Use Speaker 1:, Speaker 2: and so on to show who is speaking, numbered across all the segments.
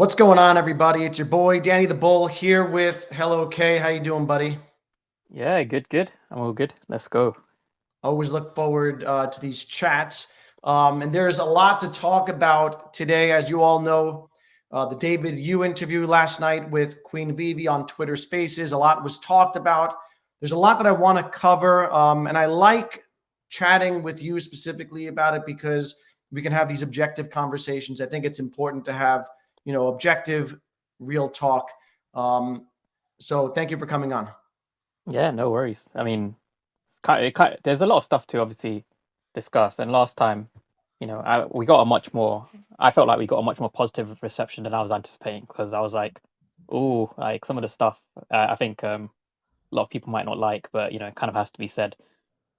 Speaker 1: What's going on, everybody? It's your boy Danny the Bull here with Hello K. How you doing, buddy?
Speaker 2: Yeah, good. I'm all good. Let's go.
Speaker 1: Always look forward to these chats. And there's a lot to talk about today, as you all know. The David Yu interview last night with Queen Veve on Twitter Spaces. A lot was talked about. There's a lot that I want to cover, and I like chatting with you specifically about it because we can have these objective conversations. I think it's important to have, objective, real talk. So thank you for coming on.
Speaker 2: Yeah, no worries. I mean, there's a lot of stuff to obviously discuss. And last time, we got a much more. I felt like we got a much more positive reception than I was anticipating because I was like, oh, like some of the stuff I think a lot of people might not like, but it kind of has to be said.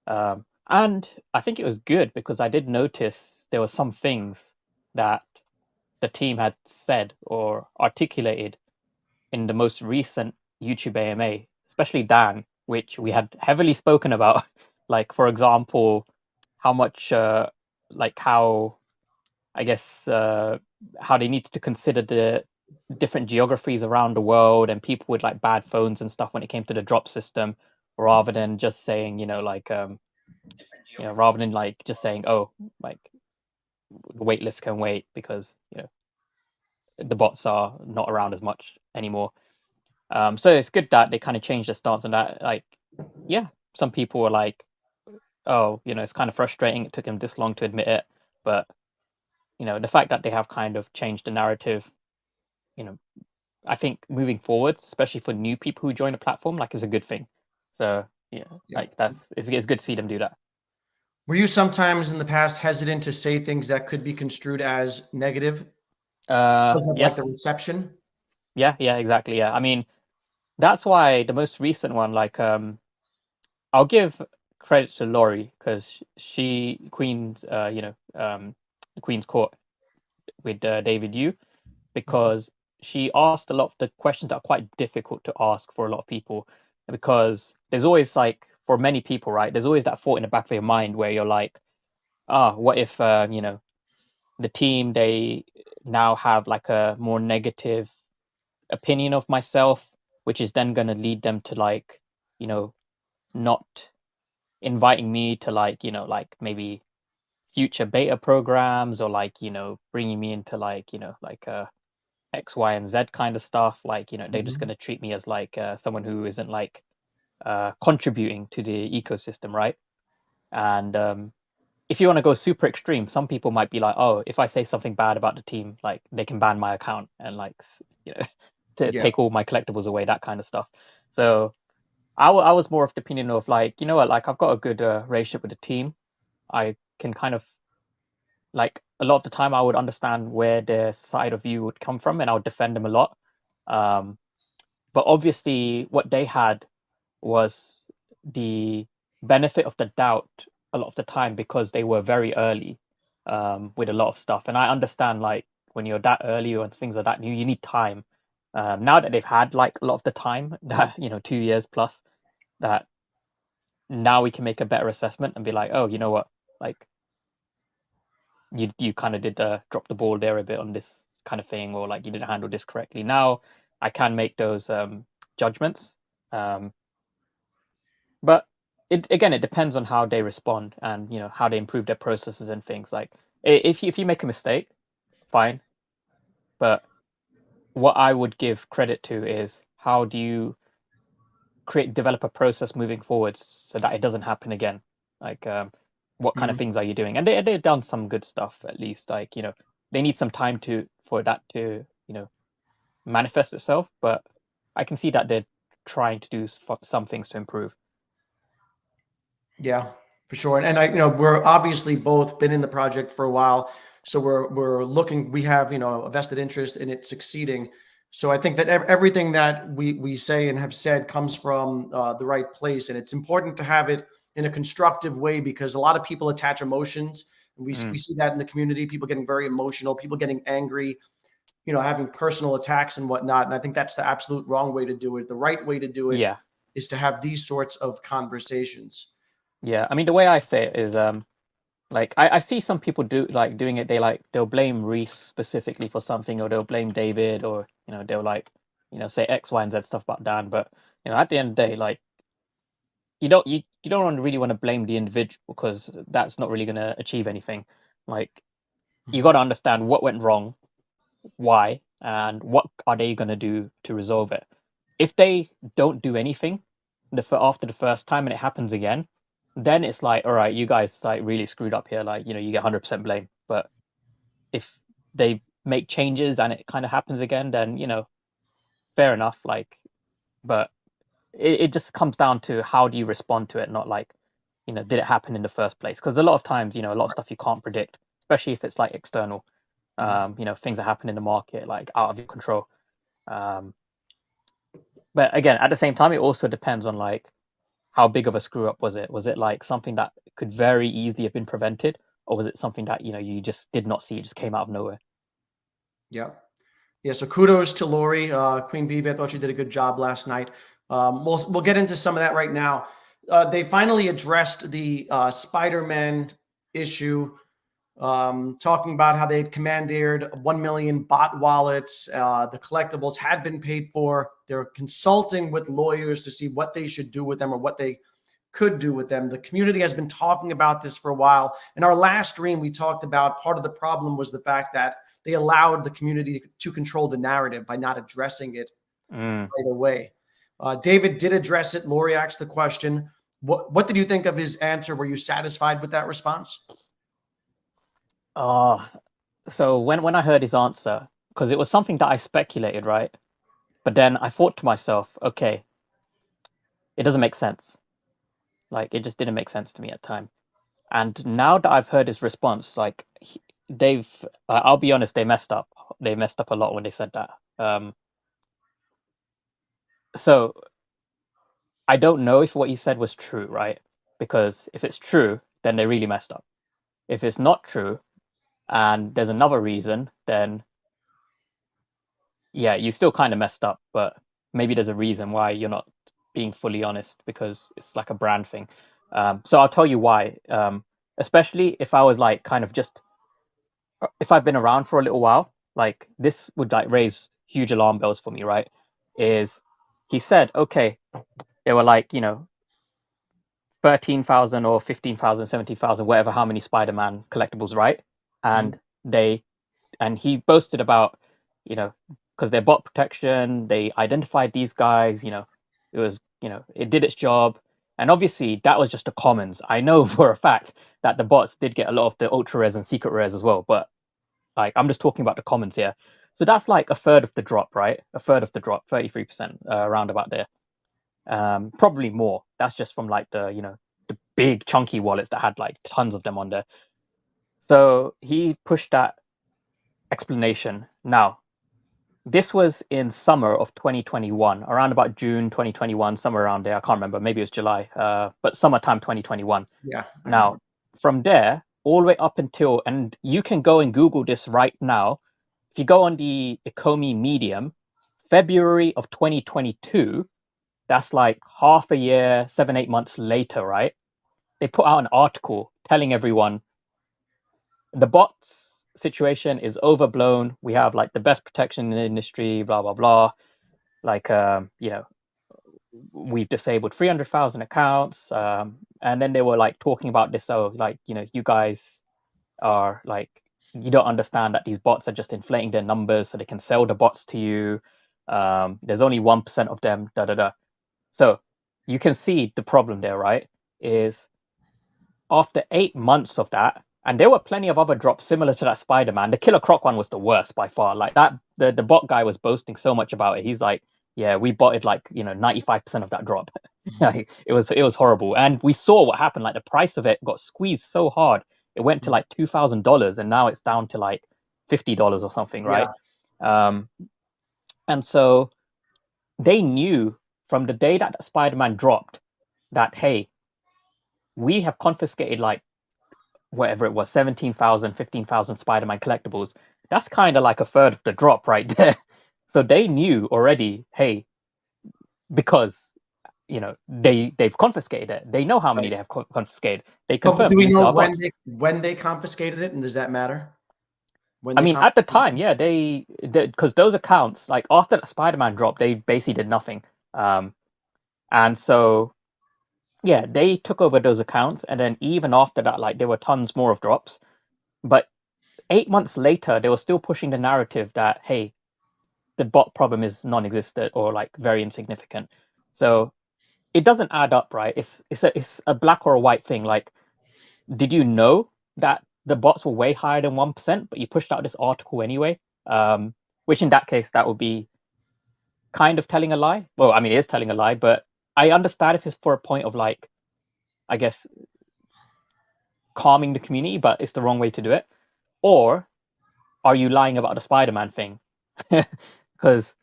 Speaker 2: And I think it was good because I did notice there were some things that the team had said or articulated in the most recent YouTube AMA, especially Dan, which we had heavily spoken about. Like, for example, how much, how, I guess, how they needed to consider the different geographies around the world and people with like bad phones and stuff when it came to the drop system, rather than just saying, rather than like just saying, oh, like the wait list can wait because, the bots are not around as much anymore. So it's good that they kind of changed their stance on that. Like, yeah, some people were like, "Oh, it's kind of frustrating. It took them this long to admit it." But the fact that they have kind of changed the narrative, you know, I think moving forwards, especially for new people who join the platform, like, is a good thing. So
Speaker 1: Yeah.
Speaker 2: like it's good to see them do that.
Speaker 1: Were you sometimes in the past hesitant to say things that could be construed as negative because of like the
Speaker 2: Yes,
Speaker 1: reception?
Speaker 2: yeah, exactly. Yeah, I mean that's why the most recent one, like, I'll give credit to Laurie because she Queen's, Queen's Court with David Yu, because she asked a lot of the questions that are quite difficult to ask for a lot of people, because there's always like for many people, right? There's always that thought in the back of your mind where you're like, what if the team, they now have like a more negative opinion of myself, which is then going to lead them to like you know not inviting me to like like maybe future beta programs, or like bringing me into like X, Y, and Z kind of stuff. Like they're just going
Speaker 1: Mhm.
Speaker 2: to treat me as like someone who isn't like contributing to the ecosystem, right? And if you want to go super extreme, some people might be like, oh, if I say something bad about the team, like they can ban my account and like to
Speaker 1: Yeah.
Speaker 2: take all my collectibles away, that kind of stuff. So I was more of the opinion of like, you know what, like I've got a good relationship with the team. I can kind of like a lot of the time I would understand where their side of view would come from and I would defend them a lot. Um, but obviously, what they had was the benefit of the doubt a lot of the time because they were very early with a lot of stuff. And I understand like when you're that early or things like that, you need time. Now that they've had like a lot of the time, that 2 years plus, that now we can make a better assessment and be like, oh, you know what, like you kind of did drop the ball there a bit on this kind of thing, or like you didn't handle this correctly. Now I can make those judgments, um, but it depends on how they respond and how they improve their processes and things. Like if you make a mistake, fine. But what I would give credit to is how do you develop a process moving forwards so that it doesn't happen again. Like what kind of
Speaker 1: Mhm.
Speaker 2: things are you doing? And they've done some good stuff, at least. Like they need some time to for that to manifest itself, but I can see that they're trying to do some things to improve.
Speaker 1: Yeah, for sure. And we're obviously both been in the project for a while, so we're looking. We have a vested interest in it succeeding. So I think that everything that we say and have said comes from the right place, and it's important to have it in a constructive way because a lot of people attach emotions, and we
Speaker 2: Mm.
Speaker 1: see that in the community. People getting very emotional, people getting angry, having personal attacks and whatnot. And I think that's the absolute wrong way to do it. The right way to do it
Speaker 2: Yeah,
Speaker 1: is to have these sorts of conversations.
Speaker 2: yeah. I mean, the way I say it is, Like I see some people doing it. They'll blame Reese specifically for something, or they'll blame David, or they'll say X, Y, and Z stuff about Dan. But at the end of the day, like you don't really want to blame the individual because that's not really going to achieve anything. Like you got to understand what went wrong, why, and what are they going to do to resolve it. If they don't do anything after the first time and it happens again, then it's like, all right, you guys like really screwed up here. Like, you get 100% blame. But if they make changes and it kind of happens again, then, fair enough. Like, but it just comes down to how do you respond to it, not like, did it happen in the first place? Because a lot of times, a lot of stuff you can't predict, especially if it's like external. Things that happen in the market, like out of your control. Um, but again, at the same time, it also depends on like how big of a screw up was it? Was it like something that could very easily have been prevented, or was it something that you just did not see? It just came out of nowhere.
Speaker 1: Yeah. Yeah. So kudos to Lori, Queen Viva. I thought she did a good job last night. We'll get into some of that right now. They finally addressed the Spider-Man issue, talking about how they had commandeered 1 million bot wallets. The collectibles had been paid for. They're consulting with lawyers to see what they should do with them or what they could do with them. The community has been talking about this for a while. In our last stream, we talked about part of the problem was the fact that they allowed the community to control the narrative by not addressing it right away. David did address it. Lori asked the question. What did you think of his answer? Were you satisfied with that response?
Speaker 2: So when I heard his answer, because it was something that I speculated, right? But then I thought to myself, okay, it doesn't make sense. Like it just didn't make sense to me at the time. And now that I've heard his response, like I'll be honest, they messed up. They messed up a lot when they said that. So I don't know if what he said was true, right? Because if it's true, then they really messed up. If it's not true, and there's another reason, then yeah, you still kind of messed up, but maybe there's a reason why you're not being fully honest because it's like a brand thing. So I'll tell you why. Especially if I was like kind of just if I've been around for a little while, like this would like raise huge alarm bells for me, right? Is he said, okay, there were like 13,000 or 15,000, 17,000, whatever, how many Spider-Man collectibles, right? And he boasted about, because they're bot protection, they identified these guys, it was, it did its job. And obviously that was just the commons. I know for a fact that the bots did get a lot of the ultra rares and secret rares as well, but like I'm just talking about the commons here. So that's like a third of the drop, right? A third of the drop, 33%, around about there. Probably more. That's just from like the big chunky wallets that had like tons of them on there. So he pushed that explanation. Now, this was in summer of 2021, around about June 2021, somewhere around there. I can't remember. Maybe it was July, but summertime 2021.
Speaker 1: Yeah.
Speaker 2: Now, from there, all the way up until, and you can go and Google this right now. If you go on the Ecomi Medium, February of 2022, that's like half a year, 7, 8 months later, right? They put out an article telling everyone the bots situation is overblown. We have like the best protection in the industry, blah, blah, blah. Like, we've disabled 300,000 accounts. And then they were like talking about this. So like, you guys are like, you don't understand that these bots are just inflating their numbers so they can sell the bots to you. There's only 1% of them, da, da, da. So you can see the problem there, right? Is after 8 months of that, and there were plenty of other drops similar to that Spider-Man. The Killer Croc one was the worst by far. Like that, the bot guy was boasting so much about it. He's like, "Yeah, we botted like 95% of that drop." Like, it was horrible, and we saw what happened. Like the price of it got squeezed so hard, it went to like $2,000, and now it's down to like $50 or something, right? And so they knew from the day that Spider-Man dropped that hey, we have confiscated like whatever it was, 17,000, 15,000 Spider-Man collectibles. That's kind of like a third of the drop right there. So they knew already, hey, because they've confiscated it. They know how many
Speaker 1: Right.
Speaker 2: they have confiscated. They
Speaker 1: But
Speaker 2: confirm
Speaker 1: do we
Speaker 2: these
Speaker 1: know
Speaker 2: are bots.
Speaker 1: when they confiscated it, and does that matter? When
Speaker 2: I
Speaker 1: they
Speaker 2: mean, at the
Speaker 1: confiscated
Speaker 2: time, yeah, they did, because those accounts, like after the Spider-Man drop, they basically did nothing. And so yeah, they took over those accounts, and then even after that, like there were tons more of drops. But 8 months later, they were still pushing the narrative that hey, the bot problem is non-existent or like very insignificant. So it doesn't add up, right? It's a black or a white thing. Like, did you know that the bots were way higher than 1%, but you pushed out this article anyway? Which in that case, that would be kind of telling a lie. Well, I mean, it is telling a lie, but I understand if it's for a point of like, I guess, calming the community, but it's the wrong way to do it. Or are you lying about the Spider-Man thing? Because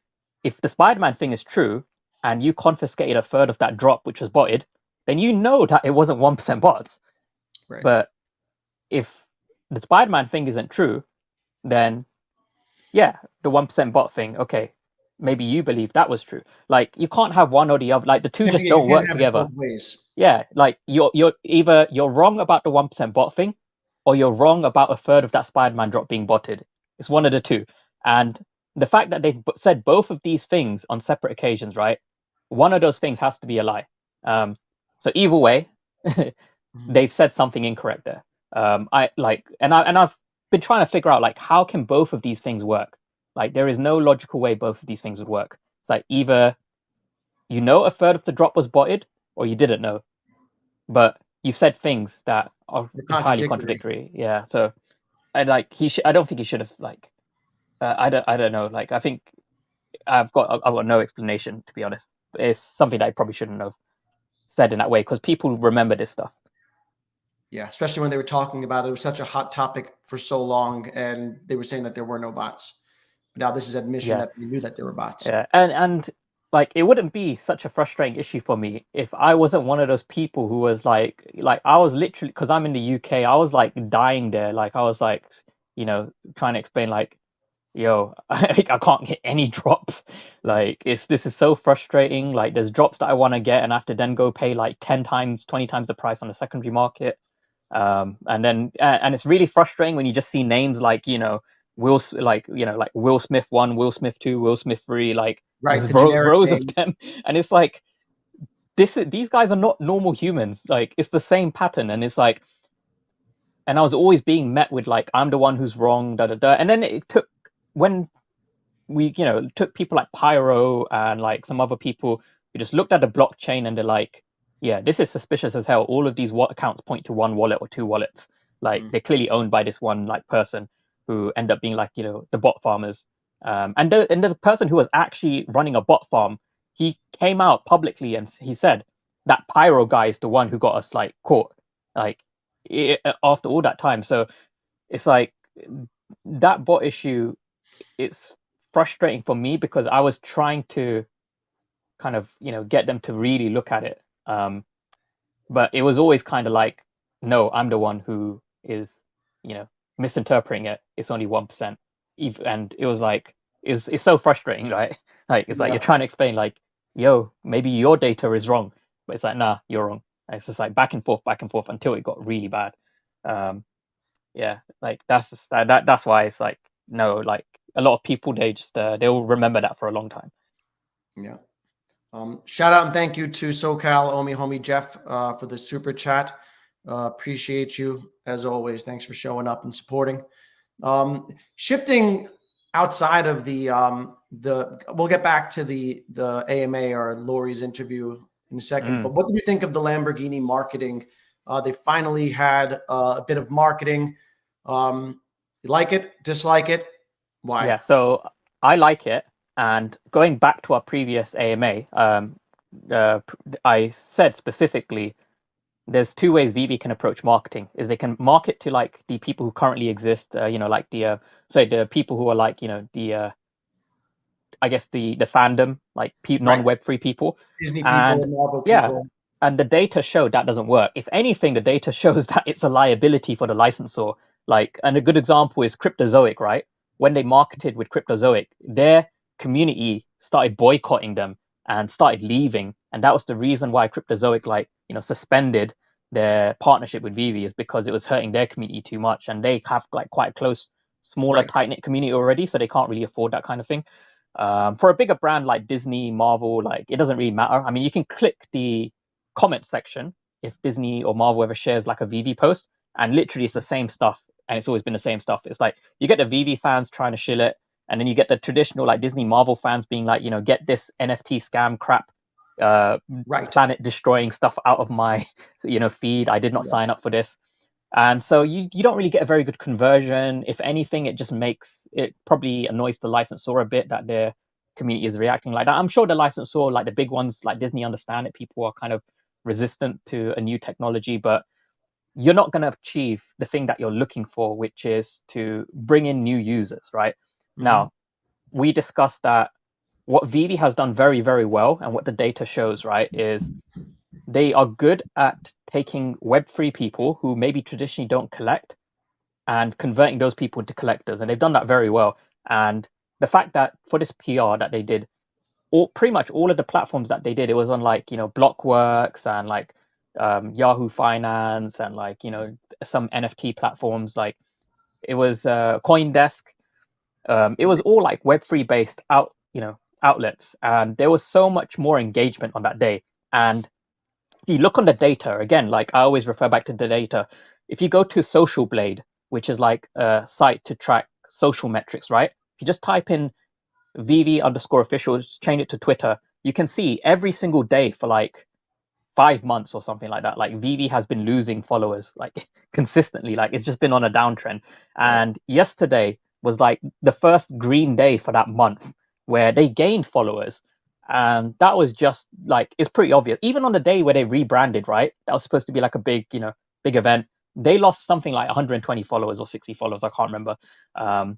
Speaker 2: if the Spider-Man thing is true and you confiscated a third of that drop, which was botted, then you know that it wasn't 1% bots.
Speaker 1: Right.
Speaker 2: But if the Spider-Man thing isn't true, then yeah, the 1% bot thing, okay, maybe you believe that was true. Like you can't have one or the other. Like the two just
Speaker 1: You
Speaker 2: don't
Speaker 1: can't
Speaker 2: work
Speaker 1: have it
Speaker 2: together.
Speaker 1: both ways.
Speaker 2: Yeah, like you're either you're wrong about the 1% bot thing, or you're wrong about a third of that Spider-Man drop being botted. It's one of the two. And the fact that they've said both of these things on separate occasions, right? One of those things has to be a lie. So either way,
Speaker 1: Mhm.
Speaker 2: they've said something incorrect there. I've been trying to figure out like how can both of these things work? Like there is no logical way both of these things would work. It's like either you know a third of the drop was botted, or you didn't know, but you said things that are
Speaker 1: They're
Speaker 2: entirely
Speaker 1: contradictory.
Speaker 2: contradictory. Yeah, so I don't think he should have like. I don't know. Like I think I've got no explanation to be honest. It's something that I probably shouldn't have said in that way because people remember this stuff.
Speaker 1: Yeah, especially when they were talking about it. It was such a hot topic for so long, and they were saying that there were no bots. But now this is admission
Speaker 2: Yeah,
Speaker 1: that they knew that there were bots.
Speaker 2: yeah, and like it wouldn't be such a frustrating issue for me if I wasn't one of those people who was like I was literally because I'm in the UK. I was like dying there. Like I was like trying to explain like yo, I can't get any drops.
Speaker 1: Yeah.
Speaker 2: Like this is so frustrating. Like there's drops that I want to get and I have to then go pay like 10 times, 20 times the price on the secondary market. And it's really frustrating when you just see names like, like Will Smith 1, Will Smith 2, Will Smith 3, like
Speaker 1: Right.
Speaker 2: there's
Speaker 1: The generic
Speaker 2: rows of
Speaker 1: name.
Speaker 2: them. And it's like these guys are not normal humans. Like it's the same pattern and it's like and I was always being met with like I'm the one who's wrong, da da da. And then it took when we took people like Pyro and like some other people who just looked at the blockchain and they're like, yeah, this is suspicious as hell. All of these accounts point to one wallet or two wallets. Like
Speaker 1: Mm.
Speaker 2: they're clearly owned by this one like person who end up being like the bot farmers. And the person who was actually running a bot farm, he came out publicly and he said that Pyro guy is the one who got us like caught like after all that time. So it's like that bot issue, it's frustrating for me because I was trying to kind of get them to really look at it, but it was always kind of like, no, I'm the one who is you know misinterpreting it. It's only 1%, and it was like it's so frustrating, right? Like it's like
Speaker 1: Yeah.
Speaker 2: you're trying to explain like, yo, maybe your data is wrong, but it's like, nah, you're wrong. And it's just like back and forth until it got really bad. Um, yeah, like that's why it's like no, like a lot of people they'll remember that for a long time.
Speaker 1: Yeah. Shout out and thank you to SoCal Omi Homie Jeff for the super chat. Appreciate you as always. Thanks for showing up and supporting. Shifting outside of the we'll get back to the AMA or Lori's interview in a second. But what do you think of the Lamborghini marketing? They finally had a bit of marketing. You like it? Dislike it? Why?
Speaker 2: Yeah, so I like it. And going back to our previous AMA, I said specifically there's two ways Veve can approach marketing. Is they can market to like the people who currently exist, like the people who are like the I guess the fandom, like
Speaker 1: Right.
Speaker 2: non-Web3 people,
Speaker 1: Disney people,
Speaker 2: and
Speaker 1: Marvel
Speaker 2: yeah,
Speaker 1: people.
Speaker 2: and the data showed that doesn't work. If anything, the data shows that it's a liability for the licensor. Like, and a good example is Cryptozoic, right? When they marketed with Cryptozoic, their community started boycotting them, and started leaving. And that was the reason why Cryptozoic, like, suspended their partnership with Veve, is because it was hurting their community too much. And they have like quite a close, smaller,
Speaker 1: Right.
Speaker 2: tight knit community already, so they can't really afford that kind of thing. For a bigger brand like Disney, Marvel, like, it doesn't really matter. I mean, you can click the comment section if Disney or Marvel ever shares like a Veve post, and literally it's the same stuff, and it's always been the same stuff. It's like you get the Veve fans trying to shill it, and then you get the traditional like Disney Marvel fans being like, get this NFT scam crap, uh,
Speaker 1: Right.
Speaker 2: planet destroying stuff out of my feed. I did not
Speaker 1: Yeah.
Speaker 2: sign up for this. And so you don't really get a very good conversion. If anything, it probably annoys the licensor a bit that their community is reacting like that. I'm sure the licensor, like the big ones like Disney, understand it. People are kind of resistant to a new technology, but you're not going to achieve the thing that you're looking for, which is to bring in new users, right?
Speaker 1: Mhm.
Speaker 2: Now, we discussed that what Vidi has done very, very well, and what the data shows, right, is they are good at taking Web3 people who maybe traditionally don't collect and converting those people into collectors. And they've done that very well. And the fact that for this PR that they did, pretty much all of the platforms that they did, it was on like, Blockworks and like Yahoo Finance and like, some NFT platforms. Like it was CoinDesk. It was all like Web3 based outlets. And there was so much more engagement on that day. And if you look on the data, again, like I always refer back to the data. If you go to Social Blade, which is like a site to track social metrics, right? If you just type in VV_official, change it to Twitter, you can see every single day for like 5 months or something like that. Like VV has been losing followers like consistently. Like it's just been on a downtrend.
Speaker 1: Right.
Speaker 2: And yesterday was like the first green day for that month where they gained followers. And that was just like, it's pretty obvious. Even on the day where they rebranded, right? That was supposed to be like a big event. They lost something like 120 followers or 60 followers. I can't remember. Um,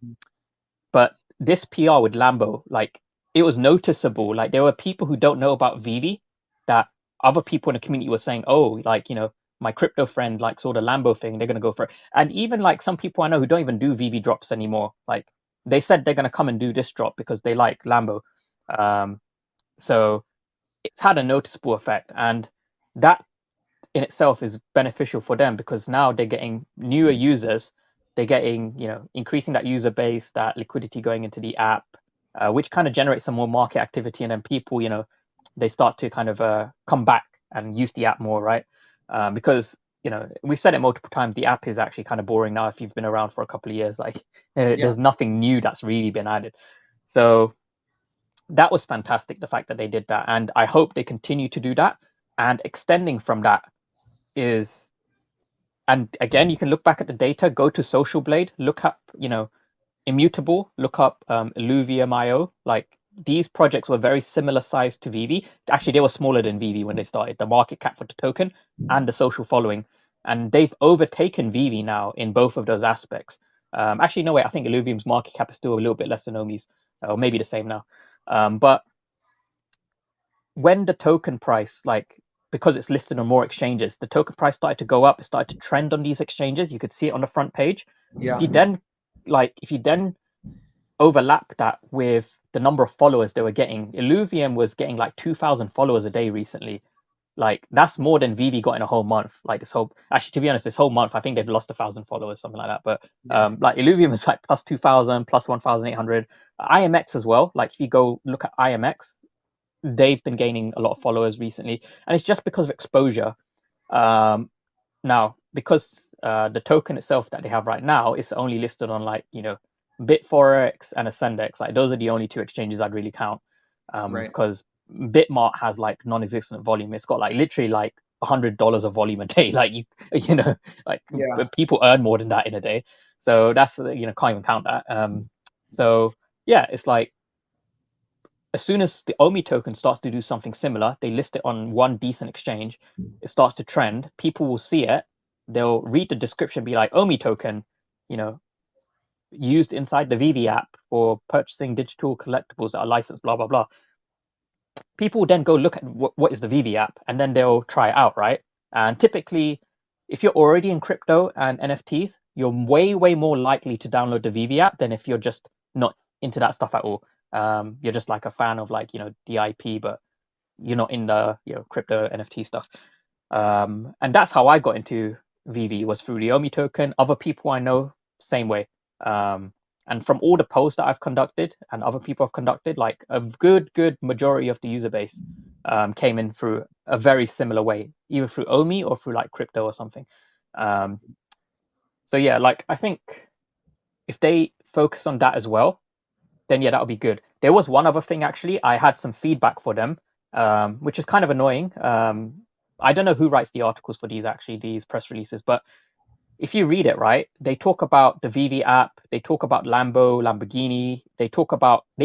Speaker 2: but this PR with Lambo, like it was noticeable. Like there were people who don't know about Vivi that other people in the community were saying, oh, like, my crypto friend like saw the Lambo thing, they're gonna go for it. And even like some people I know who don't even do Vivi drops anymore, like they said they're gonna come and do this drop because they like Lambo. Um, so it's had a noticeable effect, and that in itself is beneficial for them because now they're getting newer users, they're getting, increasing that user base, that liquidity going into the app, which kind of generates some more market activity, and then people, they start to kind of come back and use the app more, right? Because we've said it multiple times, the app is actually kind of boring now if you've been around for a couple of years. Like
Speaker 1: Yeah.
Speaker 2: there's nothing new that's really been added. So that was fantastic, the fact that they did that, and I hope they continue to do that. And extending from that is, and again, you can look back at the data, go to Social Blade, look up, Immutable, look up Illuvium.io. Like these projects were very similar size to Vivi. Actually, they were smaller than Vivi when they started, the market cap for the token and the social following. And they've overtaken Vivi now in both of those aspects. Actually, no way, I think Illuvium's market cap is still a little bit less than Omi's, or maybe the same now. But when the token price, like, because it's listed on more exchanges, the token price started to go up, it started to trend on these exchanges. You could see it on the front page. If
Speaker 1: Yeah.
Speaker 2: you then overlap that with the number of followers they were getting, Illuvium was getting like 2,000 followers a day recently. Like that's more than Vivi got in a whole month. Like actually, to be honest, this whole month I think they've lost 1,000 followers, something like that. But
Speaker 1: Yeah.
Speaker 2: like Illuvium is like plus 2,000, plus 1,800. IMX as well. Like if you go look at IMX, they've been gaining a lot of followers recently, and it's just because of exposure. Um, Now, because the token itself that they have right now is only listed on like Bitforex and Ascendex. Like those are the only two exchanges I'd really count,
Speaker 1: Right.
Speaker 2: because Bitmart has like non-existent volume. It's got like literally like $100 of volume a day. Like like
Speaker 1: Yeah.
Speaker 2: people earn more than that in a day. So that's can't even count that. So yeah, it's like as soon as the Omi token starts to do something similar, they list it on one decent exchange, it starts to trend, people will see it, they'll read the description, be like, Omi token, you know, used inside the Vivi app for purchasing digital collectibles that are licensed, blah, blah, blah. People will then go look at what is the Vivi app, and then they'll try it out, right? And typically, if you're already in crypto and NFTs, you're way, way more likely to download the Vivi app than if you're just not into that stuff at all. You're just like a fan of like, the IP, but you're not in the crypto NFT stuff. And that's how I got into Veve, was through the Omi token. Other people I know, same way. And from all the polls that I've conducted and other people have conducted, like a good majority of the user base came in through a very similar way, either through Omi or through like crypto or something. So yeah, like I think if they focus on that as well, then yeah, that would be good. There was one other thing actually. I had some feedback for them, which is kind of annoying. I don't know who writes the articles for these press releases, but if you read it right, they talk about the Veve app, they talk about Lamborghini, they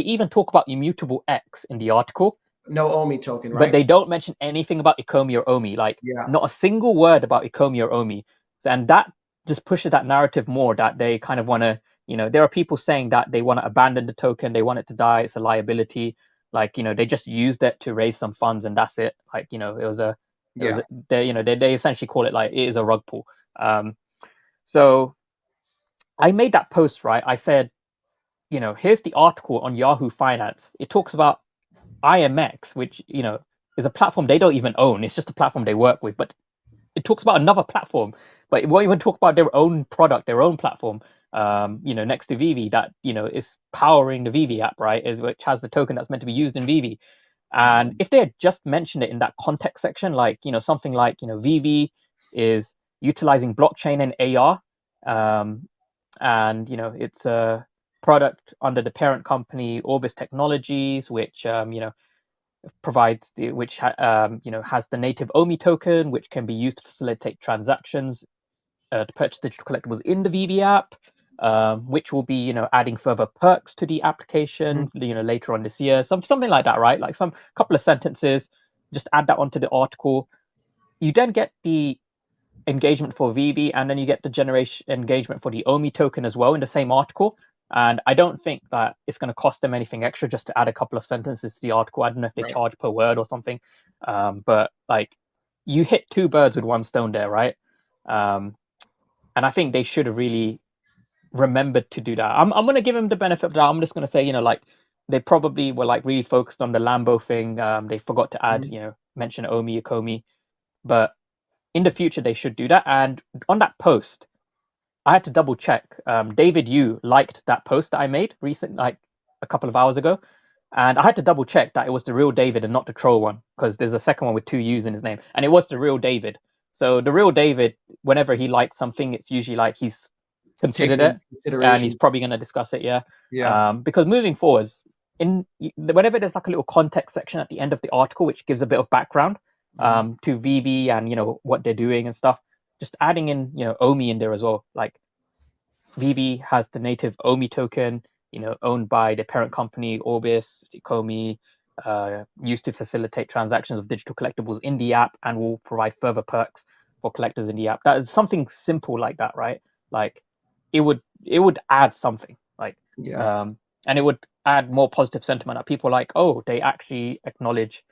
Speaker 2: even talk about Immutable X in the article,
Speaker 1: No Omi token,
Speaker 2: but
Speaker 1: right?
Speaker 2: they don't mention anything about Ikomi or Omi, like
Speaker 1: Yeah.
Speaker 2: not a single word about Ikomi or Omi. So, and that just pushes that narrative more that they kind of want to, there are people saying that they want to abandon the token, they want it to die, it's a liability. Like, they just used it to raise some funds and that's it. Like,
Speaker 1: Yeah.
Speaker 2: they essentially call it like it is a rug pull. So I made that post, right? I said, here's the article on Yahoo Finance. It talks about IMX, which, is a platform they don't even own. It's just a platform they work with. But it talks about another platform, but it won't even talk about their own product, their own platform, next to Veve that, is powering the Veve app, right? Which has the token that's meant to be used in Veve. And if they had just mentioned it in that context section, like, something like, Veve is utilizing blockchain and AR, and, it's a product under the parent company Orbis Technologies, which, provides has the native Omi token, which can be used to facilitate transactions to purchase digital collectibles in the Veve app, which will be adding further perks to the application later on this year, something like that, right? Like some couple of sentences, just add that onto the article. You then get the engagement for Veve, and then you get the generation engagement for the Omi token as well in the same article. And I don't think that it's going to cost them anything extra just to add a couple of sentences to the article. I don't know if they
Speaker 1: Right.
Speaker 2: charge per word or something, but like you hit two birds with one stone there, right? And I think they should have really remembered to do that. I'm going to give them the benefit of that. I'm just going to say, like they probably were like really focused on the Lambo thing. They forgot to add, mention Omi, Akomi, but in the future they should do that. And on that post, I had to double check. David Yu liked that post that I made like a couple of hours ago, and I had to double check that it was the real David and not the troll one, because there's a second one with two U's in his name, and it was the real David. So the real David, whenever he likes something, it's usually like he's considered
Speaker 1: Taken
Speaker 2: it,
Speaker 1: into
Speaker 2: and he's
Speaker 1: consideration.
Speaker 2: probably going to discuss it. Yeah.
Speaker 1: Yeah.
Speaker 2: Because moving forwards, whenever there's like a little context section at the end of the article, which gives a bit of background to Veve and what they're doing and stuff, just adding in Omi in there as well. Like Veve has the native Omi token, owned by the parent company Orbis, Komi, used to facilitate transactions of digital collectibles in the app and will provide further perks for collectors in the app. That is something simple like that, right? Like it would add something, like
Speaker 1: Yeah.
Speaker 2: and it would add more positive sentiment that people like, oh, they actually acknowledge,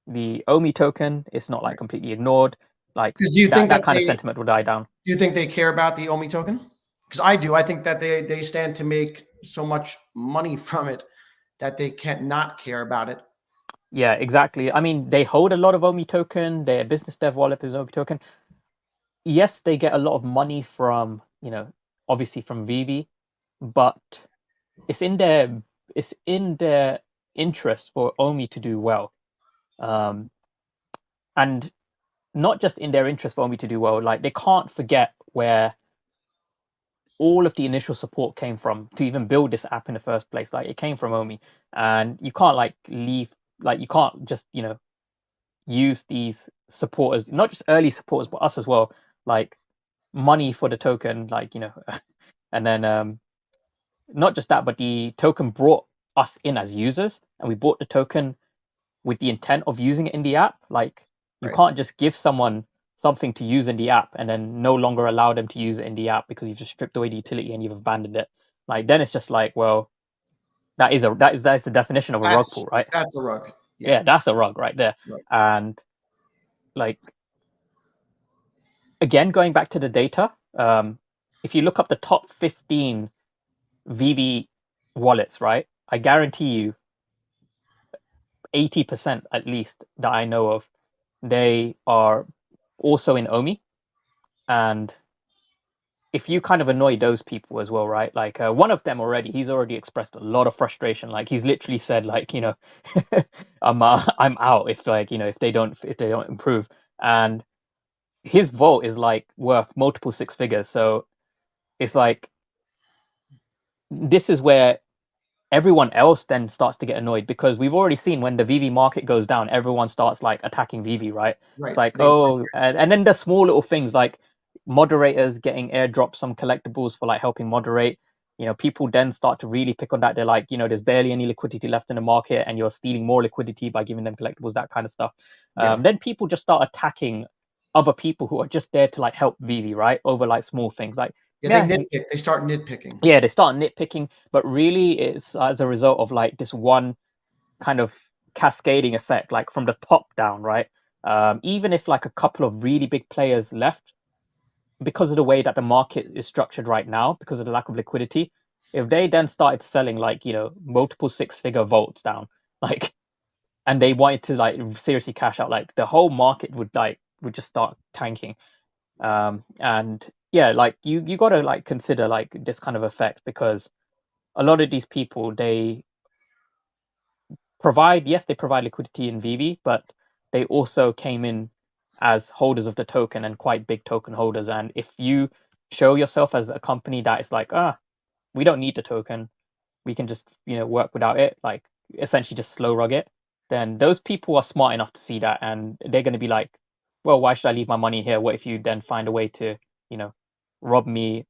Speaker 2: the Omi token. It's not like
Speaker 1: Right.
Speaker 2: completely ignored. Like
Speaker 1: Because do you think
Speaker 2: that
Speaker 1: that
Speaker 2: kind of sentiment will die down.
Speaker 1: do you think they care about the Omi token? Because I do. I think that they stand to make so much money from it that they can't not care about it.
Speaker 2: Yeah, exactly. I mean, they hold a lot of Omi token. Their business dev wallet is Omi token. Yes, they get a lot of money from, obviously from Veve, but it's in their it's in their interest for Omi to do well. And not just in their interest for Omi to do well, like they can't forget where all of the initial support came from to even build this app in the first place. Like it came from Omi, and you can't you can't just use these supporters, not just early supporters, but us as well, like money for the token, like and then not just that, but the token brought us in as users, and we bought the token with the intent of using it in the app. Like you
Speaker 1: Right.
Speaker 2: can't just give someone something to use in the app and then no longer allow them to use it in the app because you've just stripped away the utility and you've abandoned it. Like then it's just like, well, that's the definition of a rug
Speaker 1: That's
Speaker 2: pull, right?
Speaker 1: that's a rug. Yeah.
Speaker 2: Yeah, that's a rug right there.
Speaker 1: Right.
Speaker 2: And like again, going back to the data, if you look up the top 15 Veve wallets, right? I guarantee you 80% at least that I know of, they are also in OMI. And if you kind of annoy those people as well, right? Like one of them he's already expressed a lot of frustration. Like he's literally said, like, I'm out if if they don't improve. And his vote is like worth multiple six figures. So it's like this is where everyone else then starts to get annoyed, because we've already seen when the VV market goes down, everyone starts like attacking VV, right? It's
Speaker 1: Right.
Speaker 2: like, oh, and then the small little things like moderators getting airdropped some collectibles for like helping moderate. People then start to really pick on that. They're like, there's barely any liquidity left in the market and you're stealing more liquidity by giving them collectibles, that kind of stuff. Then people just start attacking other people who are just there to like help VV, right? Over like small things like,
Speaker 1: they nitpick. They start nitpicking.
Speaker 2: Yeah, they start nitpicking, but really it's as a result of like this one kind of cascading effect, like from the top down, right? Even if like a couple of really big players left, because of the way that the market is structured right now, because of the lack of liquidity, if they then started selling like, multiple six-figure vaults down, like, and they wanted to like seriously cash out, like the whole market would just start tanking. And yeah, like you got to like consider like this kind of effect, because a lot of these people, they provide liquidity in VV, but they also came in as holders of the token and quite big token holders. And if you show yourself as a company that is like, we don't need the token, we can just work without it, like essentially just slow rug it, then those people are smart enough to see that, and they're going to be like, well, why should I leave my money here? What if you then find a way to rob me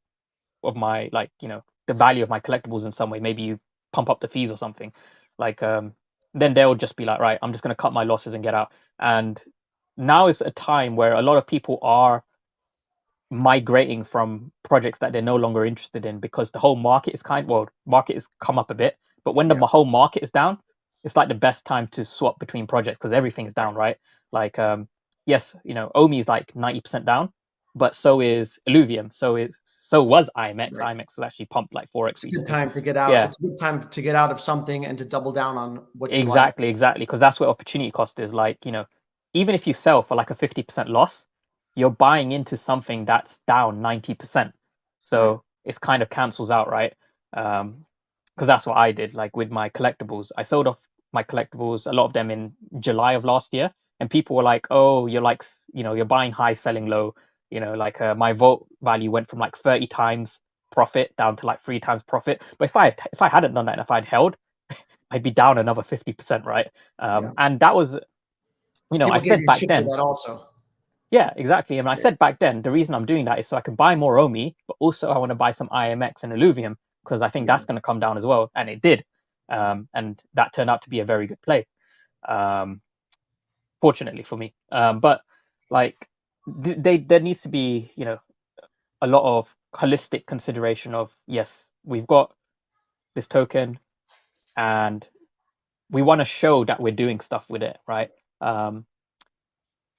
Speaker 2: of my the value of my collectibles in some way? Maybe you pump up the fees or something. Like then they'll just be like, right, I'm just going to cut my losses and get out. And now is a time where a lot of people are migrating from projects that they're no longer interested in, because the whole market is market has come up a bit, but when the whole market is down, it's like the best time to swap between projects, because everything is down, right? Like yes, OMI is like 90% down, but so is Illuvium, so was IMX.
Speaker 1: Right.
Speaker 2: IMX has actually pumped like 4x
Speaker 1: It's a
Speaker 2: recently.
Speaker 1: good time to get out.
Speaker 2: Yeah,
Speaker 1: It's a good time to get out of something and to double down on what you like.
Speaker 2: exactly, because that's where opportunity cost is. Like, even if you sell for like a 50% loss, you're buying into something that's down 90%. So it's kind of cancels out, right? Because that's what I did. Like with my collectibles, I sold off my collectibles, a lot of them in July of last year, and people were like, "Oh, you're like, you're buying high, selling low." Like my vote value went from like 30 times profit down to like 3 times profit. But if I hadn't done that, and if I'd held, I'd be down another 50%, right? And that was,
Speaker 1: People
Speaker 2: I
Speaker 1: give
Speaker 2: said
Speaker 1: you
Speaker 2: back
Speaker 1: shit
Speaker 2: then,
Speaker 1: for that also.
Speaker 2: yeah, exactly. And I said back then, the reason I'm doing that is so I can buy more OMI, but also I want to buy some IMX and Illuvium, because I think that's going to come down as well. And it did. And that turned out to be a very good play, fortunately for me. But like, there needs to be, a lot of holistic consideration of, yes, we've got this token and we want to show that we're doing stuff with it, right?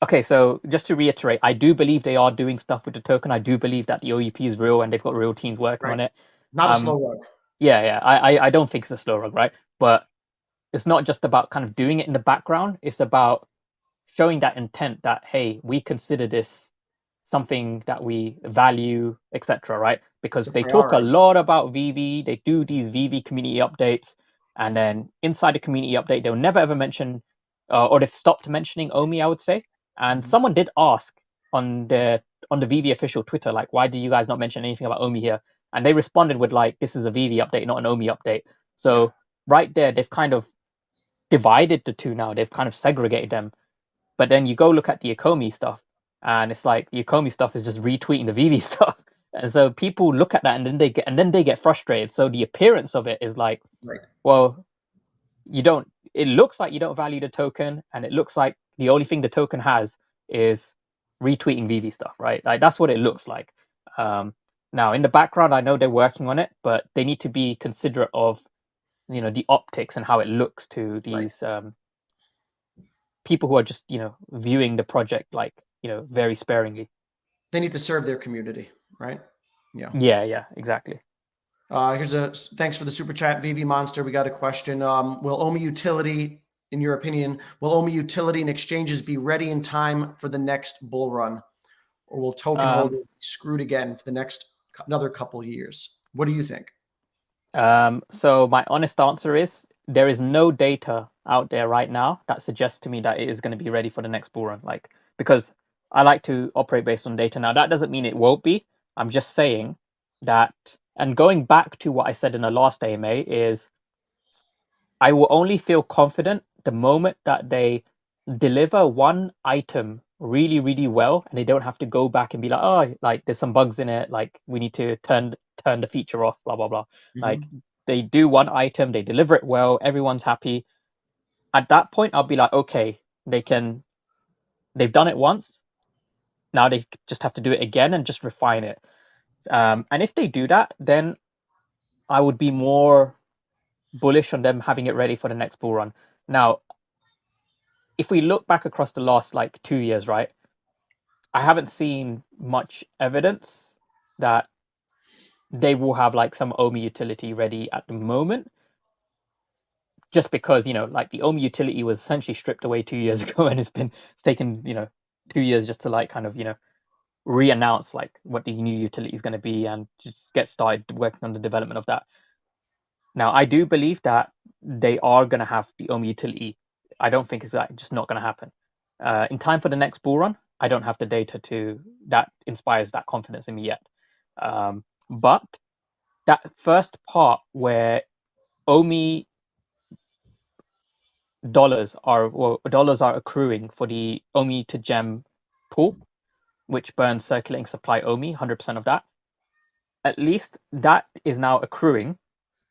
Speaker 2: Okay, so just to reiterate, I do believe they are doing stuff with the token. I do believe that the OUP is real and they've got real teams working on it.
Speaker 1: Not a slow rug.
Speaker 2: Yeah. I don't think it's a slow rug, right? But it's not just about kind of doing it in the background. It's about showing that intent that, hey, we consider this something that we value, etc., right? Because they talk a lot about VV, they do these VV community updates, and then inside the community update, they'll never ever mention, or they've stopped mentioning OMI, I would say. And someone did ask on the VV official Twitter, like, why do you guys not mention anything about OMI here? And they responded with like, this is a VV update, not an OMI update. So right there, they've kind of divided the two now. They've kind of segregated them. But then you go look at the Akomi stuff, and it's like the Akomi stuff is just retweeting the VV stuff. And so people look at that and then they get frustrated. So the appearance of it is like, well, it looks like you don't value the token, and it looks like the only thing the token has is retweeting VV stuff, right? Like that's what it looks like. Now in the background, I know they're working on it, but they need to be considerate of, the optics and how it looks to these people who are just, viewing the project like, very sparingly.
Speaker 1: They need to serve their community, right?
Speaker 2: Yeah, exactly.
Speaker 1: Thanks for the super chat, VV Monster. We got a question. Will OMI utility in your opinion, will OMI utility and exchanges be ready in time for the next bull run, or will token holders be screwed again for the next another couple of years? What do you think?
Speaker 2: So my honest answer is there is no data out there right now that suggests to me that it is going to be ready for the next bull run. Like, because I like to operate based on data. Now, that doesn't mean it won't be. I'm just saying that, and going back to what I said in the last AMA is I will only feel confident the moment that they deliver one item really, really well, and they don't have to go back and be like, oh, like there's some bugs in it, like we need to turn the feature off, blah blah blah. Like they do one item, they deliver it well, everyone's happy. At that point, I'll be like, okay, they've done it once. Now they just have to do it again and just refine it. And if they do that, then I would be more bullish on them having it ready for the next bull run. Now, if we look back across the last like 2 years, right, I haven't seen much evidence that they will have like some OMI utility ready at the moment. Just because, like the OMI utility was essentially stripped away 2 years ago, and it's taken, 2 years just to like kind of, re-announce like what the new utility is going to be and just get started working on the development of that. Now, I do believe that they are going to have the OMI utility. I don't think it's like just not going to happen. In time for the next bull run, I don't have the data that inspires that confidence in me yet. But that first part where OMI dollars are accruing for the OMI to gem pool, which burns circulating supply OMI, 100% of that. At least that is now accruing.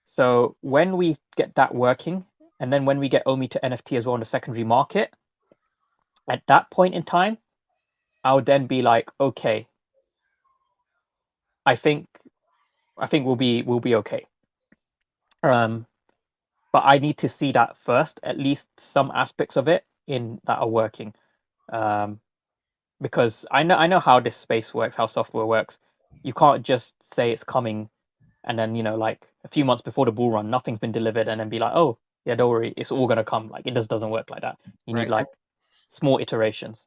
Speaker 2: So when we get that working, and then when we get OMI to NFT as well in the secondary market, at that point in time, I would then be like, okay, I think we'll be okay. But I need to see that first, at least some aspects of it in that are working. Because I know how this space works, how software works. You can't just say it's coming and then, like a few months before the bull run, nothing's been delivered and then be like, oh, yeah, don't worry, it's all gonna come. Like it just doesn't work like that. You need
Speaker 1: Right.
Speaker 2: like small iterations.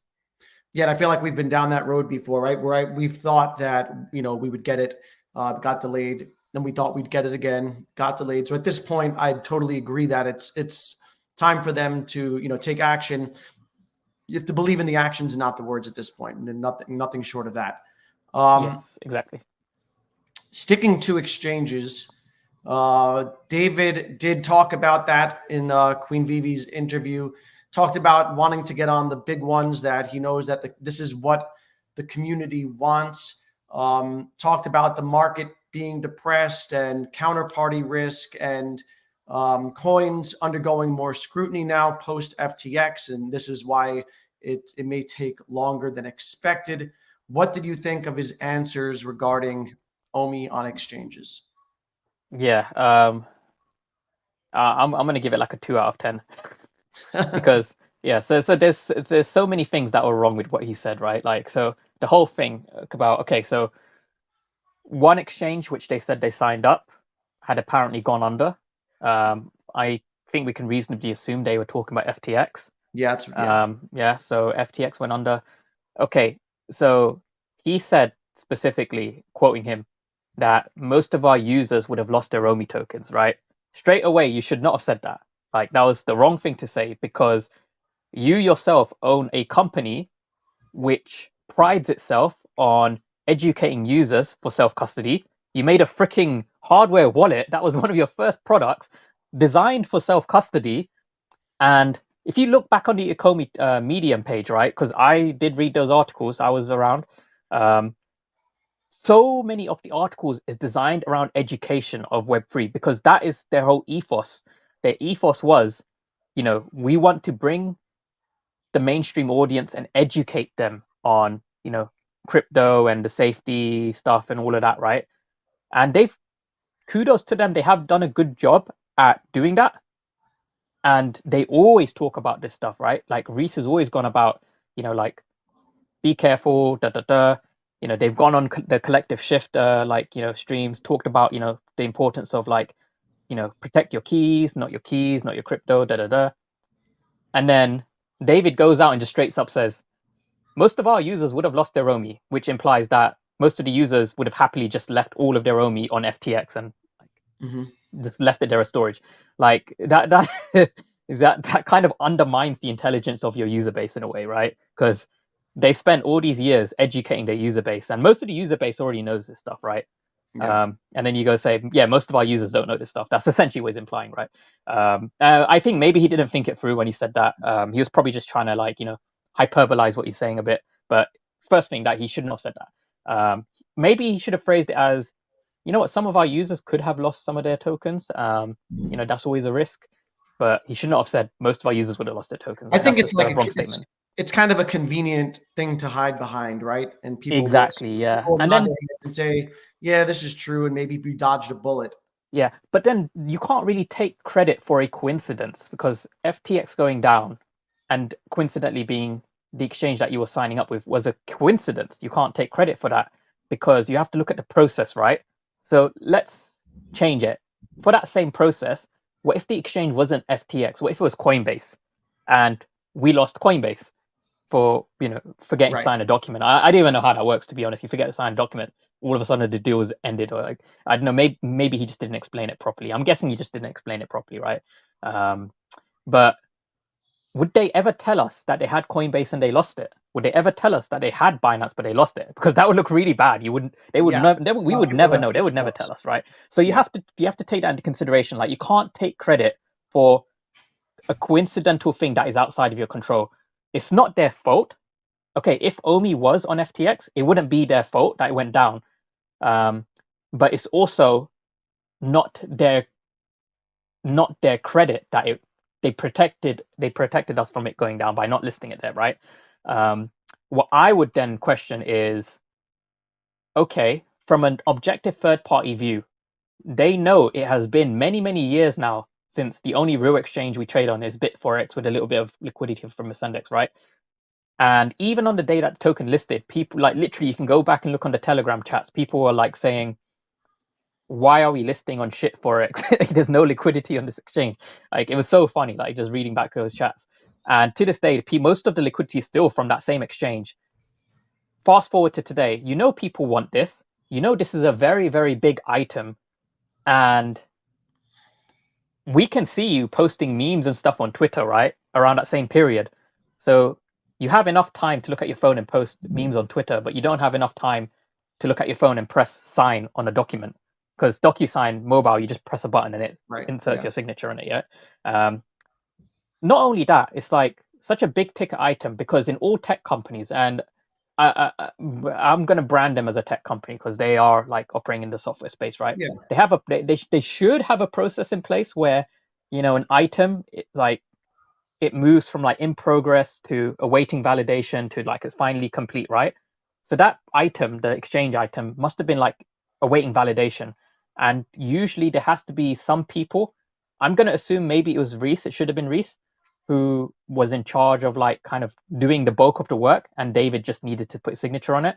Speaker 1: Yeah, and I feel like we've been down that road before, right? Where we've thought that we would get it, got delayed, then we thought we'd get it again, got delayed. So at this point, I totally agree that it's time for them to take action. You have to believe in the actions and not the words at this point, and nothing short of that.
Speaker 2: Yes, exactly.
Speaker 1: Sticking to exchanges, David did talk about that in Queen Vivi's interview. Talked about wanting to get on the big ones that he knows that this is what the community wants. Talked about the market being depressed and counterparty risk and coins undergoing more scrutiny now post FTX, and this is why it may take longer than expected. What did you think of his answers regarding OMI on exchanges?
Speaker 2: Yeah. I'm gonna give it like a 2 out of 10 because so there's so many things that were wrong with what he said, right? Like so the whole thing about so one exchange which they said they signed up had apparently gone under. I think we can reasonably assume they were talking about FTX.
Speaker 1: Yeah,
Speaker 2: So FTX went under. Okay, so he said specifically, quoting him, that most of our users would have lost their OMI tokens, right? Straight away, you should not have said that. Like, that was the wrong thing to say because you yourself own a company which prides itself on educating users for self-custody. You made a freaking hardware wallet that was one of your first products designed for self-custody. And if you look back on the Ecomi Medium page, right, because I did read those articles, I was around. So many of the articles is designed around education of Web3 because that is their whole ethos. Their ethos was, we want to bring the mainstream audience and educate them on, crypto and the safety stuff and all of that, right? And kudos to them, they have done a good job at doing that. And they always talk about this stuff, right? Like Reese has always gone about, like be careful, da da da. They've gone on the collective shift, streams, talked about, the importance of like, protect your keys, not your crypto, da da da. And then David goes out and just straight up says, most of our users would have lost their OMI, which implies that most of the users would have happily just left all of their OMI on FTX and just left it there as storage. Like that that kind of undermines the intelligence of your user base in a way, right? Because they spent all these years educating their user base, and most of the user base already knows this stuff, right?
Speaker 1: Yeah.
Speaker 2: And then you go say, yeah, most of our users don't know this stuff. That's essentially what he's implying, right? I think maybe he didn't think it through when he said that. He was probably just trying to hyperbolize what he's saying a bit. But first thing, that he shouldn't have said that. Maybe he should have phrased it as, you know what, some of our users could have lost some of their tokens. That's always a risk. But he should not have said most of our users would have lost their tokens.
Speaker 1: I think
Speaker 2: That's
Speaker 1: it's
Speaker 2: just a
Speaker 1: like
Speaker 2: wrong statement.
Speaker 1: it's kind of a convenient thing to hide behind, right? And people
Speaker 2: Exactly, yeah.
Speaker 1: will
Speaker 2: And
Speaker 1: nod
Speaker 2: then
Speaker 1: their head and say, "Yeah, this is true," and maybe we dodged a bullet.
Speaker 2: yeah, but then you can't really take credit for a coincidence, because FTX going down and coincidentally being the exchange that you were signing up with was a coincidence. You can't take credit for that because you have to look at the process, right? So let's change it. For that same process, what if the exchange wasn't FTX? What if it was Coinbase and we lost Coinbase for forgetting to
Speaker 1: Right.
Speaker 2: sign a document? I don't even know how that works, to be honest. You forget to sign a document, all of a sudden the deal was ended, or like, I don't know, maybe he just didn't explain it properly. I'm guessing he just didn't explain it properly, right? But would they ever tell us that they had Coinbase and they lost it? Would they ever tell us that they had Binance but they lost it? Because that would look really bad. You wouldn't. They would
Speaker 1: Yeah.
Speaker 2: never. We would
Speaker 1: People
Speaker 2: never
Speaker 1: have
Speaker 2: know. They would
Speaker 1: fixed
Speaker 2: never
Speaker 1: those.
Speaker 2: tell us, right? So you
Speaker 1: Yeah.
Speaker 2: have to take that into consideration. Like, you can't take credit for a coincidental thing that is outside of your control. It's not their fault. Okay, if OMI was on FTX, it wouldn't be their fault that it went down. But it's also not their credit that they protected us from it going down by not listing it there, right? What I would then question is, okay, from an objective third party view, they know it has been many years now since the only real exchange we trade on is Bitforex with a little bit of liquidity from Ascendex, right? And even on the day that the token listed, people, like, literally, you can go back and look on the Telegram chats. People were like saying, why are we listing on shit forex? There's no liquidity on this exchange. Like, it was so funny, like, just reading back those chats. And to this day, most of the liquidity is still from that same exchange. Fast forward to today, people want this. This is a very big item, and we can see you posting memes and stuff on Twitter, right, around that same period. So you have enough time to look at your phone and post memes on Twitter, but you don't have enough time to look at your phone and press sign on a document. Because DocuSign mobile, you just press a button and it inserts your signature in it. Yeah. Not only that, it's like such a big ticket item, because in all tech companies, and I'm going to brand them as a tech company because they are like operating in the software space, right?
Speaker 1: Yeah.
Speaker 2: They have they should have a process in place where an item, it's like, it moves from like in progress to awaiting validation to like it's finally complete, right? So that item, the exchange item, must have been like awaiting validation, and usually there has to be some people. I'm going to assume maybe it was Reese. It should have been Reese who was in charge of like kind of doing the bulk of the work, and David just needed to put a signature on it.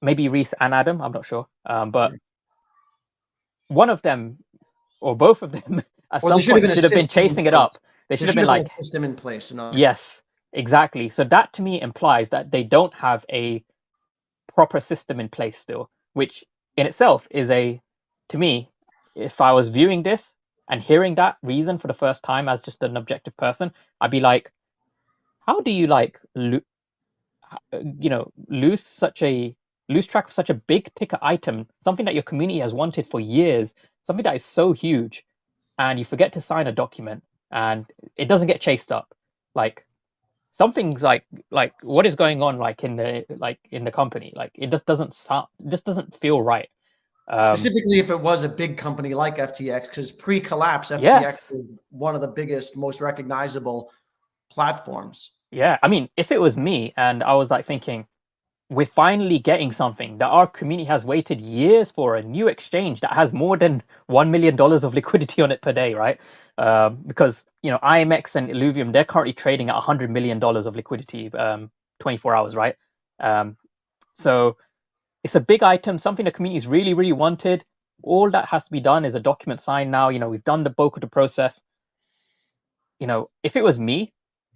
Speaker 2: Maybe Reese and Adam, I'm not sure. But one of them or both of them at
Speaker 1: Or there
Speaker 2: some
Speaker 1: should have
Speaker 2: point
Speaker 1: been a
Speaker 2: should have been
Speaker 1: system in
Speaker 2: chasing it
Speaker 1: place.
Speaker 2: up. They
Speaker 1: There
Speaker 2: should have
Speaker 1: should
Speaker 2: been
Speaker 1: have been a
Speaker 2: like,
Speaker 1: system in place. In other words.
Speaker 2: yes, exactly. So that to me implies that they don't have a proper system in place still, which in itself is to me, if I was viewing this and hearing that reason for the first time as just an objective person, I'd be like, how do you like lose track of such a big ticket item, something that your community has wanted for years, something that is so huge, and you forget to sign a document and it doesn't get chased up? Like, something's like what is going on, like in the company? Like, it just doesn't feel right.
Speaker 1: Specifically, if it was a big company like FTX, because pre-collapse, FTX
Speaker 2: Yes.
Speaker 1: was one of the biggest, most recognizable platforms.
Speaker 2: Yeah, I mean, if it was me and I was like thinking, we're finally getting something that our community has waited years for, a new exchange that has more than $1 million of liquidity on it per day, right? Because IMX and Illuvium, they're currently trading at $100 million of liquidity, 24 hours, right? So it's a big item, something the community's really wanted. All that has to be done is a document signed now. We've done the bulk of the process. if it was me,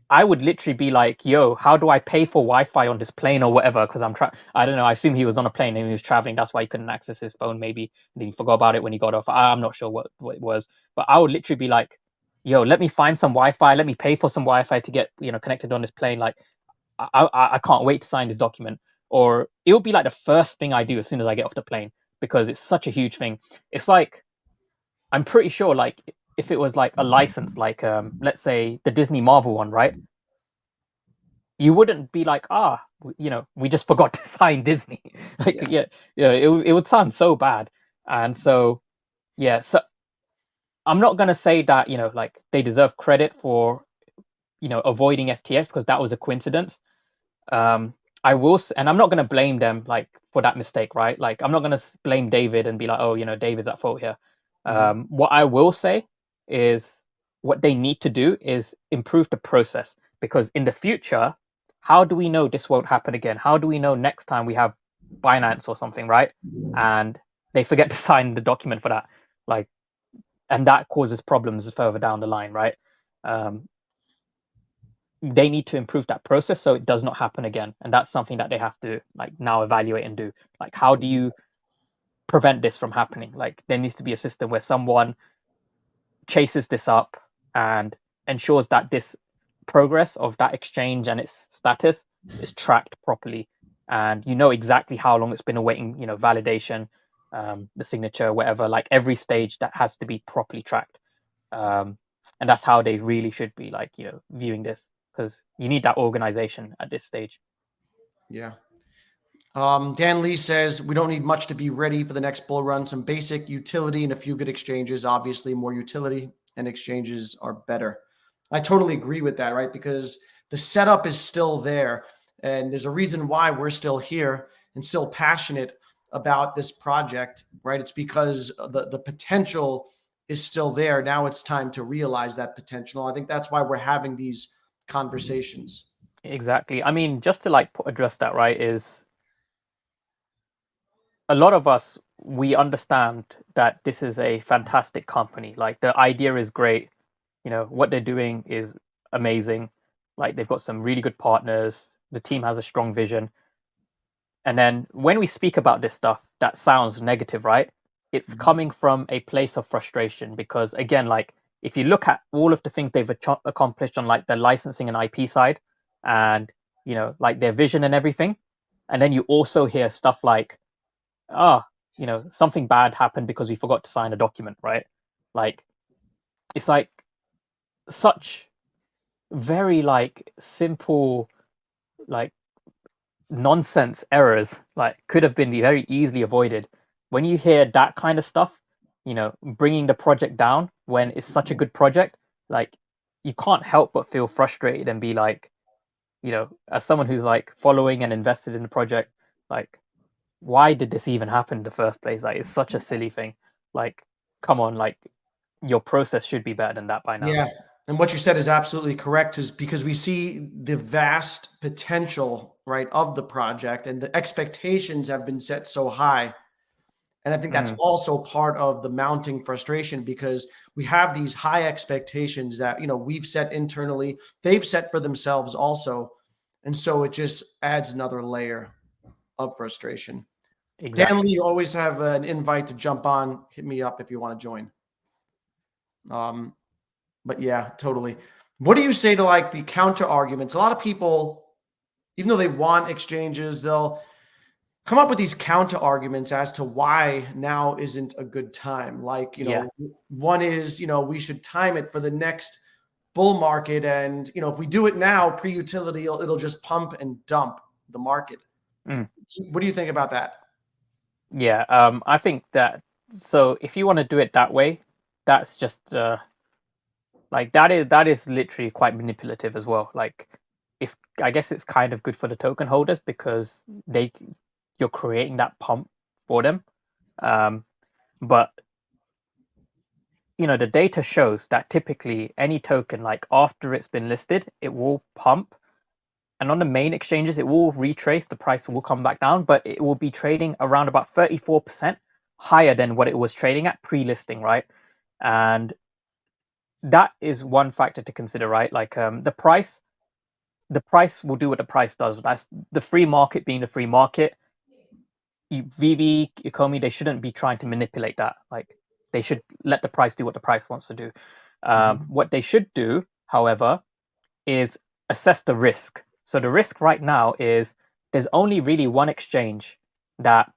Speaker 2: I would literally be like, yo, how do I pay for Wi-Fi on this plane or whatever? Because I don't know. I assume he was on a plane and he was traveling. That's why he couldn't access his phone. Maybe and he forgot about it when he got off. I'm not sure what it was, but I would literally be like, yo, let me find some Wi-Fi. Let me pay for some Wi-Fi to get connected on this plane. Like, I can't wait to sign this document. Or it would be like the first thing I do as soon as I get off the plane because it's such a huge thing. It's like I'm pretty sure like if it was like a license, like let's say the Disney Marvel one, right? You wouldn't be like, we just forgot to sign Disney. Like,
Speaker 1: Yeah.
Speaker 2: yeah, it would sound so bad. And so, yeah, so I'm not gonna say that, like they deserve credit for, avoiding FTX because that was a coincidence. um I will, and I'm not going to blame them like for that mistake, right? Like I'm not going to blame David and be like, oh, David's at fault here.
Speaker 1: Mhm.
Speaker 2: What I will say is what they need to do is improve the process, because in the future, how do we know this won't happen again? How do we know next time we have Binance or something, right? And they forget to sign the document for that, like, and that causes problems further down the line, right? um, they need to improve that process so it does not happen again, and that's something that they have to like now evaluate and do. Like, how do you prevent this from happening? Like, there needs to be a system where someone chases this up and ensures that this progress of that exchange and its status is tracked properly, and exactly how long it's been awaiting validation, the signature, whatever. Like, every stage that has to be properly tracked. um, and that's how they really should be like viewing this, because you need that organization at this stage.
Speaker 1: Yeah. Dan Lee says we don't need much to be ready for the next bull run. Some basic utility and a few good exchanges. Obviously, more utility and exchanges are better. I totally agree with that, right? Because the setup is still there. And there's a reason why we're still here and still passionate about this project, right? It's because the potential is still there. Now it's time to realize that potential. I think that's why we're having these conversations.
Speaker 2: Exactly. I mean, just to like address that, right, is a lot of us, we understand that this is a fantastic company. Like, the idea is great. What they're doing is amazing. Like, they've got some really good partners. The team has a strong vision. And then when we speak about this stuff, that sounds negative, right? It's
Speaker 1: Mhm.
Speaker 2: coming from a place of frustration because, again, like, if you look at all of the things they've accomplished on like the licensing and IP side, and like their vision and everything, and then you also hear stuff like, ah, something bad happened because we forgot to sign a document, right? Like, it's like such very like simple, like, nonsense errors, like, could have been very easily avoided. When you hear that kind of stuff, bringing the project down when it's such a good project, like, you can't help but feel frustrated and be like, as someone who's like following and invested in the project, like, why did this even happen in the first place? Like, it's such a silly thing. Like, come on, like, your process should be better than that by now.
Speaker 1: Yeah, and what you said is absolutely correct, is because we see the vast potential, right, of the project, and the expectations have been set so high. And I think that's
Speaker 2: Mm,
Speaker 1: also part of the mounting frustration, because we have these high expectations that, we've set internally, they've set for themselves also. And so it just adds another layer of frustration. Dan Lee,
Speaker 2: exactly.
Speaker 1: you always have an invite to jump on. Hit me up if you want to join. Um, But yeah, totally. What do you say to like the counter arguments? A lot of people, even though they want exchanges, they'll come up with these counter arguments as to why now isn't a good time. Like,
Speaker 2: Yeah.
Speaker 1: one is, we should time it for the next bull market. And, if we do it now, pre utility, it'll just pump and dump the market.
Speaker 2: Mm,
Speaker 1: What do you think about that?
Speaker 2: yeah. I think that, so if you want to do it that way, that's just like, that is literally quite manipulative as well. Like, it's, I guess it's kind of good for the token holders because you're creating that pump for them. Um, but the data shows that typically any token, like, after it's been listed, it will pump, and on the main exchanges, it will retrace, the price will come back down, but it will be trading around about 34% higher than what it was trading at pre-listing, right? And that is one factor to consider, right? Like the price will do what the price does. That's the free market being the free market. Vivi, Ikomi, they shouldn't be trying to manipulate that. Like they should let the price do what the price wants to do.
Speaker 1: Mhm.
Speaker 2: What they should do, however, is assess the risk. So the risk right now is there's only really one exchange that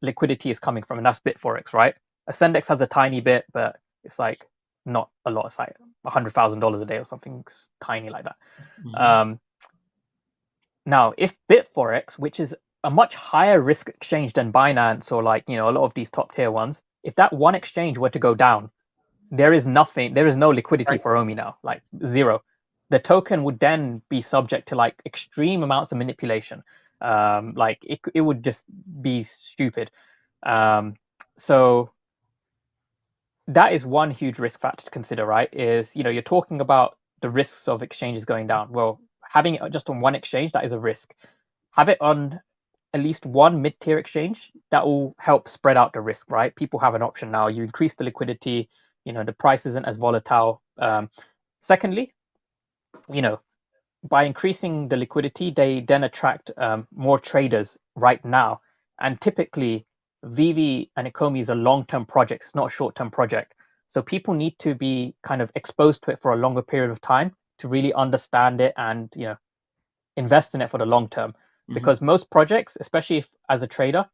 Speaker 2: liquidity is coming from, and that's Bitforex, right? Ascendex has a tiny bit, but it's like not a lot. It's like $100,000 a day or something tiny like that.
Speaker 1: Mhm.
Speaker 2: Um, Now, if Bitforex, which is a much higher risk exchange than Binance or like, a lot of these top tier ones, if that one exchange were to go down, there is no liquidity
Speaker 1: Right.
Speaker 2: for Omi now, like zero. The token would then be subject to like extreme amounts of manipulation. Like it would just be stupid. Um, so that is one huge risk factor to consider, right? Is, you're talking about the risks of exchanges going down. Well, having it just on one exchange, that is a risk. Have it on at least one mid-tier exchange. That will help spread out the risk, right? People have an option now. You increase the liquidity, the price isn't as volatile. Secondly, you know, by increasing the liquidity, they then attract more traders right now. And typically, Vivi and Ecomi is a long-term project. It's not a short-term project. So people need to be kind of exposed to it for a longer period of time to really understand it and invest in it for the long term.
Speaker 1: Mhm.
Speaker 2: Because most projects, especially if as a trader,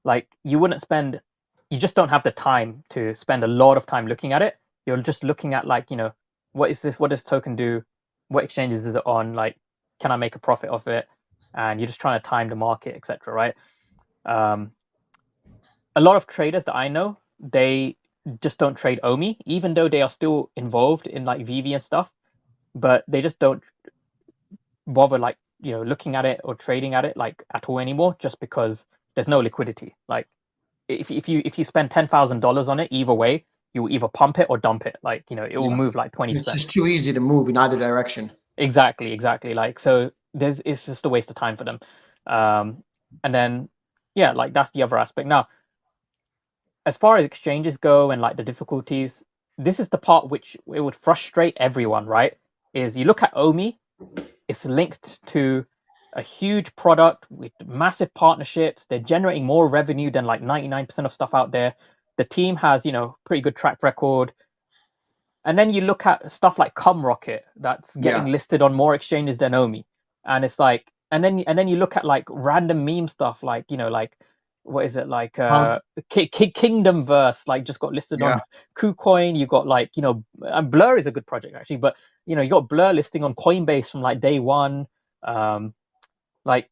Speaker 2: like you just don't have the time to spend a lot of time looking at it. You're just looking at like, what is this? What does token do? What exchanges is it on? Like, can I make a profit off it? And you're just trying to time the market, etc. Right? Um, a lot of traders that I know, they just don't trade OMI, even though they are still involved in like VV and stuff, but they just don't bother like looking at it or trading at it like at all anymore, just because there's no liquidity. Like if you spend $10,000 on it, either way, you will either pump it or dump it. Like it will
Speaker 1: Yeah.
Speaker 2: move like
Speaker 1: It's
Speaker 2: 20%.
Speaker 1: just too easy to move in either direction.
Speaker 2: Exactly. Like so, it's just a waste of time for them. Um, and then yeah, like that's the other aspect. Now, as far as exchanges go and like the difficulties, this is the part which it would frustrate everyone, right? Is you look at OMI, it's linked to a huge product with massive partnerships. They're generating more revenue than like 99% of stuff out there. The team has, pretty good track record. And then you look at stuff like Cumrocket that's getting
Speaker 1: Yeah.
Speaker 2: listed on more exchanges than Omi. And it's like, and then you look at like random meme stuff like, like what is it like
Speaker 1: Punk.
Speaker 2: Kingdom Verse like just got listed
Speaker 1: Yeah.
Speaker 2: on KuCoin. You got like, and Blur is a good project actually, but you got Blur listing on Coinbase from like day one. Um, like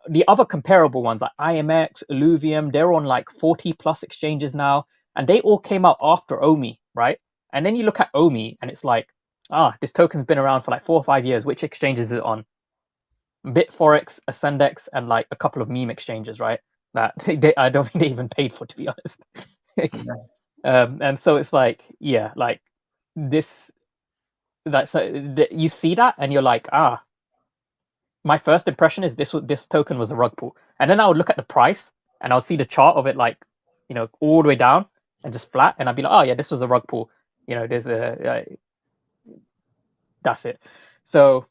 Speaker 2: the other comparable ones like IMX, Illuvium, they're on like 40 plus exchanges now, and they all came out after Omi, right? And then you look at Omi, and it's like, this token's been around for like 4 or 5 years. Which exchanges is it on? Bitforex, Ascendex, and like a couple of meme exchanges, right? That I don't think they even paid for, to be honest.
Speaker 1: Yeah.
Speaker 2: And so it's like, yeah, like this, you see that, and you're like, my first impression is this token was a rug pull, and then I would look at the price and I'll see the chart of it like all the way down and just flat, and I'd be like, oh yeah, this was a rug pull. There's that's it. So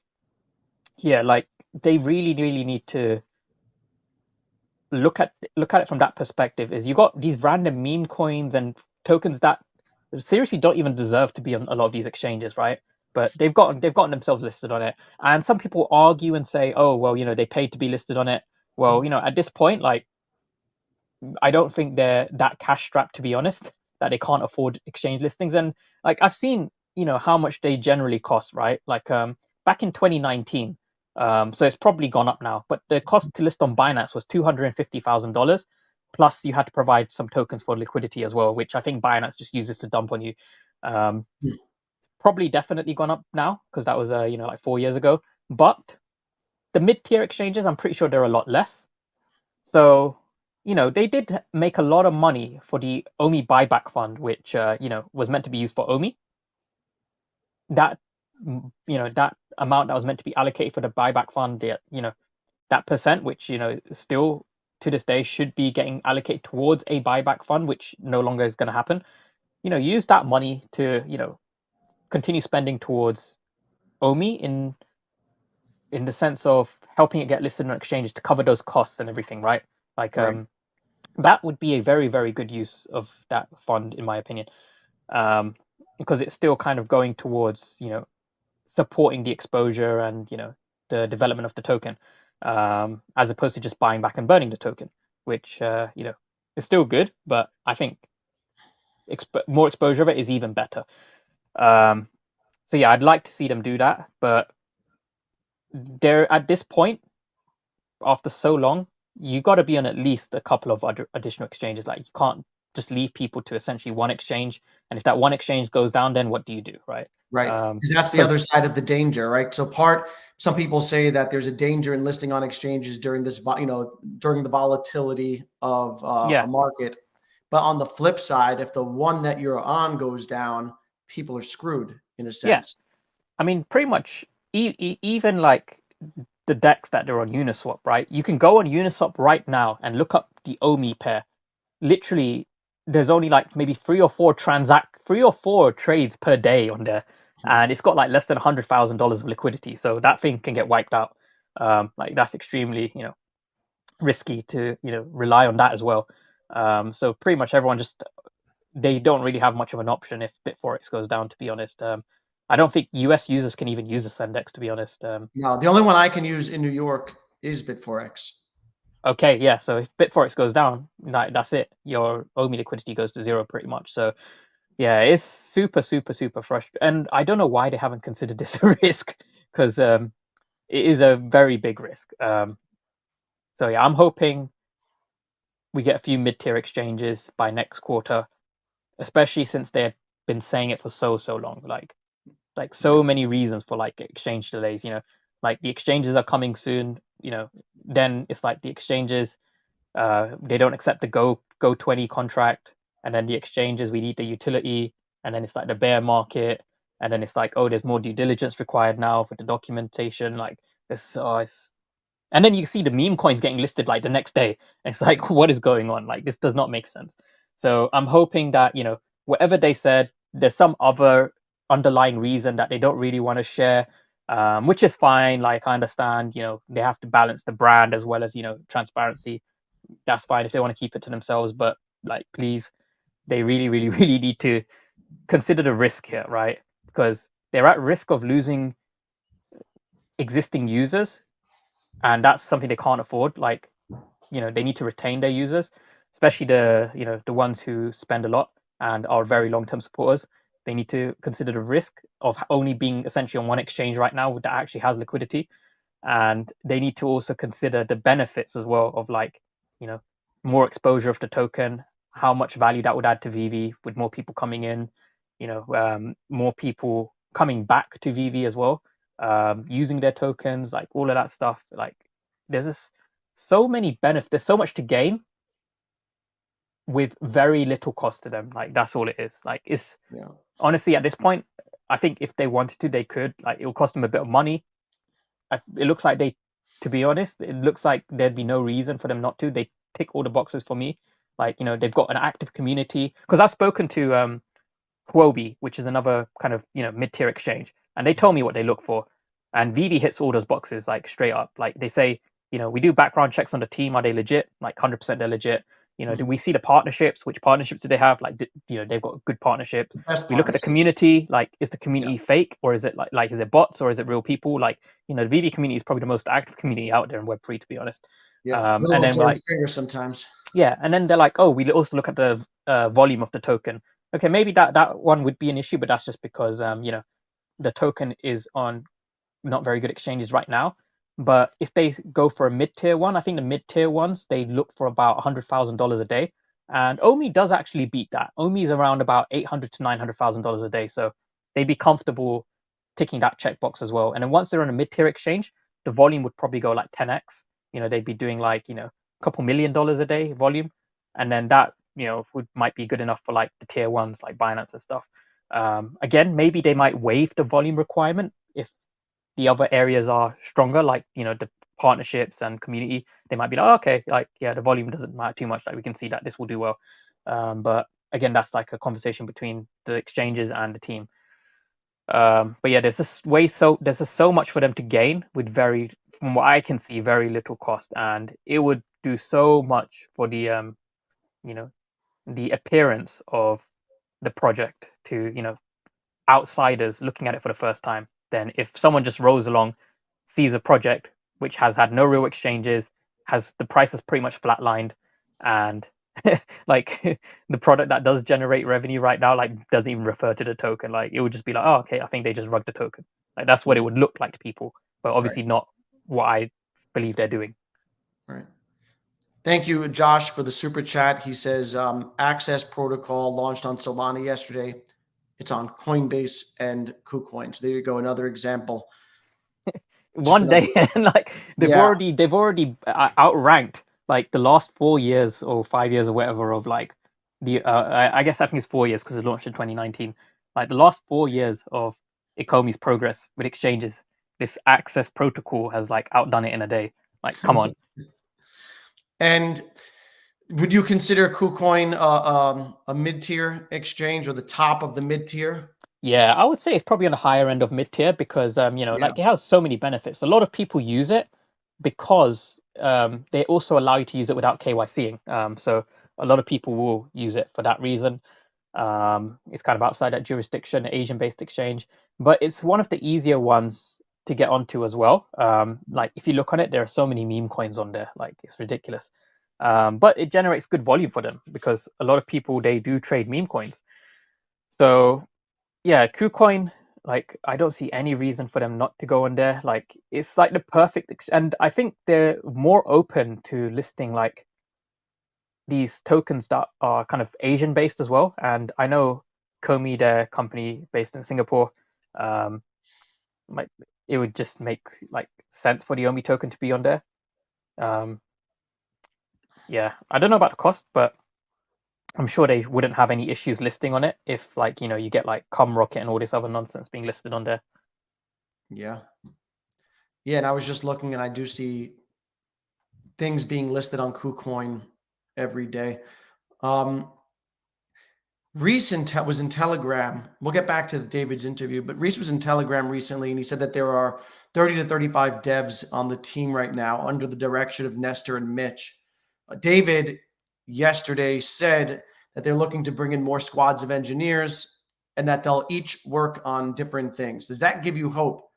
Speaker 2: yeah, like they really need to look at it from that perspective. Is you got these random meme coins and tokens that seriously don't even deserve to be on a lot of these exchanges, right? But they've gotten themselves listed on it, and some people argue and say, oh well, they paid to be listed on it. Well, at this point, like I don't think they're that cash strapped, to be honest, that they can't afford exchange listings. And like I've seen, how much they generally cost, right? Like back in 2019, so it's probably gone up now, but the cost to list on Binance was $250,000. Plus, you had to provide some tokens for liquidity as well, which I think Binance just uses to dump on you. Um, Probably definitely gone up now because that was like 4 years ago. But the mid-tier exchanges, I'm pretty sure they're a lot less. So, they did make a lot of money for the OMI buyback fund, which was meant to be used for OMI. That that amount that was meant to be allocated for the buyback fund, that percent, which still to this day should be getting allocated towards a buyback fund, which no longer is going to happen. Use that money to continue spending towards OMI in the sense of helping it get listed on exchanges to cover those costs and everything, right? Like
Speaker 1: Right.
Speaker 2: that would be a very, very good use of that fund, in my opinion, because it's still kind of going towards, supporting the exposure and, the development of the token, as opposed to just buying back and burning the token, which, is still good, but I think more exposure of it is even better. So yeah, I'd like to see them do that, but they're at this point, after so long, you got to be on at least a couple of other additional exchanges. Like you can't just leave people to essentially one exchange, and if that one exchange goes down, then what do you do, right?
Speaker 1: Right. Because that's the other side of the danger, right? So some people say that there's a danger in listing on exchanges during this, during the volatility of
Speaker 2: yeah,
Speaker 1: a market. But on the flip side, if the one that you're on goes down, people are screwed in a
Speaker 2: yeah.
Speaker 1: sense.
Speaker 2: I mean, pretty much even like the decks that are on Uniswap, right? You can go on Uniswap right now and look up the OMI pair. Literally, there's only like maybe three or four trades per day on there, and it's got like less than $100,000 of liquidity. So that thing can get wiped out. Like that's extremely, risky to, rely on that as well. So pretty much everyone they don't really have much of an option if Bitforex goes down, to be honest. I don't think US users can even use the Sendex, to be honest.
Speaker 1: No, the only one I can use in New York is Bitforex.
Speaker 2: Okay, yeah. So if Bitforex goes down, that's it. Your OMI liquidity goes to zero pretty much. So yeah, it's super, super, super frustrating. And I don't know why they haven't considered this a risk, because it is a very big risk. So yeah, I'm hoping we get a few mid-tier exchanges by next quarter, especially since they've been saying it for so long. Like so many reasons for like exchange delays. Like the exchanges are coming soon. Then it's like the exchanges, they don't accept the go 20 contract, and then the exchanges, we need the utility, and then it's like the bear market, and then it's like, oh, there's more due diligence required now for the documentation. Like it's and then you see the meme coins getting listed like the next day. It's like, what is going on? Like this does not make sense. So I'm hoping that, whatever they said, there's some other underlying reason that they don't really want to share, which is fine. Like I understand, they have to balance the brand as well as, transparency. That's fine if they want to keep it to themselves, but like please, they really, really, really need to consider the risk here, right? Because they're at risk of losing existing users, and that's something they can't afford. Like, they need to retain their users, especially the ones who spend a lot and are very long-term supporters. They need to consider the risk of only being essentially on one exchange right now that actually has liquidity, and they need to also consider the benefits as well of like, you know more exposure of the token, how much value that would add to Veve with more people coming in, more people coming back to Veve as well, using their tokens, like all of that stuff. Like there's so many benefits, there's so much to gain with very little cost to them. Like that's all it is. Like it's
Speaker 1: Yeah.
Speaker 2: honestly at this point, I think if they wanted to, they could. Like it will cost them a bit of money. It looks like to be honest, it looks like there'd be no reason for them not to. They tick all the boxes for me. Like, they've got an active community. Because I've spoken to Huobi, which is another kind of, mid-tier exchange, and they tell me what they look for. And Vidi hits all those boxes like straight up. Like they say, we do background checks on the team. Are they legit? Like 100% they're legit. Do we see the partnerships? Which partnerships do they have? Like, they've got good partnerships.
Speaker 1: Best
Speaker 2: We look at the
Speaker 1: partnership.
Speaker 2: community. Like, is the
Speaker 1: Yeah.
Speaker 2: community fake, or is it like is it bots, or is it real people? Like, the VV community is probably the most active community out there in Web3, to be honest.
Speaker 1: Yeah. A
Speaker 2: And
Speaker 1: little
Speaker 2: then
Speaker 1: Jerry's
Speaker 2: like,
Speaker 1: finger sometimes.
Speaker 2: yeah, and then they're like, oh, we also look at the volume of the token. Okay, maybe that one would be an issue, but that's just because the token is on not very good exchanges right now. But if they go for a mid-tier one, I think the mid-tier ones, they look for about $100,000 a day. And OMI does actually beat that. OMI is around about $800 to $900,000 a day. So they'd be comfortable ticking that checkbox as well. And then once they're on a mid-tier exchange, the volume would probably go like 10x. They'd be doing like, a couple $1 million a day volume. And then that, might be good enough for like the tier ones like Binance and stuff. Again, maybe they might waive the volume requirement if the other areas are stronger, like the partnerships and community. They might be like, oh, okay, like yeah, the volume doesn't matter too much. Like we can see that this will do well. But again, that's like a conversation between the exchanges and the team. But yeah, there's just so much for them to gain with from what I can see, very little cost, and it would do so much for you know, the appearance of the project to, outsiders looking at it for the first time. Then if someone just rolls along, sees a project which has had no real exchanges, has the price is pretty much flatlined, and like the product that does generate revenue right now, like doesn't even refer to the token. Like it would just be like, oh, okay, I think they just rugged the token. Like that's what it
Speaker 1: Yeah.
Speaker 2: would look like to people, but
Speaker 1: Right.
Speaker 2: obviously not what I believe they're doing.
Speaker 1: Right. Thank you, Josh, for the super chat. He says Access Protocol launched on Solana yesterday. It's on Coinbase and KuCoin. So there you go, another example. Just
Speaker 2: One
Speaker 1: another.
Speaker 2: day, and like
Speaker 1: Yeah.
Speaker 2: they've already outranked like the last 4 years or 5 years or whatever of like I guess I think it's 4 years because it launched in 2019. Like the last 4 years of Ecomi's progress with exchanges, this access protocol has like outdone it in a day. Like, come on.
Speaker 1: And would you consider KuCoin a mid-tier exchange or the top of the mid-tier?
Speaker 2: Yeah, I would say it's probably on the higher end of mid tier because
Speaker 1: Yeah.
Speaker 2: like it has so many benefits. A lot of people use it because they also allow you to use it without KYCing. So a lot of people will use it for that reason. It's kind of outside that jurisdiction, Asian-based exchange, but it's one of the easier ones to get onto as well. Like if you look on it, there are so many meme coins on there, like it's ridiculous. But it generates good volume for them because a lot of people they do trade meme coins. So yeah, KuCoin, like I don't see any reason for them not to go on there. Like it's like the perfect, and I think they're more open to listing like these tokens that are kind of Asian based as well. And I know Komi, their company based in Singapore, um, like it would just make like sense for the Omi token to be on there. Um, yeah, I don't know about the cost, but I'm sure they wouldn't have any issues listing on it if like you get like Rocket and all this other nonsense being listed on there.
Speaker 1: Yeah. Yeah. And I was just looking and I do see things being listed on KuCoin every day. Um, Reese was in Telegram. We'll get back to David's interview, but Reese was in Telegram recently, and he said that there are 30 to 35 devs on the team right now under the direction of Nestor and Mitch. David yesterday said that they're looking to bring in more squads of engineers and that they'll each work on different things. Does that give you hope?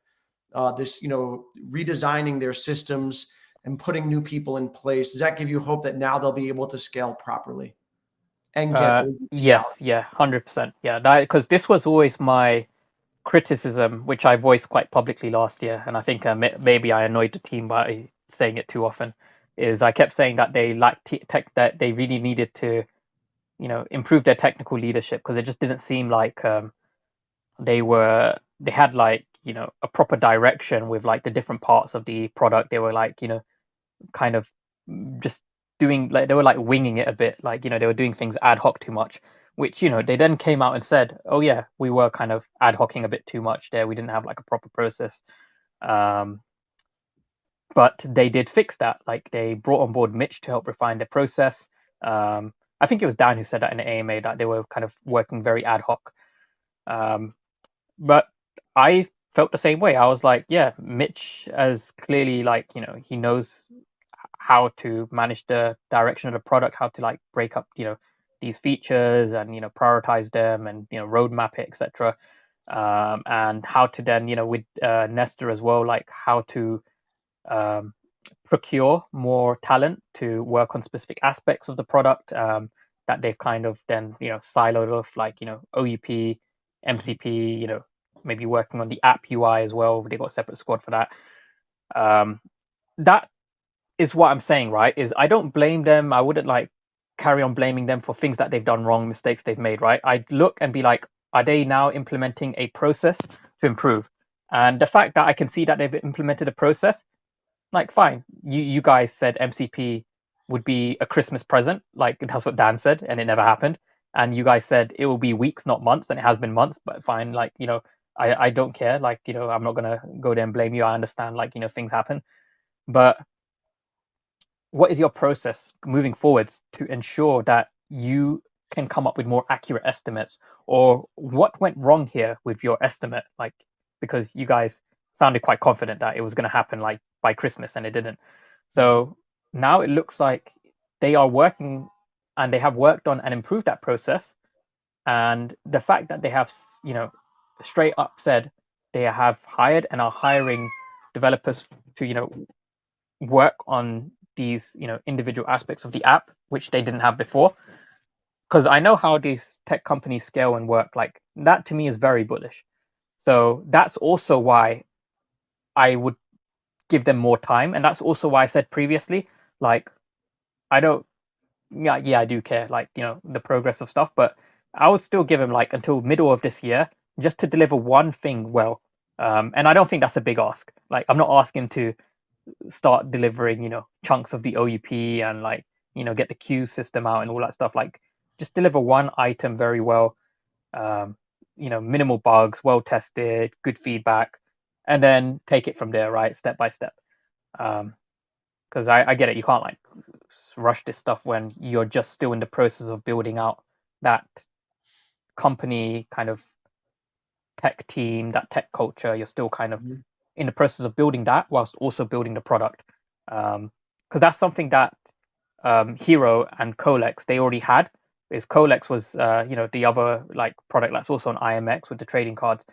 Speaker 1: This, redesigning their systems and putting new people in place. Does that give you hope that now they'll be able to scale properly and get OUT out?
Speaker 2: Yes, yeah, 100%. Yeah, that because this was always my criticism, which I voiced quite publicly last year, and I think maybe I annoyed the team by saying it too often. Is I kept saying that they lacked tech, that they really needed to, improve their technical leadership because it just didn't seem like they had like a proper direction with like the different parts of the product. They were like kind of just doing like they were like winging it a bit, like they were doing things ad hoc too much, which they then came out and said, oh yeah, we were kind of ad hocing a bit too much there, we didn't have like a proper process. um but they did fix that, like they brought on board Mitch to help refine their process. I think it was Dan who said that in the AMA, that they were kind of working very ad hoc. But I felt the same way. I was like, yeah, Mitch as clearly, like he knows how to manage the direction of the product, how to like break up, these features and prioritize them and roadmap it, etc. And how to then, with Nestor as well, like how to um, procure more talent to work on specific aspects of the product, that they've kind of then siloed off, like OUP, MCP, maybe working on the app UI as well. They've got a separate squad for that. That is what I'm saying, right? Is I don't blame them. I wouldn't like carry on blaming them for things that they've done wrong, mistakes they've made, right? I'd look and be like, are they now implementing a process to improve? And the fact that I can see that they've implemented a process, like fine. You guys said MCP would be a Christmas present, like that's what Dan said, and it never happened. And you guys said it will be weeks, not months, and it has been months, but fine, like, I don't care. Like, I'm not gonna go there and blame you. I understand, like, things happen. But what is your process moving forwards to ensure that you can come up with more accurate estimates, or what went wrong here with your estimate? Like, because you guys sounded quite confident that it was going to happen like by Christmas and it didn't. So now it looks like they are working and they have worked on and improved that process. And the fact that they have, straight up said they have hired and are hiring developers to, work on these, individual aspects of the app, which they didn't have before. Because I know how these tech companies scale and work. Like that to me is very bullish. So that's also why I would give them more time. And that's also why I said previously, like, I don't, yeah, I do care, like, the progress of stuff, but I would still give him like until middle of this year just to deliver one thing well. And I don't think that's a big ask. Like, I'm not asking to start delivering, chunks of the OUP and like, get the queue system out and all that stuff. Like, just deliver one item very well. Minimal bugs, well tested, good feedback, and then take it from there, right, step by step. Because I get it, you can't like rush this stuff when you're just still in the process of building out that company kind of tech team, that tech culture. You're still kind of in the process of building that whilst also building the product. Because that's something that Hero and Colex they already had. Is Colex was the other like product that's also on IMX with the trading cards.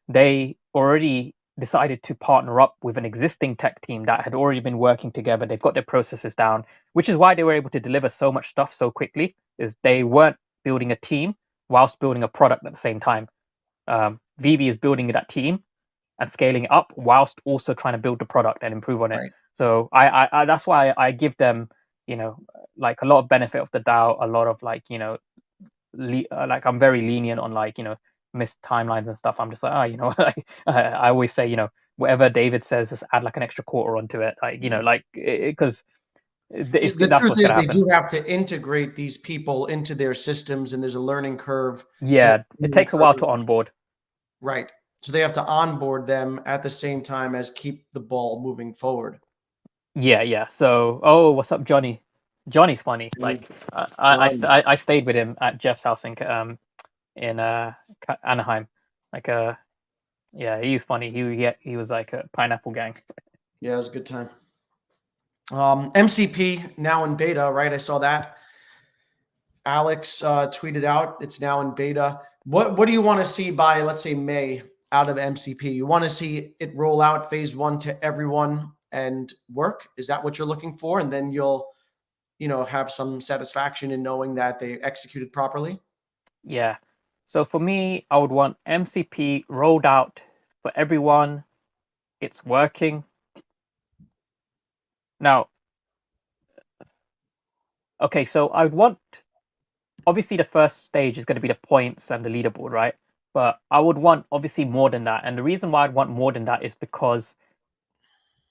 Speaker 2: They already decided to partner up with an existing tech team that had already been working together. They've got their processes down, which is why they were able to deliver so much stuff so quickly. Is they weren't building a team whilst building a product at the same time. Veve is building that team and scaling it up whilst also trying to build the product and improve on it.
Speaker 1: Right.
Speaker 2: So I that's why I give them, like a lot of benefit of the doubt, a lot of like, like I'm very lenient on like, missed timelines and stuff. I'm just like, I always say, whatever David says, just add like an extra quarter onto it. Like, like, because
Speaker 1: The
Speaker 2: that's
Speaker 1: truth
Speaker 2: what's
Speaker 1: is
Speaker 2: going to
Speaker 1: they
Speaker 2: happen.
Speaker 1: do have to integrate these people into their systems, and there's a learning curve.
Speaker 2: Yeah, it takes a while to onboard.
Speaker 1: Right. So they have to onboard them at the same time as keep the ball moving forward.
Speaker 2: Yeah. So, what's up, Johnny? Johnny's funny. Like, I stayed with him at Jeff's house in Anaheim. Like, yeah, he's funny. He was like a pineapple gang.
Speaker 1: Yeah, it was a good time. MCP now in beta, right? I saw that. Alex tweeted out it's now in beta. What do you want to see by, let's say, May out of MCP? You want to see it roll out phase 1 to everyone and work? Is that what you're looking for? And then you'll, have some satisfaction in knowing that they executed properly?
Speaker 2: Yeah. So for me, I would want MCP rolled out for everyone. It's working. Now, okay, so I would want, obviously the first stage is going to be the points and the leaderboard, right? But I would want obviously more than that. And the reason why I'd want more than that is because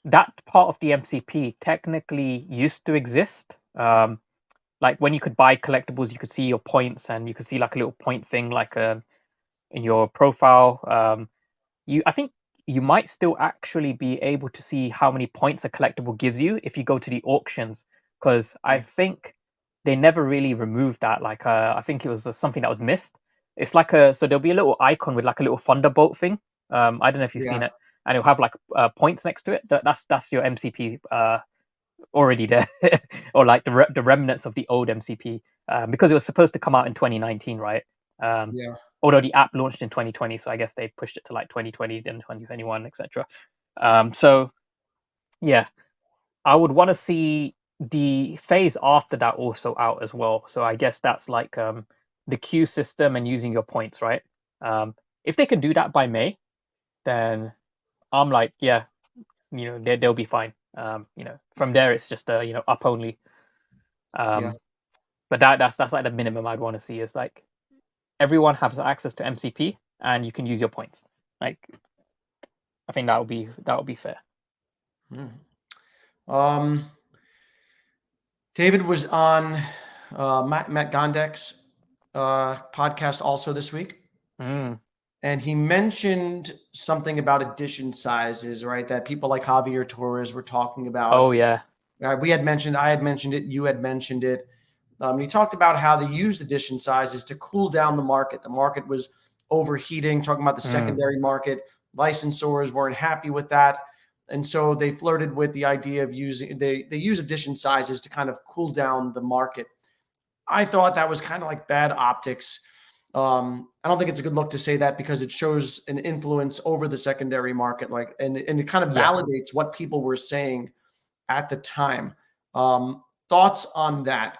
Speaker 2: that part of the MCP technically used to exist. Like when you could buy collectibles, you could see your points and you could see like a little point thing like in your profile. I think you might still actually be able to see how many points a collectible gives you if you go to the auctions, because I think they never really removed that. Like I think it was something that was missed. It's like so there'll be a little icon with like a little thunderbolt thing. I don't know if you've seen it, and it'll have like points next to it. That's your MCP already there, or like the remnants of the old MCP, because it was supposed to come out in 2019, right?
Speaker 1: Yeah.
Speaker 2: Although the app launched in 2020, so I guess they pushed it to like 2020, then 2021, etc. So yeah, I would want to see the phase after that also out as well. So I guess that's like the queue system and using your points, right? If they can do that by May, then I'm like, yeah, they'll be fine. From there it's just up only.
Speaker 1: Yeah.
Speaker 2: But that's like the minimum I'd want to see is like everyone has access to MCP and you can use your points. Like, I think that would be fair.
Speaker 1: David was on Matt Gondek's podcast also this week. And he mentioned something about edition sizes, right? That people like Javier Torres were talking about.
Speaker 2: Oh yeah.
Speaker 1: I had mentioned it. You had mentioned it. He talked about how they used edition sizes to cool down the market. The market was overheating, talking about the secondary market. Licensors weren't happy with that. And so they flirted with the idea of they use edition sizes to kind of cool down the market. I thought that was kind of like bad optics. I don't think it's a good look to say that, because it shows an influence over the secondary market, and it kind of validates what people were saying at the time. Thoughts on that?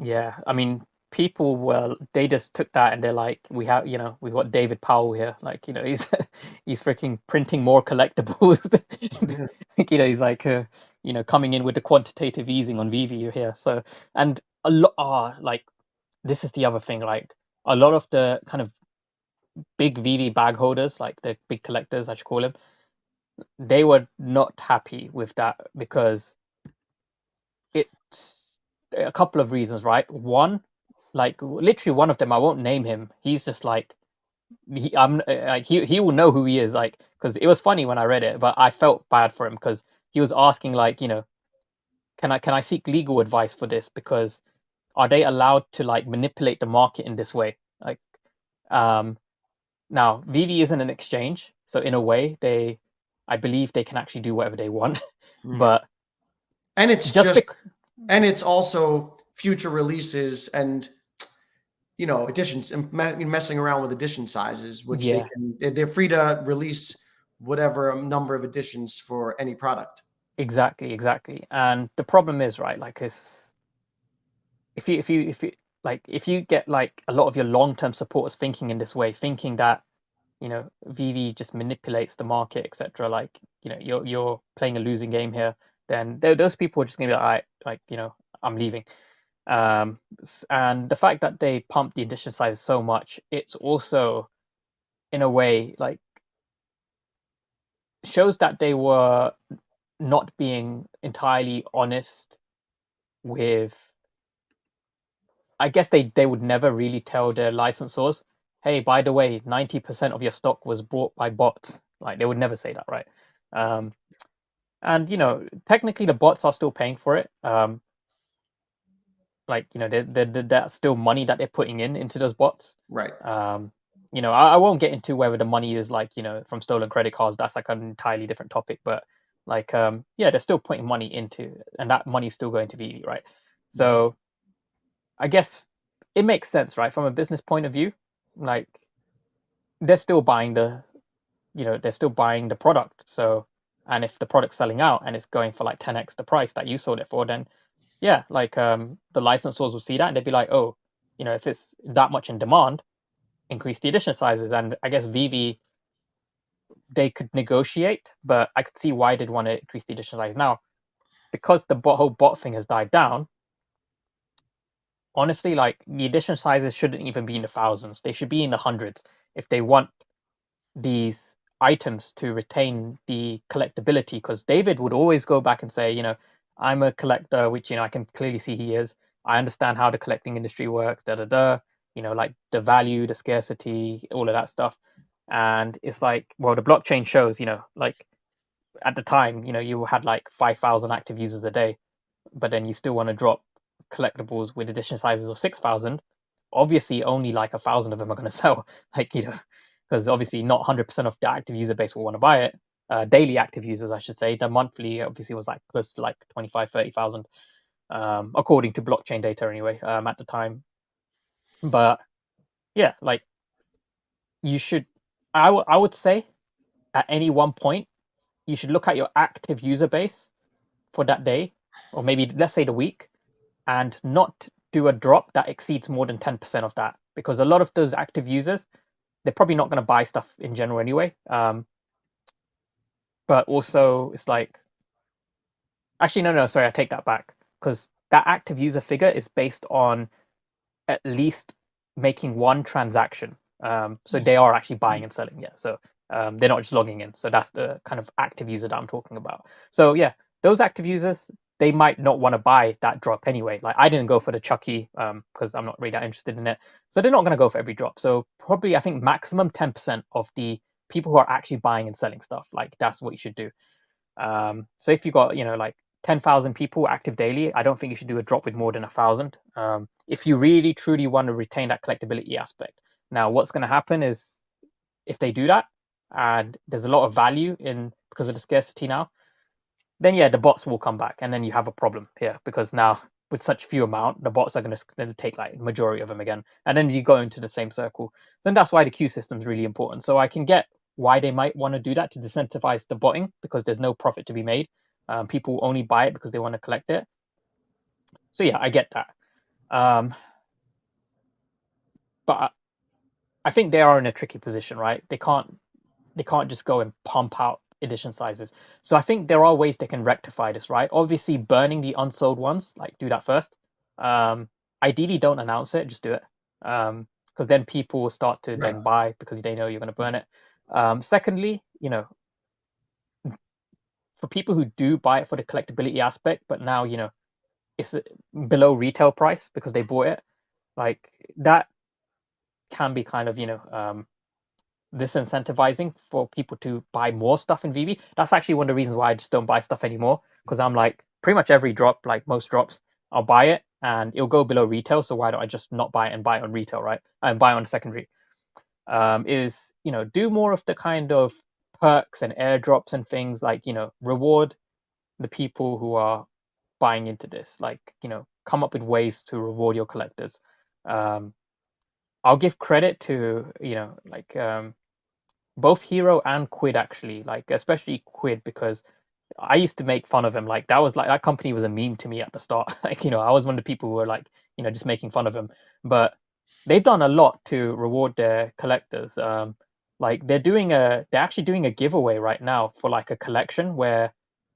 Speaker 2: Yeah, I mean, they just took that and they're like, we've got David Powell here, like, he's freaking printing more collectibles.
Speaker 1: Yeah.
Speaker 2: He's like, coming in with the quantitative easing on Veve here. So, and like, this is the other thing, like, a lot of the kind of big Veve bag holders, like the big collectors, I should call them, they were not happy with that, because it's a couple of reasons, right? One, like, literally one of them, I won't name him. He's just like, he will know who he is, like, because it was funny when I read it, but I felt bad for him because he was asking, like, can I seek legal advice for this, because are they allowed to, like, manipulate the market in this way? Like, now Veve isn't an exchange, so in a way I believe they can actually do whatever they want. But
Speaker 1: and it's
Speaker 2: just
Speaker 1: and it's also future releases and editions, and messing around with edition sizes, which they're free to release whatever number of editions for any product.
Speaker 2: Exactly. And the problem is, right, like, if you get, like, a lot of your long-term supporters thinking in this way, thinking that Veve just manipulates the market, etc., like, you're playing a losing game here, then those people are just gonna be like, all right, like, I'm leaving. And the fact that they pumped the edition size so much, it's also, in a way, like, shows that they were not being entirely honest with. I guess they would never really tell their licensors, hey, by the way, 90% of your stock was bought by bots. Like, they would never say that, right? And technically the bots are still paying for it. Like, that's still money that they're putting into those bots.
Speaker 1: Right.
Speaker 2: I won't get into whether the money is, like, from stolen credit cards. That's like an entirely different topic. But, like, they're still putting money into, and that money's still going to be, right? So I guess it makes sense, right? From a business point of view, like, they're still buying they're still buying the product. So, and if the product's selling out and it's going for like 10x the price that you sold it for, then yeah, like, the licensors will see that and they'd be like, oh, if it's that much in demand, increase the edition sizes. And I guess Veve, they could negotiate, but I could see why they'd want to increase the edition size now, because the whole bot thing has died down. Honestly, like, the edition sizes shouldn't even be in the thousands. They should be in the hundreds if they want these items to retain the collectability. Because David would always go back and say, I'm a collector, which, I can clearly see he is. I understand how the collecting industry works, like the value, the scarcity, all of that stuff. And it's like, well, the blockchain shows, like, at the time, you had like 5,000 active users a day, but then you still want to drop collectibles with edition sizes of 6,000. Obviously, only like 1,000 of them are going to sell, like, because obviously not 100% of the active user base will want to buy it. Daily active users, I should say. The monthly obviously was like close to like 25, 30,000, according to blockchain data anyway, at the time. But yeah, like, I would say at any one point, you should look at your active user base for that day, or maybe let's say the week, and not do a drop that exceeds more than 10% of that, because a lot of those active users, they're probably not going to buy stuff in general anyway. But also, it's like, actually, no, sorry, I take that back, because that active user figure is based on at least making one transaction. So they are actually buying and selling, yeah. So they're not just logging in. So that's the kind of active user that I'm talking about. So yeah, those active users, they might not want to buy that drop anyway. Like, I didn't go for the Chucky because I'm not really that interested in it. So they're not going to go for every drop. So probably, I think, maximum 10% of the people who are actually buying and selling stuff, like, that's what you should do. So if you got, like 10,000 people active daily, I don't think you should do a drop with more than 1,000. if you really truly want to retain that collectability aspect. Now, what's going to happen is if they do that, and there's a lot of value in because of the scarcity now, then yeah, the bots will come back, and then you have a problem here because now with such few amount, the bots are going to take like majority of them again, and then you go into the same circle. Then that's why the queue system is really important. So I can get why they might want to do that to disincentivize the botting because there's no profit to be made. People only buy it because they want to collect it. So yeah, I get that. But I think they are in a tricky position, right? They can't just go and pump out edition sizes. So I think there are ways they can rectify this, right? Obviously, burning the unsold ones, like do that first. Ideally, don't announce it, just do it. Because then people will start to
Speaker 1: Right.
Speaker 2: then buy because they know you're going to burn it. Secondly, for people who do buy it for the collectability aspect, but now, it's below retail price because they bought it, like that can be kind of, disincentivizing for people to buy more stuff in Vv. That's actually one of the reasons why I just don't buy stuff anymore because I'm like pretty much every drop, like most drops, I'll buy it and it'll go below retail. So why don't I just not buy it and buy it on retail, right? And buy it on secondary. Is do more of the kind of perks and airdrops and things like reward the people who are buying into this. Like come up with ways to reward your collectors. I'll give credit to both Hero and Quid actually, like especially Quid because I used to make fun of him. Like that company was a meme to me at the start. Like I was one of the people who were like just making fun of him. But they've done a lot to reward their collectors. Like they're actually doing a giveaway right now for like a collection where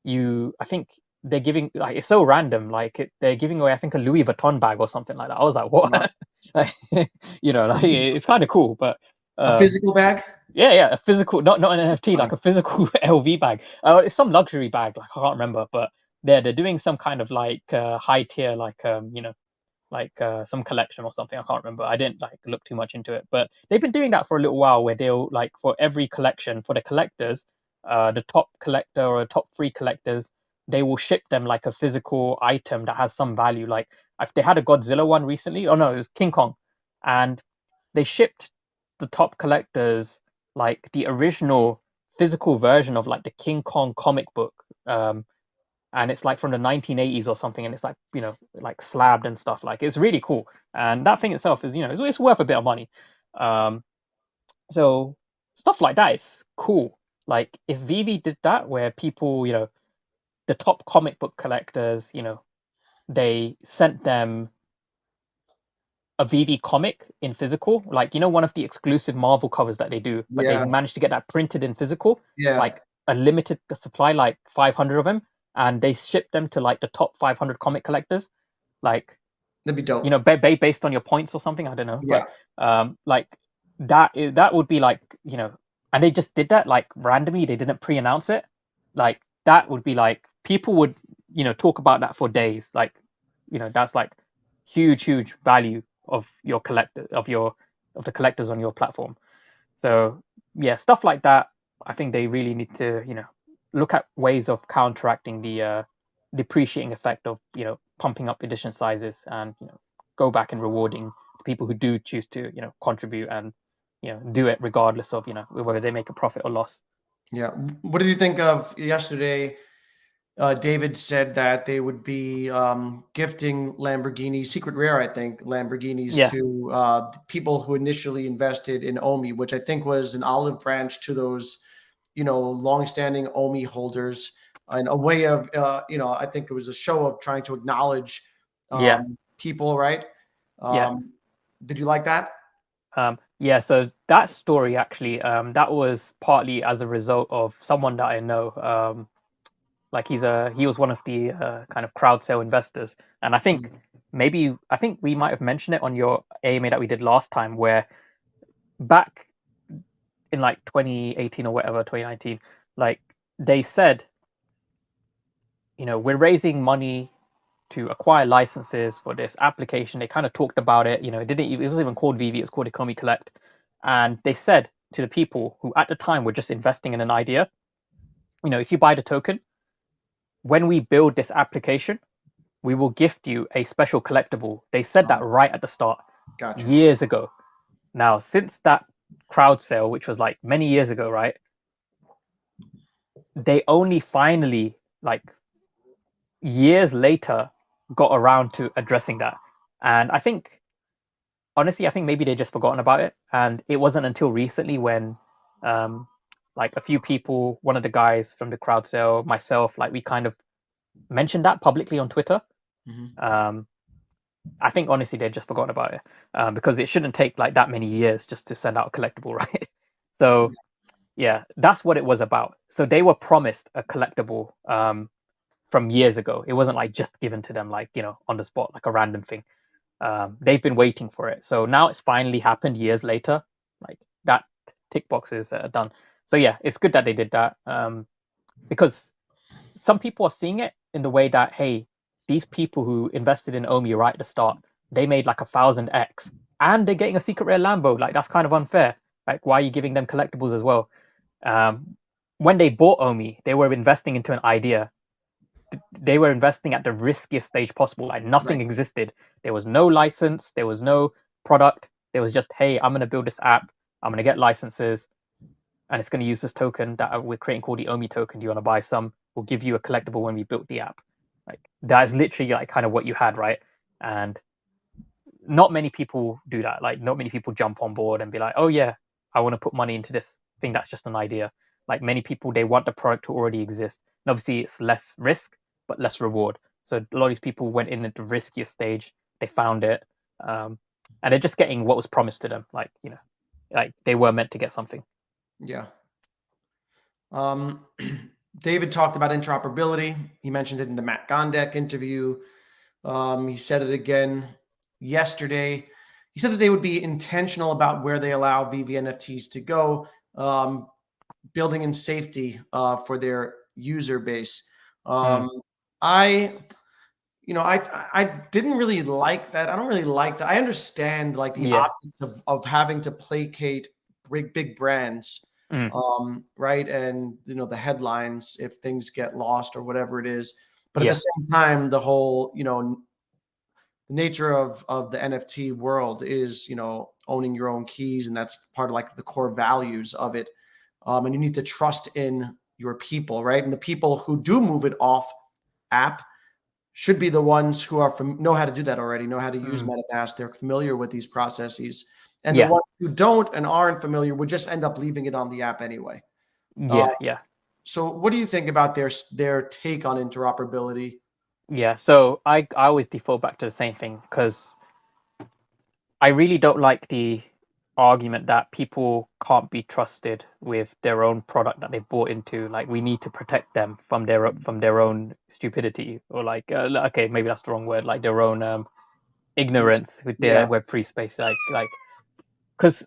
Speaker 2: I think they're giving like it's so random. Like they're giving away I think a Louis Vuitton bag or something like that. I was like,
Speaker 1: Wow.
Speaker 2: what? Like, like it's kind of cool, but
Speaker 1: A
Speaker 2: um,
Speaker 1: physical bag?
Speaker 2: yeah, a physical, not an NFT,
Speaker 1: Funny.
Speaker 2: like a physical LV bag. It's some luxury bag, like I can't remember, but they're doing some kind of like high tier, like like some collection or something. I can't remember. I didn't like look too much into it, but they've been doing that for a little while, where they'll like for every collection for the collectors, the top collector or top three collectors, they will ship them like a physical item that has some value. Like if they had a Godzilla one recently, oh no, it was King Kong, and they shipped the top collectors like the original physical version of like the King Kong comic book. And it's like from the 1980s or something, and it's like like slabbed and stuff. Like it's really cool, and that thing itself is it's worth a bit of money. Um, so stuff like that is cool. Like if Vivi did that, where people the top comic book collectors they sent them a VV comic in physical, like one of the exclusive Marvel covers that they do, but they
Speaker 1: Yeah.
Speaker 2: managed to get that printed in physical,
Speaker 1: Yeah.
Speaker 2: like a limited supply, like 500 of them, and they shipped them to like the top 500 comic collectors, like
Speaker 1: That'd be dope.
Speaker 2: based on your points or something. I don't know,
Speaker 1: Yeah.
Speaker 2: but like that would be like and they just did that like randomly. They didn't pre-announce it. Like that would be like people would talk about that for days. Like that's like huge value of your collector of the collectors on your platform. So yeah, stuff like that. I think they really need to look at ways of counteracting the depreciating effect of pumping up edition sizes, and go back and rewarding the people who do choose to contribute and do it regardless of whether they make a profit or loss.
Speaker 1: Yeah. What did you think of yesterday? David said that they would be gifting Lamborghini, secret rare, I think, Lamborghinis
Speaker 2: Yeah,
Speaker 1: to people who initially invested in OMI, which I think was an olive branch to those, longstanding OMI holders, and a way of, I think it was a show of trying to acknowledge
Speaker 2: yeah,
Speaker 1: people, right?
Speaker 2: yeah.
Speaker 1: Did you like that?
Speaker 2: Yeah, so that story actually, that was partly as a result of someone that I know. Like he was one of the kind of crowd sale investors, and
Speaker 1: Mm.
Speaker 2: I think we might have mentioned it on your AMA that we did last time, where back in like 2018 or whatever, 2019, like they said, we're raising money to acquire licenses for this application. They kind of talked about it. It wasn't even called VV, it was called Economy Collect. And they said to the people who at the time were just investing in an idea, if you buy the token, when we build this application, we will gift you a special collectible. They said that right at the start,
Speaker 1: Gotcha.
Speaker 2: years ago. Now, since that crowd sale, which was like many years ago, right? They only finally, like years later, got around to addressing that. And I think, honestly, I think maybe they just forgotten about it. And it wasn't until recently when, um, like a few people, one of the guys from the crowd sale, myself, like we kind of mentioned that publicly on Twitter.
Speaker 1: Hmm.
Speaker 2: Um, I think honestly they just forgotten about it, because it shouldn't take like that many years just to send out a collectible, right? So yeah, that's what it was about. So they were promised a collectible, from years ago. It wasn't like just given to them like, on the spot, like a random thing. They've been waiting for it. So now it's finally happened years later. Like that tick box is done. So yeah, it's good that they did that, because some people are seeing it in the way that, hey, these people who invested in Omi right at the start, they made like 1,000x and they're getting a secret rare Lambo. Like that's kind of unfair. Like why are you giving them collectibles as well? Um, when they bought Omi, they were investing into an idea. They were investing at the riskiest stage possible. Like nothing
Speaker 1: Right.
Speaker 2: existed. There was no license. There was no product. There was just, hey, I'm going to build this app. I'm going to get licenses, and it's going to use this token that we're creating called the Omi token. Do you want to buy some? We'll give you a collectible when we built the app. Like that's literally like kind of what you had, right? And not many people do that. Like not many people jump on board and be like, oh yeah, I want to put money into this thing that's just an idea. Like many people, they want the product to already exist. And obviously it's less risk, but less reward. So a lot of these people went in at the riskiest stage. They found it. Um, and they're just getting what was promised to them. Like, like they were meant to get something.
Speaker 1: Yeah. Um, David talked about interoperability. He mentioned it in the Matt Gondek interview. He said it again yesterday. He said that they would be intentional about where they allow VVNFTs to go, building in safety for their user base.
Speaker 2: Mm,
Speaker 1: I, I didn't really like that. I don't really like that. I understand like the
Speaker 2: yeah.
Speaker 1: optics of having to placate big brands,
Speaker 2: Mm,
Speaker 1: right? And the headlines if things get lost or whatever it is. But at the
Speaker 2: yeah.
Speaker 1: same time, the whole the nature of the NFT world is owning your own keys, and that's part of like the core values of it. And you need to trust in your people, right? And the people who do move it off app should be the ones who know how to do that already, know how to use
Speaker 2: Mm,
Speaker 1: MetaMask. They're familiar with these processes, and the
Speaker 2: yeah.
Speaker 1: ones who don't and aren't familiar would just end up leaving it on the app anyway. Uh,
Speaker 2: Yeah. Yeah.
Speaker 1: so, what do you think about their take on interoperability?
Speaker 2: Yeah. So I always default back to the same thing because I really don't like the argument that people can't be trusted with their own product that they've bought into. Like we need to protect them from their own stupidity, or like okay, maybe that's the wrong word. Like their own ignorance with their
Speaker 1: Yeah.
Speaker 2: Web3 space. Like because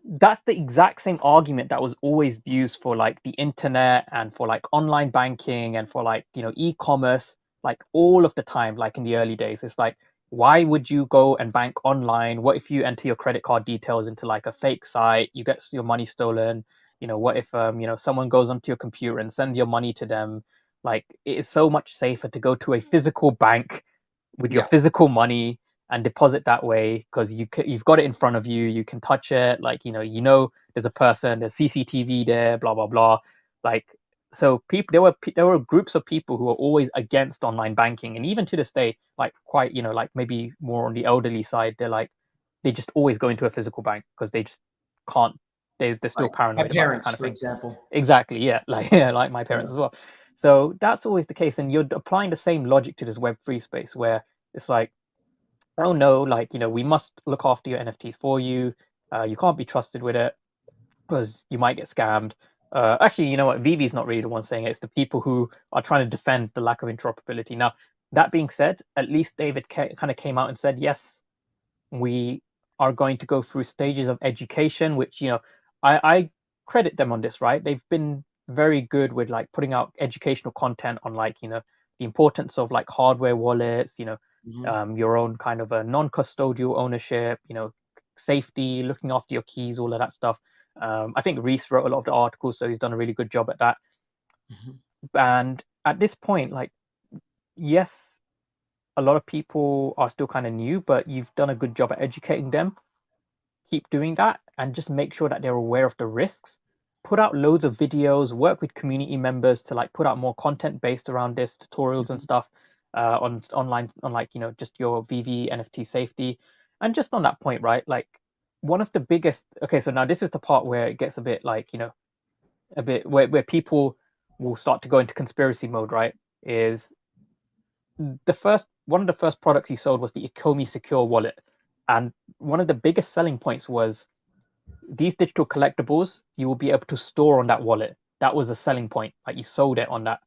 Speaker 2: that's the exact same argument that was always used for like the internet and for like online banking and for like e-commerce, like all of the time, like in the early days. It's like, why would you go and bank online? What if you enter your credit card details into like a fake site, you get your money stolen? What if someone goes onto your computer and sends your money to them? Like it is so much safer to go to a physical bank with your
Speaker 1: Yeah.
Speaker 2: physical money and deposit that way because you've got it in front of you. You can touch it. Like there's a person, there's CCTV there, blah blah blah. Like so, people there were groups of people who were always against online banking, and even to this day, like quite like maybe more on the elderly side, they just always go into a physical bank because they just can't. They're still
Speaker 1: Right. My
Speaker 2: paranoid about that
Speaker 1: parents,
Speaker 2: kind of
Speaker 1: for
Speaker 2: thing.
Speaker 1: example.
Speaker 2: Exactly, yeah, like yeah, like my
Speaker 1: Yeah.
Speaker 2: parents as well. So that's always the case, and you're applying the same logic to this Web3 space where it's like, oh no, like we must look after your NFTs for you. You can't be trusted with it because you might get scammed. Actually, you know what? Vivi's not really the one saying it. It's the people who are trying to defend the lack of interoperability. Now, that being said, at least David kind of came out and said, yes, we are going to go through stages of education, which I credit them on this, right? They've been very good with like putting out educational content on like the importance of like hardware wallets,
Speaker 1: Mhm.
Speaker 2: your own kind of a non-custodial ownership, safety, looking after your keys, all of that stuff. I think Reese wrote a lot of the articles, so he's done a really good job at that.
Speaker 1: Mhm.
Speaker 2: And at this point, like, yes, a lot of people are still kind of new, but you've done a good job at educating them. Keep doing that and just make sure that they're aware of the risks. Put out loads of videos, work with community members to like put out more content based around this, tutorials and
Speaker 1: Mhm.
Speaker 2: stuff on online, on like, just your VV NFT safety. And just on that point, right? Like one of the biggest, okay, so now this is the part where it gets a bit like, a bit where people will start to go into conspiracy mode, right? Is the first one of the first products he sold was the Ecomi Secure wallet. And one of the biggest selling points was these digital collectibles you will be able to store on that wallet. That was a selling point. Like you sold it on that,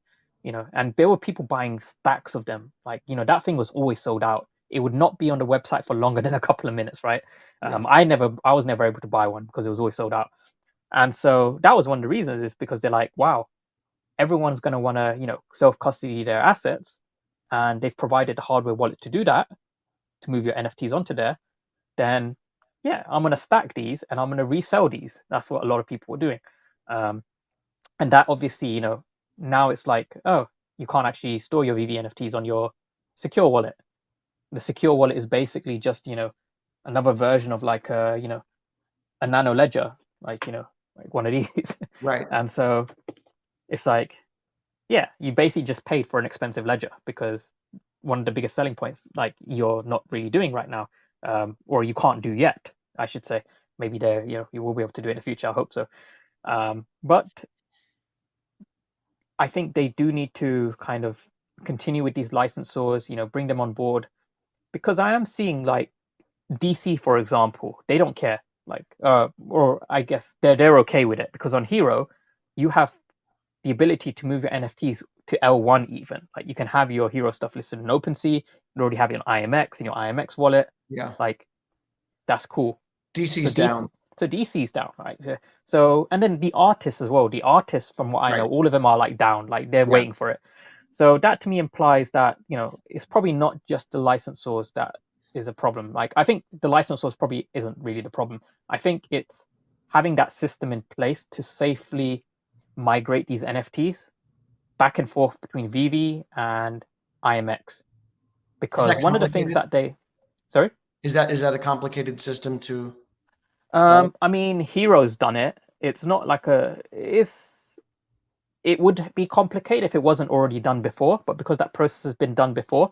Speaker 2: and there were people buying stacks of them. Like, that thing was always sold out. It would not be on the website for longer than a couple of minutes, right?
Speaker 1: Yeah.
Speaker 2: I was never able to buy one because it was always sold out. And so that was one of the reasons, is because they're like, wow, everyone's going to want to, self custody their assets. And they've provided the hardware wallet to do that, to move your NFTs onto there. Then yeah, I'm going to stack these and I'm going to resell these. That's what a lot of people were doing. Um, and that obviously, now it's like, oh, you can't actually store your VV NFTs on your secure wallet. The secure wallet is basically just, another version of like a nano ledger, like, like one of these.
Speaker 1: Right.
Speaker 2: And so it's like, yeah, you basically just paid for an expensive ledger, because one of the biggest selling points, like, you're not really doing right now, or you can't do yet, I should say. Maybe there, you will be able to do it in the future. I hope so. But I think they do need to kind of continue with these licensors, bring them on board, because I am seeing like DC, for example, they don't care. Like, or I guess they're okay with it, because on Hero, you have the ability to move your NFTs to L1 even. Like you can have your hero stuff listed in OpenSea, you already have it on IMX in your IMX wallet.
Speaker 1: Yeah.
Speaker 2: Like that's cool. So
Speaker 1: DC's
Speaker 2: DC,
Speaker 1: down.
Speaker 2: so DC's down, right? So and then the artists as well. The artists, from what I know,
Speaker 1: Right.
Speaker 2: all of them are like down, like they're
Speaker 1: Yeah.
Speaker 2: waiting for it. So that to me implies that, it's probably not just the licensors that is a problem. Like I think the licensors probably isn't really the problem. I think it's having that system in place to safely migrate these NFTs back and forth between Vv and IMX.
Speaker 1: Is
Speaker 2: Because
Speaker 1: that
Speaker 2: one of the things
Speaker 1: complicated?
Speaker 2: that they, sorry,
Speaker 1: Is that a complicated system to develop?
Speaker 2: I mean, Hero's done it. It's not like it would be complicated if it wasn't already done before, but because that process has been done before,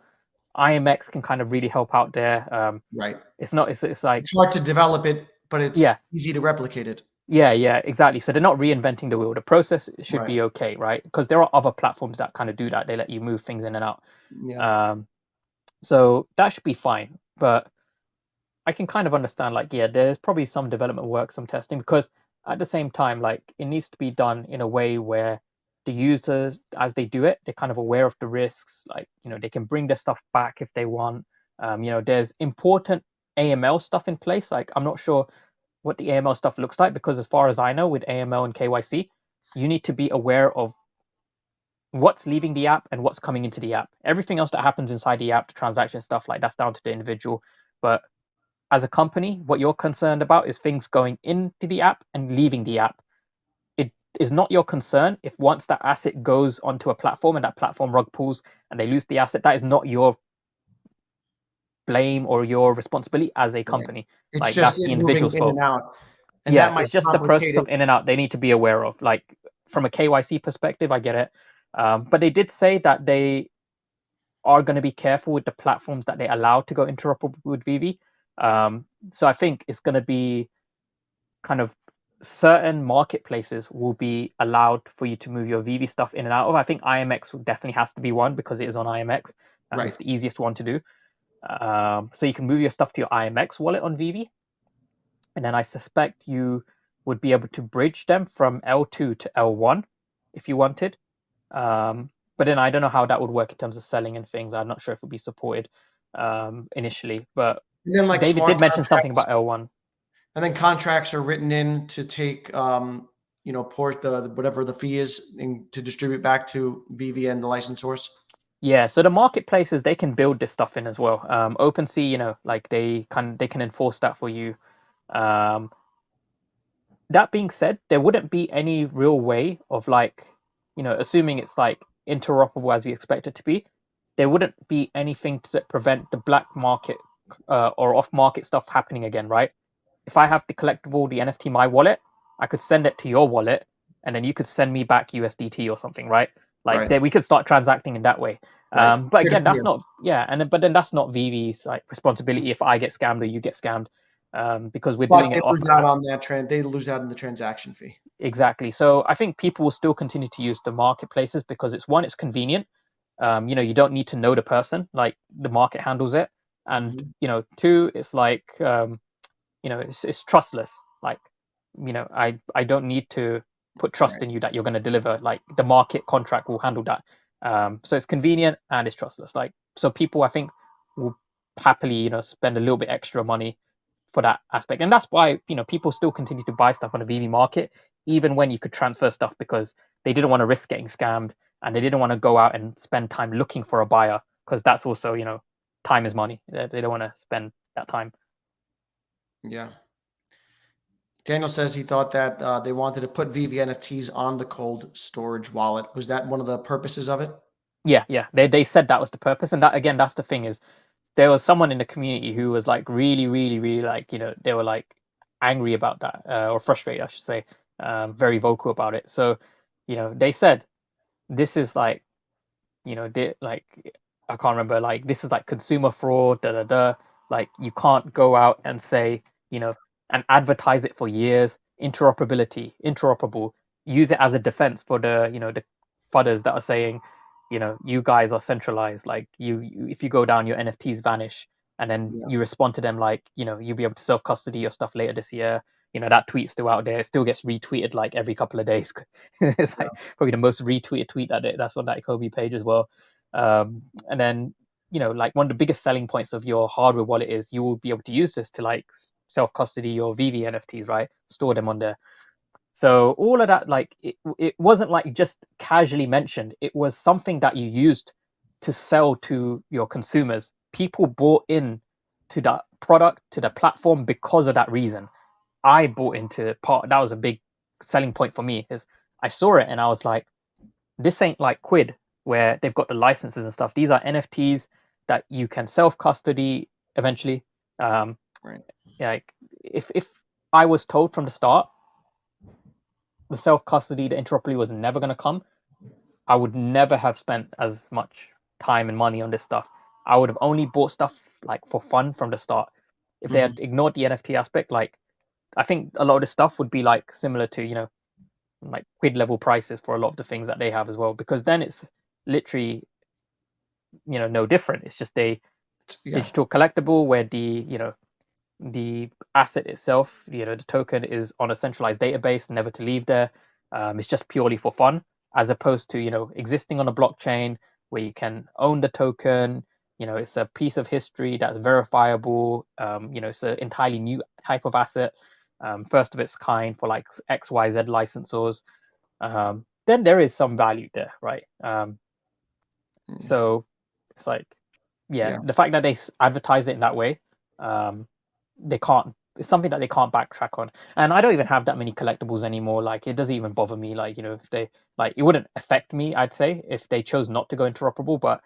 Speaker 2: IMX can kind of really help out there.
Speaker 1: Right.
Speaker 2: It's not, it's like,
Speaker 1: It's hard to develop it, but it's
Speaker 2: yeah,
Speaker 1: easy to replicate it.
Speaker 2: yeah, exactly. So they're not reinventing the wheel. The process should
Speaker 1: Right.
Speaker 2: be okay, right? Because there are other platforms that kind of do that. They let you move things in and out.
Speaker 1: Yeah.
Speaker 2: Um, so that should be fine. But I can kind of understand, like, yeah, there's probably some development work, some testing, because at the same time, like, it needs to be done in a way where the users, as they do it, they're kind of aware of the risks. Like, they can bring their stuff back if they want. There's important AML stuff in place. Like, I'm not sure what the AML stuff looks like, because as far as I know, with AML and KYC, you need to be aware of what's leaving the app and what's coming into the app. Everything else that happens inside the app, the transaction stuff, like that's down to the individual. But as a company, what you're concerned about is things going into the app and leaving the app. It is not your concern if once that asset goes onto a platform and that platform rug pulls and they lose the asset. That is not your blame or your responsibility as a
Speaker 1: Right.
Speaker 2: company.
Speaker 1: It's
Speaker 2: Like
Speaker 1: just
Speaker 2: that's the
Speaker 1: it moving
Speaker 2: individual's
Speaker 1: in and
Speaker 2: fault.
Speaker 1: out, and
Speaker 2: Yeah,
Speaker 1: that might
Speaker 2: it's just the
Speaker 1: complicate
Speaker 2: process
Speaker 1: it.
Speaker 2: of in and out they need to be aware of. Like from a KYC perspective, I get it. But they did say that they are going to be careful with the platforms that they allow to go interoperable with Vivi. So I think it's going to be kind of certain marketplaces will be allowed for you to move your Vivi stuff in and out of. I think IMX definitely has to be one because it is on IMX.
Speaker 1: Right.
Speaker 2: It's the easiest one to do. So you can move your stuff to your IMX wallet on Vivi, and then I suspect you would be able to bridge them from L2 to L1 if you wanted. But then I don't know how that would work in terms of selling and things. I'm not sure if it would be supported initially. But
Speaker 1: And then like
Speaker 2: David
Speaker 1: smart
Speaker 2: did mention something
Speaker 1: contracts,
Speaker 2: about L1.
Speaker 1: and then contracts are written in to take port the whatever the fee is and to distribute back to VV and the license source.
Speaker 2: Yeah, so the marketplaces they can build this stuff in as well. OpenSea, like they can enforce that for you. Um, that being said, there wouldn't be any real way of like, assuming it's like interoperable as we expect it to be. there wouldn't be anything to prevent the black market or off market stuff happening again, right? If I have the collectible, the NFT in my wallet, I could send it to your wallet, and then you could send me back USDT or something, right? Like
Speaker 1: Right.
Speaker 2: we could start transacting in that way.
Speaker 1: Right.
Speaker 2: But
Speaker 1: Peer to
Speaker 2: again, that's
Speaker 1: peer.
Speaker 2: not yeah, but then that's not Vivi's like responsibility if I get scammed or you get scammed, because we're
Speaker 1: But
Speaker 2: doing
Speaker 1: they
Speaker 2: it off
Speaker 1: lose out on that they lose out in the transaction fee.
Speaker 2: exactly. So I think people will still continue to use the marketplaces because it's one, it's convenient. You don't need to know the person, like the market handles it, and
Speaker 1: Mhm.
Speaker 2: two, it's like it's trustless. Like I don't need to put trust
Speaker 1: Right.
Speaker 2: in you that you're going to deliver. Like the market contract will handle that. So it's convenient and it's trustless. Like so people I think will happily spend a little bit extra money for that aspect, and that's why people still continue to buy stuff on the VV market even when you could transfer stuff because they didn't want to risk getting scammed and they didn't want to go out and spend time looking for a buyer because that's also time is money. They don't want to spend that time.
Speaker 1: Yeah. Daniel says he thought that they wanted to put VV NFTs on the cold storage wallet. Was that one of the purposes of it?
Speaker 2: Yeah, they said that was the purpose, and that again, that's the thing is there was someone in the community who was like really, really, really like they were like angry about that or frustrated, I should say, very vocal about it. So they said this is like like I can't remember like this is like consumer fraud, da da da. Like you can't go out and say and advertise it for years. Interoperable. Use it as a defense for the fudders that are saying you guys are centralized. Like if you go down, your NFTs vanish, and then
Speaker 1: Yeah.
Speaker 2: you respond to them like you'll be able to self custody your stuff later this year. That tweet's still out there. It still gets retweeted like every couple of days. It's
Speaker 1: Yeah.
Speaker 2: like probably the most retweeted tweet that's on that Kobe page as well. And then like one of the biggest selling points of your hardware wallet is you will be able to use this to like self custody your VV NFTs, right? Store them on there. So all of that, like it wasn't like just casually mentioned. It was something that you used to sell to your consumers. People bought in to that product, to the platform because of that reason. I bought into part. That was a big selling point for me. Is I saw it and I was like, this ain't like Quid where they've got the licenses and stuff. These are NFTs that you can self custody eventually. Um,
Speaker 1: Right.
Speaker 2: like if I was told from the start the self custody, the interoperability was never going to come, I would never have spent as much time and money on this stuff. I would have only bought stuff like for fun from the start. If they
Speaker 1: Hmm.
Speaker 2: had ignored the NFT aspect, like I think a lot of this stuff would be like similar to like Quid level prices for a lot of the things that they have as well, because then it's literally no different. It's just a
Speaker 1: Yeah.
Speaker 2: digital collectible where the asset itself, the token is on a centralized database, never to leave there. It's just purely for fun, as opposed to existing on a blockchain where you can own the token. It's a piece of history that's verifiable. It's an entirely new type of asset, first of its kind for like XYZ licensors. Then there is some value there, right?
Speaker 1: Mm.
Speaker 2: So it's like, yeah,
Speaker 1: Yeah.
Speaker 2: the fact that they advertise it in that way, um, they can't. It's something that they can't backtrack on. And I don't even have that many collectibles anymore. Like it doesn't even bother me. Like if they like, it wouldn't affect me. I'd say if they chose not to go interoperable. But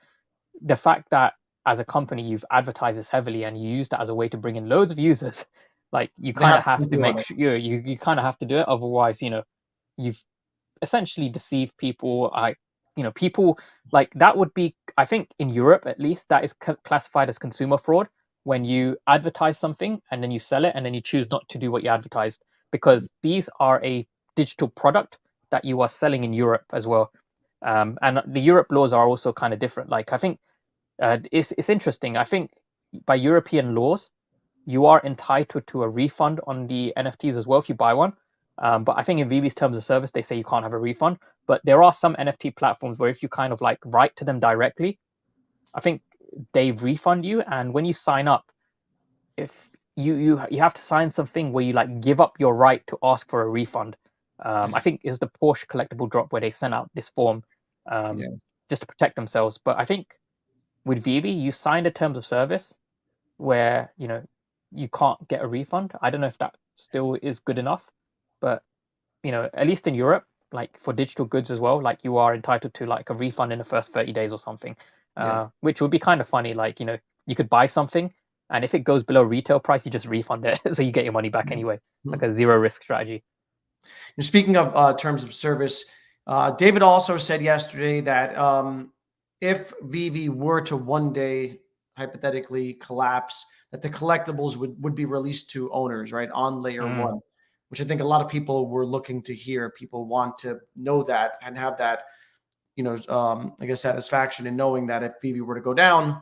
Speaker 2: the fact that as a company you've advertised this heavily and you use that as a way to bring in loads of users, like you
Speaker 1: They
Speaker 2: kind
Speaker 1: have
Speaker 2: of
Speaker 1: to
Speaker 2: have
Speaker 1: keep
Speaker 2: to
Speaker 1: doing
Speaker 2: make
Speaker 1: it.
Speaker 2: sure you kind of have to do it. Otherwise, you've essentially deceive people. People like that would be, I think, in Europe at least, that is classified as consumer fraud when you advertise something and then you sell it and then you choose not to do what you advertised because these are a digital product that you are selling in Europe as well. And the Europe laws are also kind of different. Like I think it's interesting. I think by European laws, you are entitled to a refund on the NFTs as well if you buy one. But I think in Vivi's terms of service, they say you can't have a refund. But there are some NFT platforms where if you kind of like write to them directly, I think they refund you. And when you sign up, if you have to sign something where you like give up your right to ask for a refund. I think is the Porsche collectible drop where they sent out this form um,
Speaker 1: Yeah.
Speaker 2: just to protect themselves. But I think with Vivi, you signed a terms of service where you can't get a refund. I don't know if that still is good enough, but at least in Europe, like for digital goods as well, like you are entitled to like a refund in the first 30 days or something.
Speaker 1: Yeah.
Speaker 2: which would be kind of funny. Like, you could buy something, and if it goes below retail price, you just refund it, so you get your money back anyway, like
Speaker 1: Mhm.
Speaker 2: a zero risk strategy.
Speaker 1: And speaking of terms of service, David also said yesterday that if Vivi were to one day hypothetically collapse, that the collectibles would be released to owners, right, on layer
Speaker 2: Mm,
Speaker 1: one, which I think a lot of people were looking to hear. People want to know that and have that, I guess, satisfaction in knowing that if Vivi were to go down,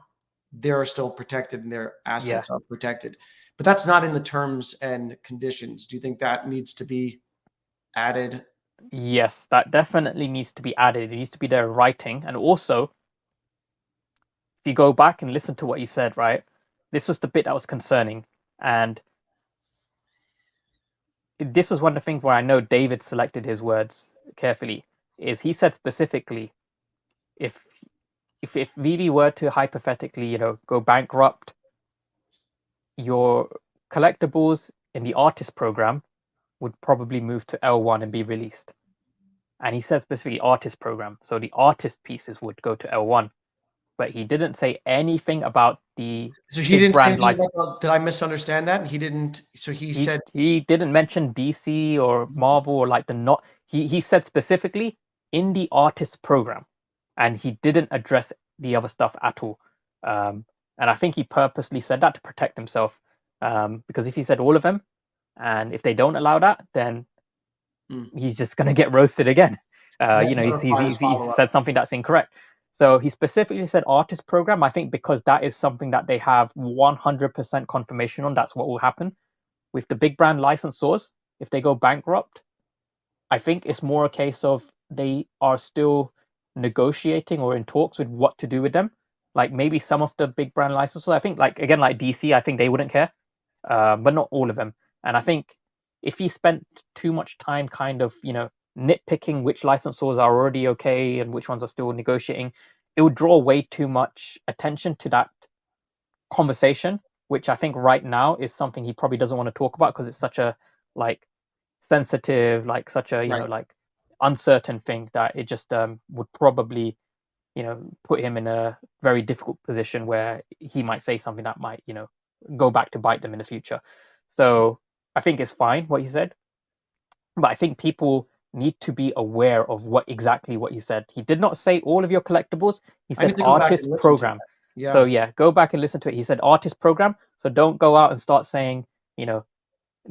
Speaker 1: they're still protected and their
Speaker 2: yeah.
Speaker 1: assets are protected. But that's not in the terms and conditions. Do you think that needs to be added?
Speaker 2: Yes, that definitely needs to be added. It needs to be there in writing. And also, if you go back and listen to what he said, right, this was the bit that was concerning. And this was one of the things where I know David selected his words carefully. Is he said specifically, if if Vivi were to hypothetically, go bankrupt, your collectibles in the artist program would probably move to L1 and be released. And he said specifically artist program, so the artist pieces would go to L1. But he didn't say anything about the
Speaker 1: So he
Speaker 2: big
Speaker 1: didn't say
Speaker 2: brand
Speaker 1: anything
Speaker 2: license.
Speaker 1: about did I misunderstand that? He didn't. So he
Speaker 2: He
Speaker 1: said,
Speaker 2: he didn't mention DC or Marvel or like the not. He said specifically in the artist program, and he didn't address the other stuff at all. Um, and I think he purposely said that to protect himself, because if he said all of them, and if they don't allow that, then
Speaker 1: mm,
Speaker 2: he's just going to get roasted again.
Speaker 1: yeah,
Speaker 2: He's
Speaker 1: follow up.
Speaker 2: said something that's incorrect. So he specifically said artist program. I think because that is something that they have 100% confirmation on. That's what will happen with the big brand licensors. If they go bankrupt, I think it's more a case of they are still negotiating or in talks with what to do with them. Like maybe some of the big brand licensors, I think like again like DC, I think they wouldn't care, but not all of them. And I think if he spent too much time kind of nitpicking which licensors are already okay and which ones are still negotiating, it would draw way too much attention to that conversation, which I think right now is something he probably doesn't want to talk about because it's such a like sensitive, like such a
Speaker 1: Right.
Speaker 2: like uncertain thing that it just would probably put him in a very difficult position where he might say something that might go back to bite them in the future. So I think it's fine what he said, but I think people need to be aware of what he said. He did not say all of your collectibles. He
Speaker 1: I
Speaker 2: said
Speaker 1: need to go back and
Speaker 2: artist
Speaker 1: listen to
Speaker 2: program.
Speaker 1: that.
Speaker 2: So
Speaker 1: Yeah.
Speaker 2: yeah, go back and listen to it. He said artist program. So don't go out and start saying, you know,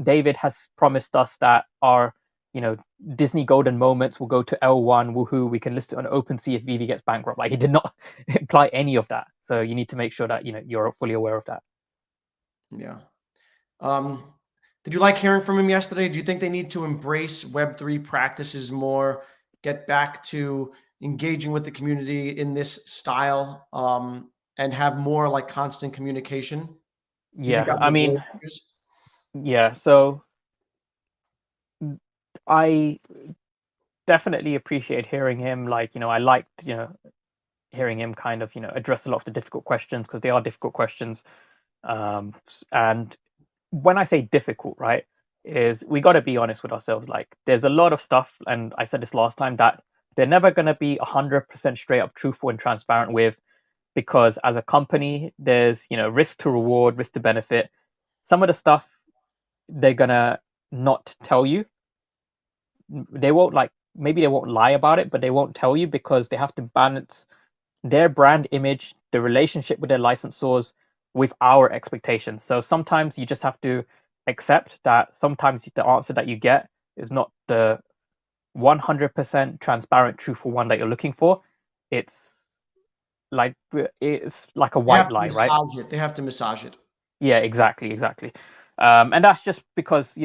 Speaker 2: David has promised us that our, you know, Disney golden moments will go to L1. Woohoo! We can list it on OpenSea if Vivi gets bankrupt. Like he did not imply any of that. So you need to make sure that you're fully aware of that.
Speaker 1: Yeah. Um, did you like hearing from him yesterday? Do you think they need to embrace Web3 practices more, get back to engaging with the community in this style, and have more like constant communication? Do you think
Speaker 2: Yeah,
Speaker 1: that
Speaker 2: I
Speaker 1: would avoid
Speaker 2: mean,
Speaker 1: issues?
Speaker 2: yeah. So I definitely appreciate hearing him. Like, I liked, hearing him kind of, address a lot of the difficult questions because they are difficult questions. And when I say difficult, right, is we got to be honest with ourselves. Like, there's a lot of stuff, and I said this last time, that they're never going to be 100% straight up truthful and transparent with, because as a company, there's, risk to reward, risk to benefit. Some of the stuff they're going to not tell you. They won't like, maybe they won't lie about it, but they won't tell you because they have to balance their brand image, the relationship with their licensors, with our expectations. So sometimes you just have to accept that sometimes the answer that you get is not the 100% transparent, truthful one that you're looking for. It's it's like a
Speaker 1: They have
Speaker 2: white
Speaker 1: to
Speaker 2: lie, right?
Speaker 1: massage it. They have to massage it.
Speaker 2: Yeah, exactly. And that's just because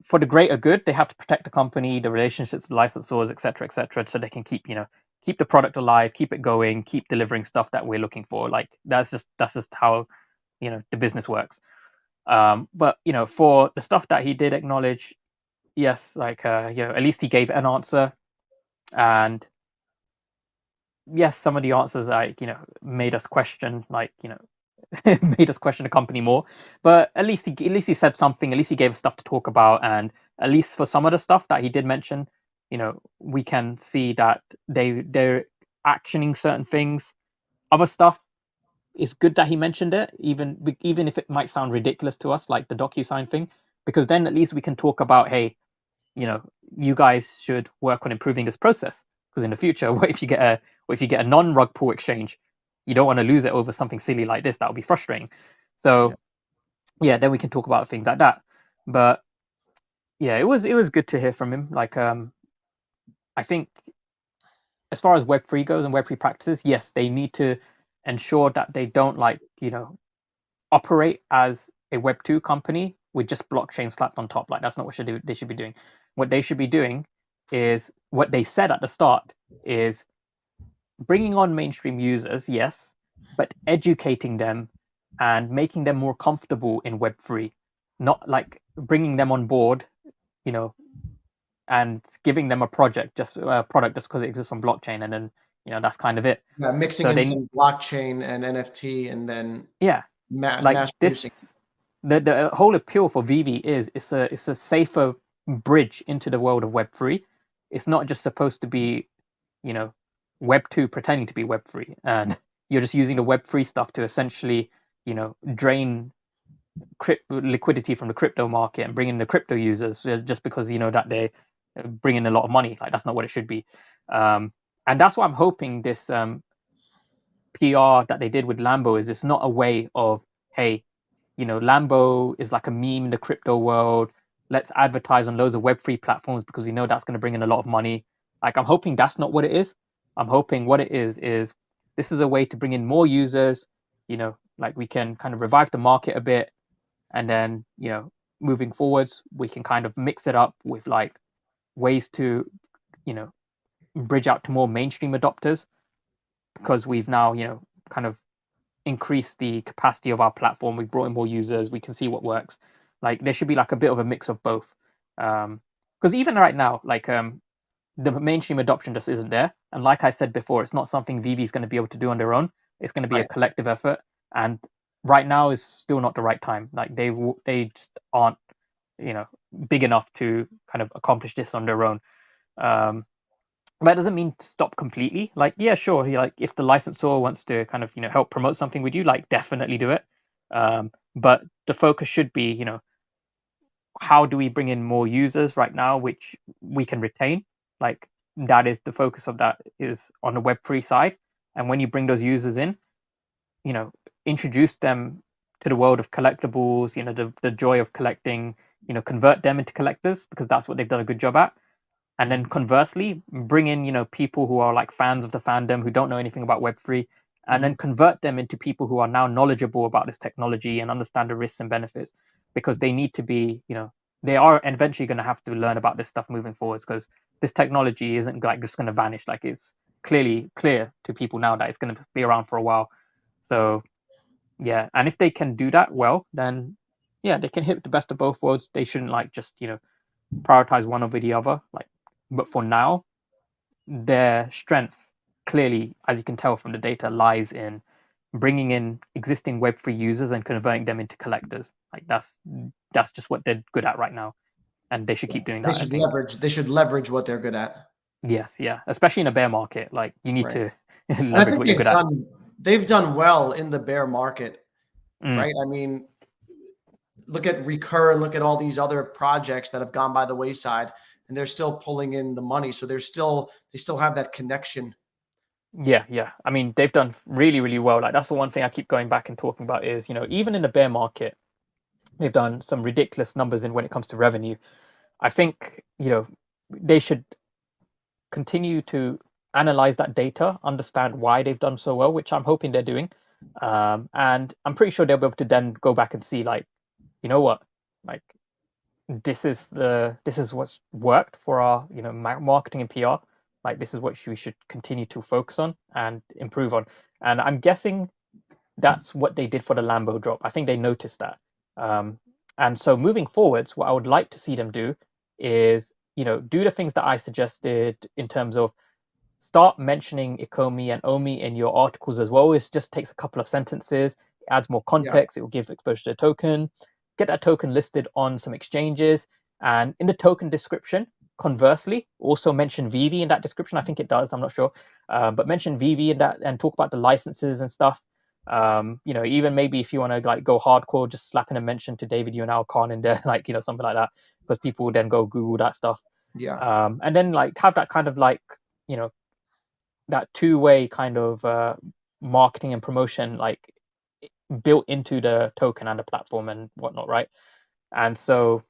Speaker 2: for the greater good, they have to protect the company, the relationships with licensors, etc., so they can keep the product alive, keep it going, keep delivering stuff that we're looking for. Like that's just how the business works. But for the stuff that he did acknowledge, yes, like at least he gave an answer, and yes, some of the answers like made us question, like made us question the company more. But at least he said something. At least he gave us stuff to talk about, and at least for some of the stuff that he did mention, we can see that they're actioning certain things. other stuff, it's good that he mentioned it, even if it might sound ridiculous to us, like the DocuSign thing, because then at least we can talk about, hey, you know, you guys should work on improving this process, because in the future, what if you get a non-rug pull exchange? You don't want to lose it over something silly like this. That would be frustrating.
Speaker 1: Yeah.
Speaker 2: So yeah, then we can talk about things like that. But yeah, it was good to hear from him. Like I think as far as Web3 goes and Web3 practices, yes, they need to ensure that they don't like, operate as a Web2 company with just blockchain slapped on top. Like that's not what they should be doing. What they should be doing is what they said at the start is bringing on mainstream users, yes, but educating them and making them more comfortable in Web3, not like bringing them on board, you know, and giving them a product just because it exists on blockchain, and then that's kind of it.
Speaker 1: Yeah, mixing
Speaker 2: So
Speaker 1: in
Speaker 2: they,
Speaker 1: some blockchain and NFT, and then
Speaker 2: yeah, like
Speaker 1: mass producing.
Speaker 2: this, the whole appeal for Vivi is it's a safer bridge into the world of Web3. It's not just supposed to be, you know, Web2 pretending to be Web3, and you're just using the Web3 stuff to essentially, drain liquidity from the crypto market and bring in the crypto users just because that they bring in a lot of money. Like that's not what it should be. And that's why I'm hoping this PR that they did with Lambo is it's not a way of, hey, Lambo is like a meme in the crypto world. Let's advertise on loads of Web3 platforms because we know that's going to bring in a lot of money. Like I'm hoping that's not what it is. I'm hoping what it is this is a way to bring in more users. Like we can kind of revive the market a bit, and then moving forwards we can kind of mix it up with like ways to you know bridge out to more mainstream adopters, because we've now kind of increased the capacity of our platform. We've brought in more users. We can see what works. Like there should be like a bit of a mix of both. Because even right now, like the mainstream adoption just isn't there. And like I said before, it's not something Vivi is going to be able to do on their own. It's going to be a
Speaker 1: Right.
Speaker 2: collective effort. And right now is still not the right time. Like they just aren't big enough to kind of accomplish this on their own. Um, that doesn't mean to stop completely. Like, yeah, sure. Like, if the licensor wants to kind of help promote something with you, like definitely do it. But the focus should be how do we bring in more users right now, which we can retain. Like that is the focus of that is on the Web3 side. And when you bring those users in, you know, introduce them to the world of collectibles, the joy of collecting, convert them into collectors because that's what they've done a good job at. And then conversely, bring in, people who are like fans of the fandom who don't know anything about Web3, and
Speaker 1: Mm-hmm.
Speaker 2: then convert them into people who are now knowledgeable about this technology and understand the risks and benefits, because they need to be, they are eventually going to have to learn about this stuff moving forwards, because this technology isn't like just going to vanish. Like it's clearly clear to people now that it's going to be around for a while. So yeah, and if they can do that well, then yeah, they can hit the best of both worlds. They shouldn't like just prioritize one over the other. Like, but for now, their strength clearly, as you can tell from the data, lies in bringing in existing Web3 users and converting them into collectors. Like that's just what they're good at right now, and they should
Speaker 1: Yeah.
Speaker 2: keep doing
Speaker 1: They
Speaker 2: that, I
Speaker 1: should
Speaker 2: think.
Speaker 1: leverage. They should leverage what they're good at.
Speaker 2: Yes, yeah, especially in a bear market, like you need
Speaker 1: Right.
Speaker 2: to
Speaker 1: And I
Speaker 2: leverage
Speaker 1: think
Speaker 2: what you're good at.
Speaker 1: they've done well in the bear market,
Speaker 2: Mm,
Speaker 1: right? I mean, look at Recur, look at all these other projects that have gone by the wayside, and they're still pulling in the money. So they still have that connection.
Speaker 2: yeah, yeah. I mean, they've done really, really well. Like that's the one thing I keep going back and talking about is, even in the bear market, they've done some ridiculous numbers in when it comes to revenue. I think, they should continue to analyze that data, understand why they've done so well, which I'm hoping they're doing. And I'm pretty sure they'll be able to then go back and see, like, you know what, like this is what's worked for our, marketing and PR. Like this is what we should continue to focus on and improve on. And I'm guessing that's what they did for the Lambo drop. I think they noticed that. Um, and so moving forwards, what I would like to see them do is, do the things that I suggested in terms of start mentioning Ikomi and Omi in your articles as well. It just takes a couple of sentences, adds more
Speaker 1: Yeah.
Speaker 2: context, it will give exposure to a token, get that token listed on some exchanges, And in the token description, conversely, also mention Veve in that description. I think it does. I'm not sure, but mention Veve in that and talk about the licenses and stuff. Even maybe if you want to like go hardcore, just slap in a mention to David Yunao Khan in there, like something like that, because people will then go Google that stuff.
Speaker 1: Yeah.
Speaker 2: And then like have that kind of like that two-way kind of marketing and promotion like built into the token and the platform and whatnot, right? And so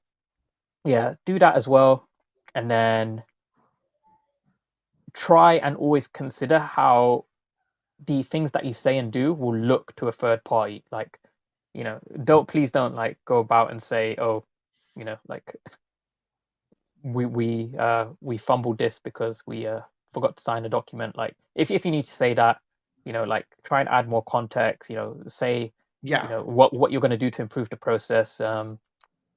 Speaker 2: yeah, do that as well, and then try and always consider how the things that you say and do will look to a third party. Like, please don't like go about and say, oh, like we fumbled this because we forgot to sign a document. Like, if you need to say that, like try and add more context. Say,
Speaker 1: Yeah.
Speaker 2: what you're going to do to improve the process.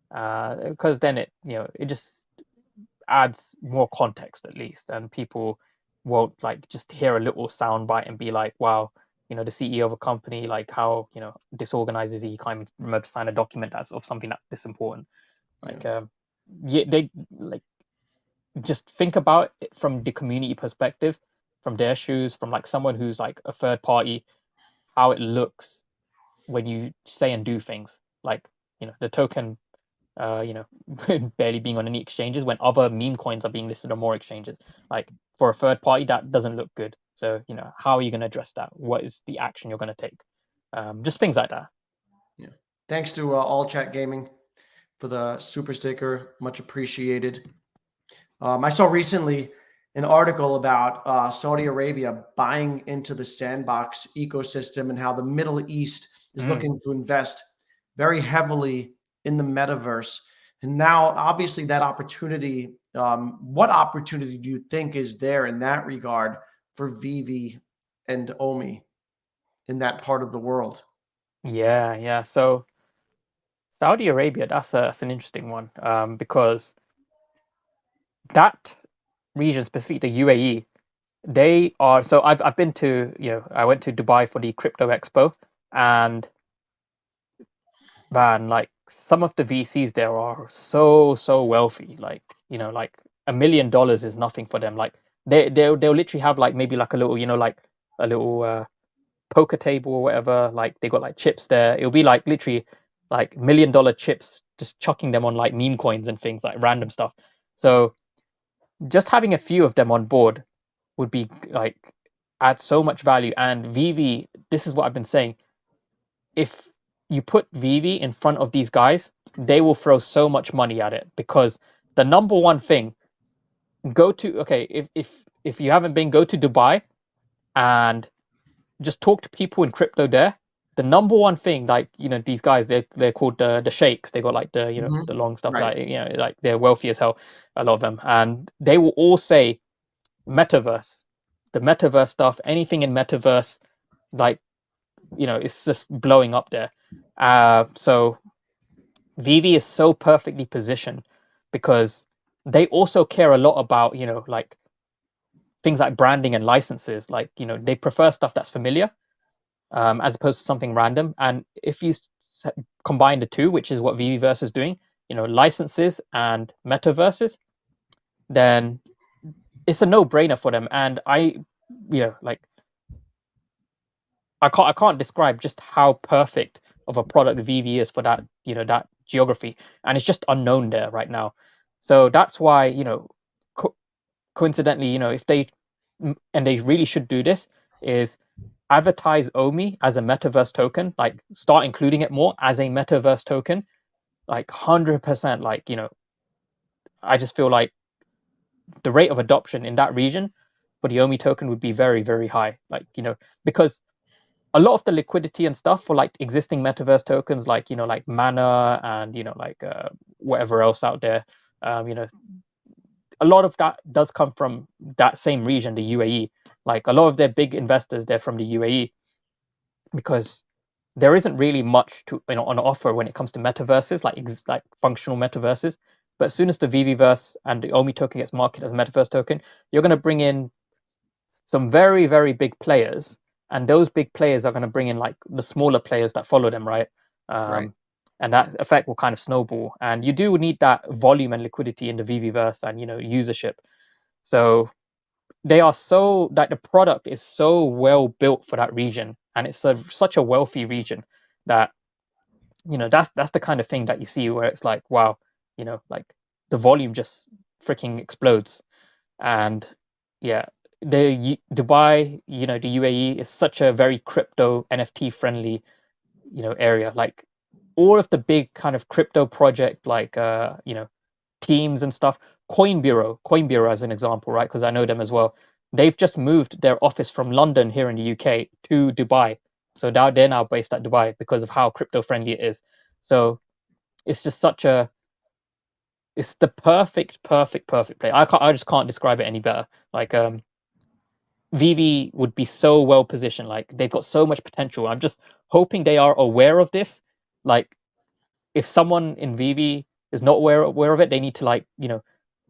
Speaker 2: Because then it just adds more context at least, and people won't like just hear a little sound bite and be like, wow, the CEO of a company, like how disorganized is he, can't even remember to sign a document that's of something that's this important. Like they like just think about it from the community perspective, from their shoes, from like someone who's like a third party, how it looks when you say and do things like the token barely being on any exchanges when other meme coins are being listed on more exchanges. Like for a third party, that doesn't look good. So, how are you going to address that? What is the action you're going to take? Just things like that.
Speaker 1: Yeah. Thanks to All Chat Gaming for the super sticker. Much appreciated. I saw recently an article about Saudi Arabia buying into the sandbox ecosystem and how the Middle East is looking to invest very heavily in the metaverse. And now, obviously, that opportunity, what opportunity do you think is there in that regard for Vivi and Omi in that part of the world?
Speaker 2: Yeah. So Saudi Arabia, that's an interesting one, because that region, specifically the UAE, they are. So I've been to I went to Dubai for the crypto expo, and man, like some of the VCs there are so wealthy. Like like $1 million is nothing for them. Like they'll literally have like maybe like a little like a little poker table or whatever. Like they got like chips there. It'll be like literally like $1 million chips, just chucking them on like meme coins and things like random stuff. So just having a few of them on board would be like add so much value. And Vivi, this is what I've been saying. If you put Vivi in front of these guys, they will throw so much money at it, because the number one thing, if you haven't been, go to Dubai and just talk to people in crypto there. The number one thing, like these guys, they're called the sheikhs. They got like the the long stuff,
Speaker 1: Right.
Speaker 2: like like they're wealthy as hell, a lot of them, and they will all say metaverse, the metaverse stuff, anything in metaverse, like it's just blowing up there. So Vivi is so perfectly positioned because they also care a lot about like things like branding and licenses. Like they prefer stuff that's familiar, as opposed to something random. And if you combine the two, which is what Viviverse is doing, licenses and metaverses, then it's a no-brainer for them. And like I can't describe just how perfect of a product Vivi is for that that geography, and it's just unknown there right now. So that's why co- coincidentally, if they and they really should do this, is advertise Omi as a metaverse token, like start including it more as a metaverse token, like 100%. Like I just feel like the rate of adoption in that region for the Omi token would be very very high. Like because a lot of the liquidity and stuff for like existing metaverse tokens, like like Mana and like whatever else out there, a lot of that does come from that same region, the UAE. Like a lot of their big investors, they're from the UAE, because there isn't really much to on offer when it comes to metaverses, like functional metaverses. But as soon as the Viviverse and the Omi token gets marketed as a metaverse token, you're going to bring in some very very big players, and those big players are going to bring in like the smaller players that follow them, right?
Speaker 1: Right.
Speaker 2: um, and that effect will kind of snowball. And you do need that volume and liquidity in the VVverse and usership. So they are so like the product is so well built for that region, and it's such a wealthy region that that's the kind of thing that you see where it's like, wow, like the volume just freaking explodes. And yeah, Dubai, the UAE is such a very crypto NFT friendly area. Like all of the big kind of crypto project like teams and stuff. Coin Bureau as an example, right? Because I know them as well. They've just moved their office from London here in the UK to Dubai. So now they're now based at Dubai because of how crypto friendly it is. So it's just it's the perfect play. I just can't describe it any better. Like Vivi would be so well positioned. Like they've got so much potential. I'm just hoping they are aware of this. Like if someone in Vivi is not aware of it, they need to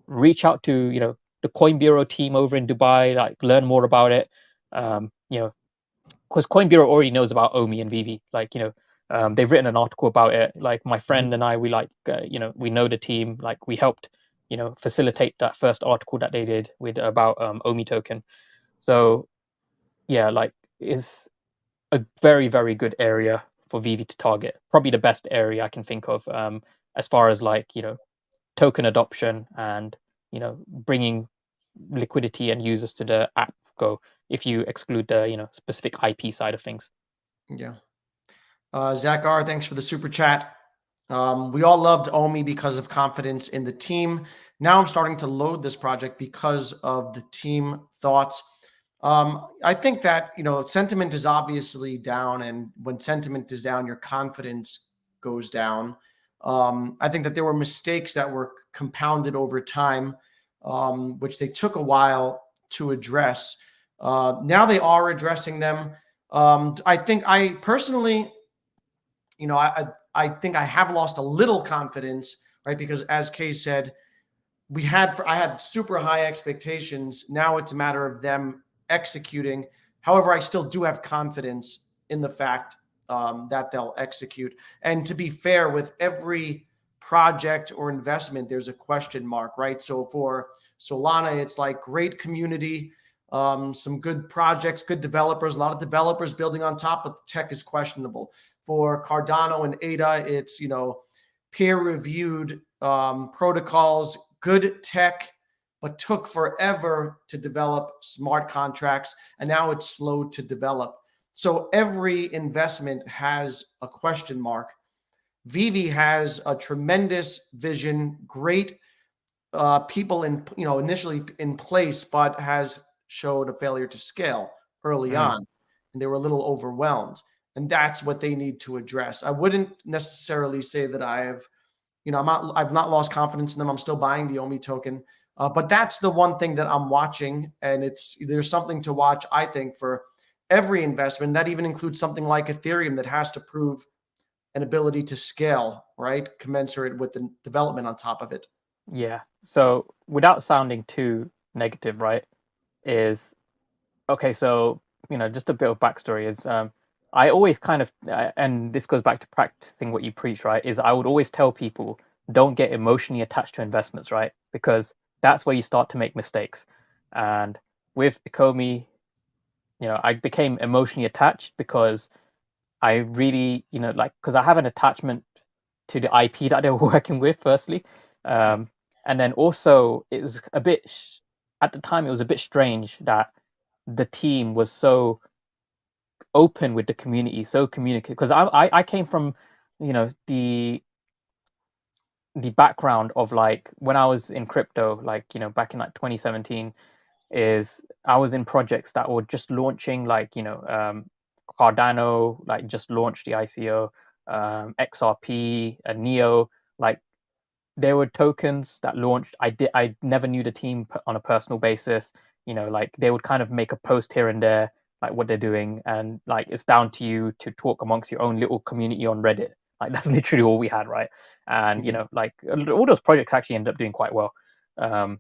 Speaker 2: reach out to the Coin Bureau team over in Dubai, like learn more about it. Because Coin Bureau already knows about Omi and Vivi. Like they've written an article about it. Like my friend and I, we we know the team. Like we helped facilitate that first article that they did with about Omi token. So yeah, like is a very very good area for Vivi to target. Probably the best area I can think of as far as like token adoption and bringing liquidity and users to the app go, if you exclude the specific IP side of things.
Speaker 1: Yeah. Zach R, thanks for the super chat. We all loved Omi because of confidence in the team. Now I'm starting to load this project because of the team thoughts. I think that sentiment is obviously down, and when sentiment is down, your confidence goes down. I think that there were mistakes that were compounded over time, which they took a while to address. Now they are addressing them. I think I personally, I think I have lost a little confidence, right? Because as Kay said, I had super high expectations. Now it's a matter of them executing. However, I still do have confidence in the fact that they'll execute. And to be fair, with every project or investment, there's a question mark, right? So for Solana, it's like great community, some good projects, good developers, a lot of developers building on top, but the tech is questionable. For Cardano and ADA, it's peer-reviewed protocols, good tech, but took forever to develop smart contracts, and now it's slow to develop. So every investment has a question mark. Vivi has a tremendous vision, great people initially in place, but has showed a failure to scale early on, and they were a little overwhelmed. And that's what they need to address. I wouldn't necessarily say that I've not lost confidence in them. I'm still buying the Omi token. But that's the one thing that I'm watching, and there's something to watch, I think, for every investment. That even includes something like Ethereum that has to prove an ability to scale, right? Commensurate with the development on top of it.
Speaker 2: Yeah. So without sounding too negative, right, is okay. So just a bit of backstory is I always kind of and this goes back to practicing what you preach, right? Is I would always tell people don't get emotionally attached to investments, right? Because that's where you start to make mistakes. And with Ecomi, I became emotionally attached because I really, because I have an attachment to the IP that they were working with, firstly. And then also, it was a bit, at the time, it was a bit strange that the team was so open with the community, so communicative. Because I came from, the background of like when I was in crypto, like, back in like 2017, is I was in projects that were just launching, like Cardano, like just launched the ICO, XRP, Neo, like there were tokens that launched. I never knew the team on a personal basis. Like they would kind of make a post here and there, like what they're doing, and like it's down to you to talk amongst your own little community on Reddit. Like that's literally all we had, right? And like all those projects actually ended up doing quite well. But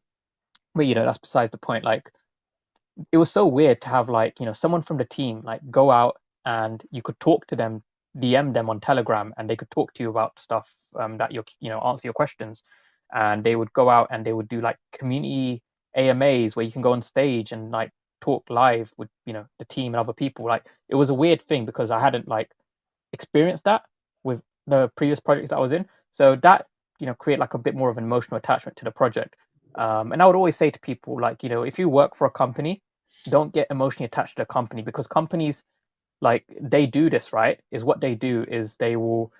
Speaker 2: that's besides the point. Like it was so weird to have like someone from the team like go out and you could talk to them DM them on Telegram, and they could talk to you about stuff that answer your questions. And they would go out and they would do like community AMAs where you can go on stage and like talk live with the team and other people. Like it was a weird thing because I hadn't like experienced that with the previous projects that I was in. So that create like a bit more of an emotional attachment to the project. And I would always say to people like if you work for a company, don't get emotionally attached to the company, because companies, like, they do this, right? Is what they do is they will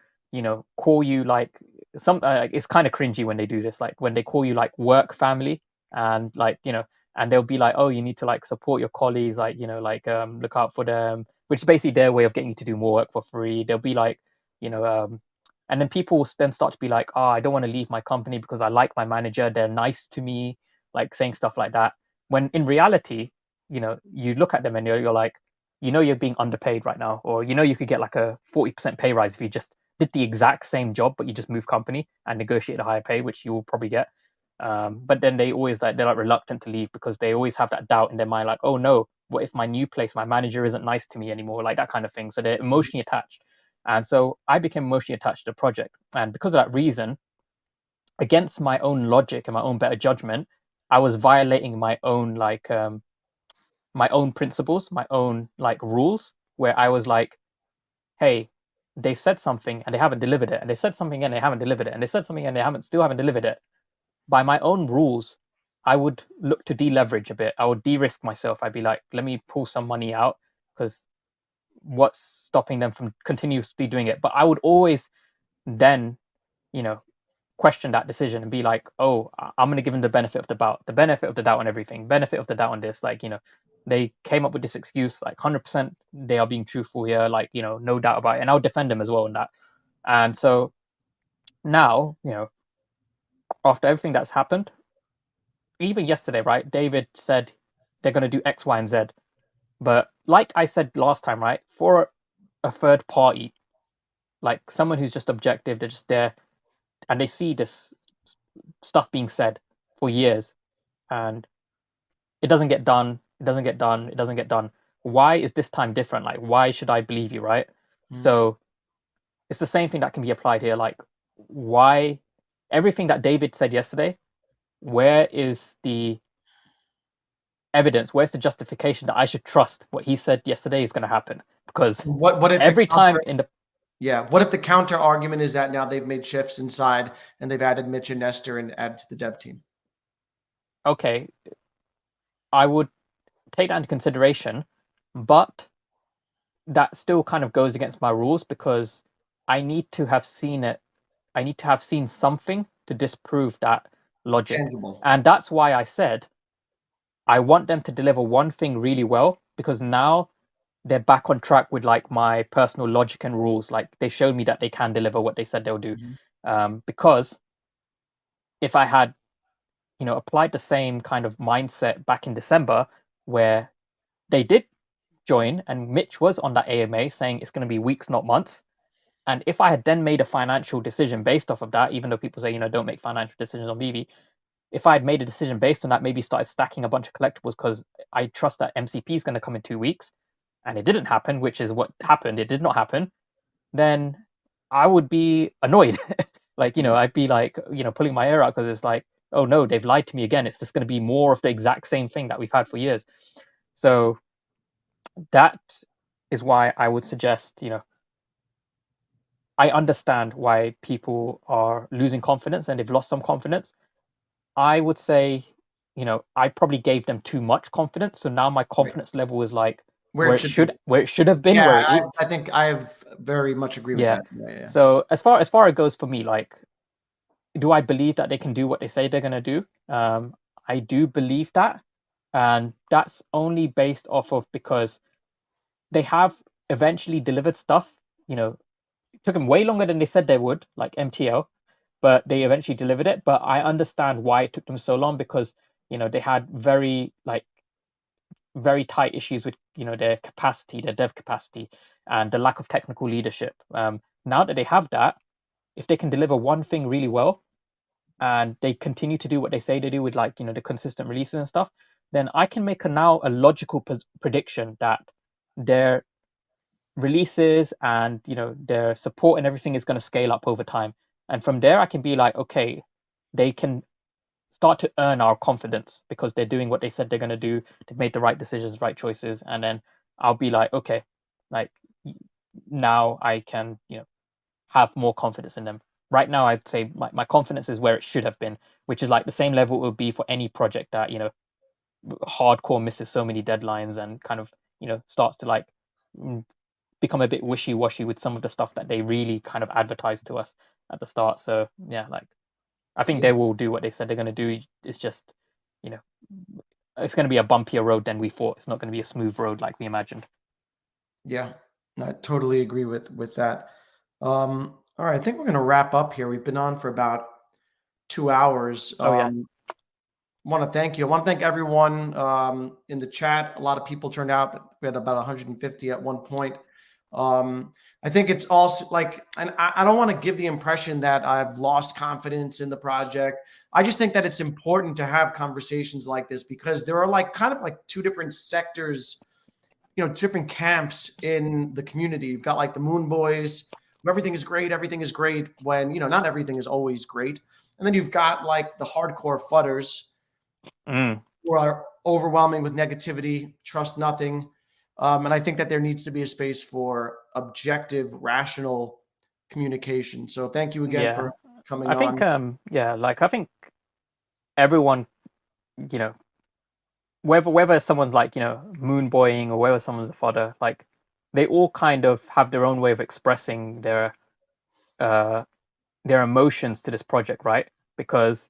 Speaker 2: call you like it's kind of cringy when they do this, like when they call you like work family, and like and they'll be like, oh, you need to like support your colleagues, like look out for them, which is basically their way of getting you to do more work for free. They'll be like and then people will then start to be like, oh, I don't want to leave my company because I like my manager, they're nice to me, like saying stuff like that, when in reality you look at them and you're like, you're being underpaid right now, or you could get like a 40% pay rise if you just did the exact same job, but you just move company and negotiate a higher pay, which you will probably get. But then they always they're like reluctant to leave because they always have that doubt in their mind, like, oh no, what if my new place, my manager isn't nice to me anymore, like that kind of thing. So they're emotionally attached. And so I became emotionally attached to the project. And because of that reason, against my own logic and my own better judgment, I was violating my own principles, my own like rules, where I was like, hey, they said something and they haven't delivered it, and they said something and they haven't delivered it, and they said something and they haven't delivered it. By my own rules, I would look to deleverage a bit. I would de-risk myself. I'd be like, let me pull some money out, because what's stopping them from continuously doing it? But I would always then, you know, question that decision and be like, oh, I'm going to give them the benefit of the benefit of the doubt on everything, benefit of the doubt on this. Like, they came up with this excuse, like 100% they are being truthful here, like, no doubt about it. And I'll defend them as well in that. And so now, after everything that's happened, even yesterday, right, David said they're going to do X, Y, and Z. But like I said last time, right, for a third party, like someone who's just objective, they're just there and they see this stuff being said for years, and it doesn't get done, it doesn't get done, it doesn't get done. Why is this time different? Like, why should I believe you, right? So it's the same thing that can be applied here. Like, why everything that David said yesterday, where is the evidence? Where's the justification that I should trust what he said yesterday is going to happen? Because
Speaker 1: What if
Speaker 2: every time in the
Speaker 1: what if the counter argument is that now they've made shifts inside and they've added Mitch and Nestor and added to the dev team?
Speaker 2: Okay, I would take that into consideration, but that still kind of goes against my rules, because I need to have seen it. I need to have seen something to disprove that logic.
Speaker 1: Tangible.
Speaker 2: And that's why I said I want them to deliver one thing really well, because now they're back on track with like my personal logic and rules. Like, they showed me that they can deliver what they said they'll do. Because if I had, applied the same kind of mindset back in December, where they did join and Mitch was on that AMA saying it's going to be weeks, not months. And if I had then made a financial decision based off of that, even though people say, don't make financial decisions on Veve, if I had made a decision based on that, maybe started stacking a bunch of collectibles because I trust that MCP is going to come in 2 weeks, and it didn't happen, which is what happened. It did not happen. Then I would be annoyed. Like, I'd be like, pulling my hair out, because it's like, oh no, they've lied to me again. It's just going to be more of the exact same thing that we've had for years. So that is why I would suggest, I understand why people are losing confidence and they've lost some confidence. I would say, I probably gave them too much confidence. So now my confidence level is like where it should have been.
Speaker 1: I think I very much agree with that. Yeah.
Speaker 2: So as far it goes for me, like, do I believe that they can do what they say they're gonna do? I do believe that, and that's only based off of because they have eventually delivered stuff. It took them way longer than they said they would, like MTL, but they eventually delivered it. But I understand why it took them so long, because they had very tight issues with their capacity, their dev capacity, and the lack of technical leadership. Now that they have that, if they can deliver one thing really well, and they continue to do what they say they do with the consistent releases and stuff, then I can make a logical prediction that their releases and their support and everything is going to scale up over time. And from there, I can be like, okay, they can start to earn our confidence because they're doing what they said they're going to do. They've made the right decisions, right choices, and then I'll be like, okay, like now I can have more confidence in them. Right now, I'd say my confidence is where it should have been, which is like the same level it would be for any project that hardcore misses so many deadlines and kind of starts to like mm, become a bit wishy-washy with some of the stuff that they really kind of advertised to us at the start. So yeah, like I think
Speaker 1: Yeah.
Speaker 2: they will do what they said they're going to do. It's just you know it's going to be a bumpier road than we thought. It's not going to be a smooth road like we imagined.
Speaker 1: Yeah. I totally agree with that. All right, I think we're going to wrap up here. We've been on for about 2 hours.
Speaker 2: Oh yeah.
Speaker 1: Want to thank you. I want to thank everyone in the chat. A lot of people turned out. We had about 150 at one point. I think it's also like, and I don't want to give the impression that I've lost confidence in the project. I just think that it's important to have conversations like this because there are like kind of like two different sectors, different camps in the community. You've got like the Moon Boys, where everything is great when, not everything is always great. And then you've got like the hardcore fudders
Speaker 2: Mm.
Speaker 1: who are overwhelming with negativity, trust nothing. And I think that there needs to be a space for objective, rational communication. So thank you again
Speaker 2: Yeah.
Speaker 1: for coming
Speaker 2: I think
Speaker 1: on.
Speaker 2: like I think everyone, you know, whether someone's like, moon boying or whether someone's a fodder, like they all kind of have their own way of expressing uh their emotions to this project, right? Because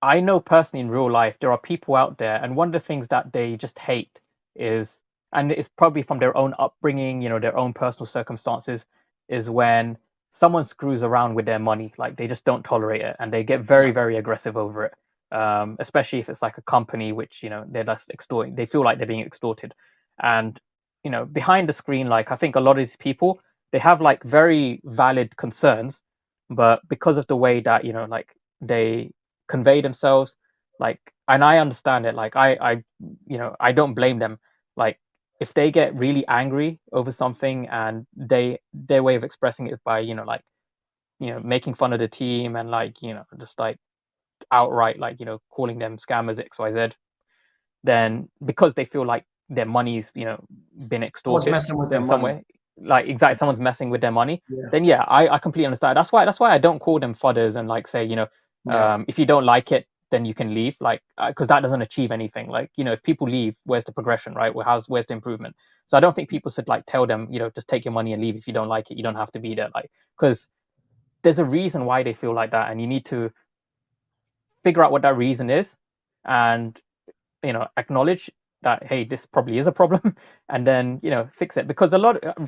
Speaker 2: I know personally in real life there are people out there, and one of the things that they just hate is, and it's probably from their own upbringing, their own personal circumstances, is when someone screws around with their money. Like they just don't tolerate it, and they get
Speaker 1: Yeah,
Speaker 2: very, very aggressive over it. Especially if it's like a company which they're just extorting. They feel like they're being extorted, and behind the screen, like I think a lot of these people they have like very valid concerns, but because of the way that like they convey themselves, like, and I understand it, like I don't blame them. Like if they get really angry over something and their way of expressing it is by like making fun of the team and like just like outright like calling them scammers XYZ, then because they feel like their money's been
Speaker 1: someone's
Speaker 2: extorted
Speaker 1: messing with their
Speaker 2: in some
Speaker 1: money.
Speaker 2: way, like exactly someone's messing with their money,
Speaker 1: Yeah,
Speaker 2: then yeah, I completely understand. That's why I don't call them fodders and like say
Speaker 1: yeah,
Speaker 2: if you don't like it then you can leave, like because that doesn't achieve anything. Like if people leave, where's the progression, right? Where's the improvement? So I don't think people should like tell them just take your money and leave. If you don't like it, you don't have to be there, like, because there's a reason why they feel like that, and you need to figure out what that reason is and acknowledge that hey, this probably is a problem, and then fix it. Because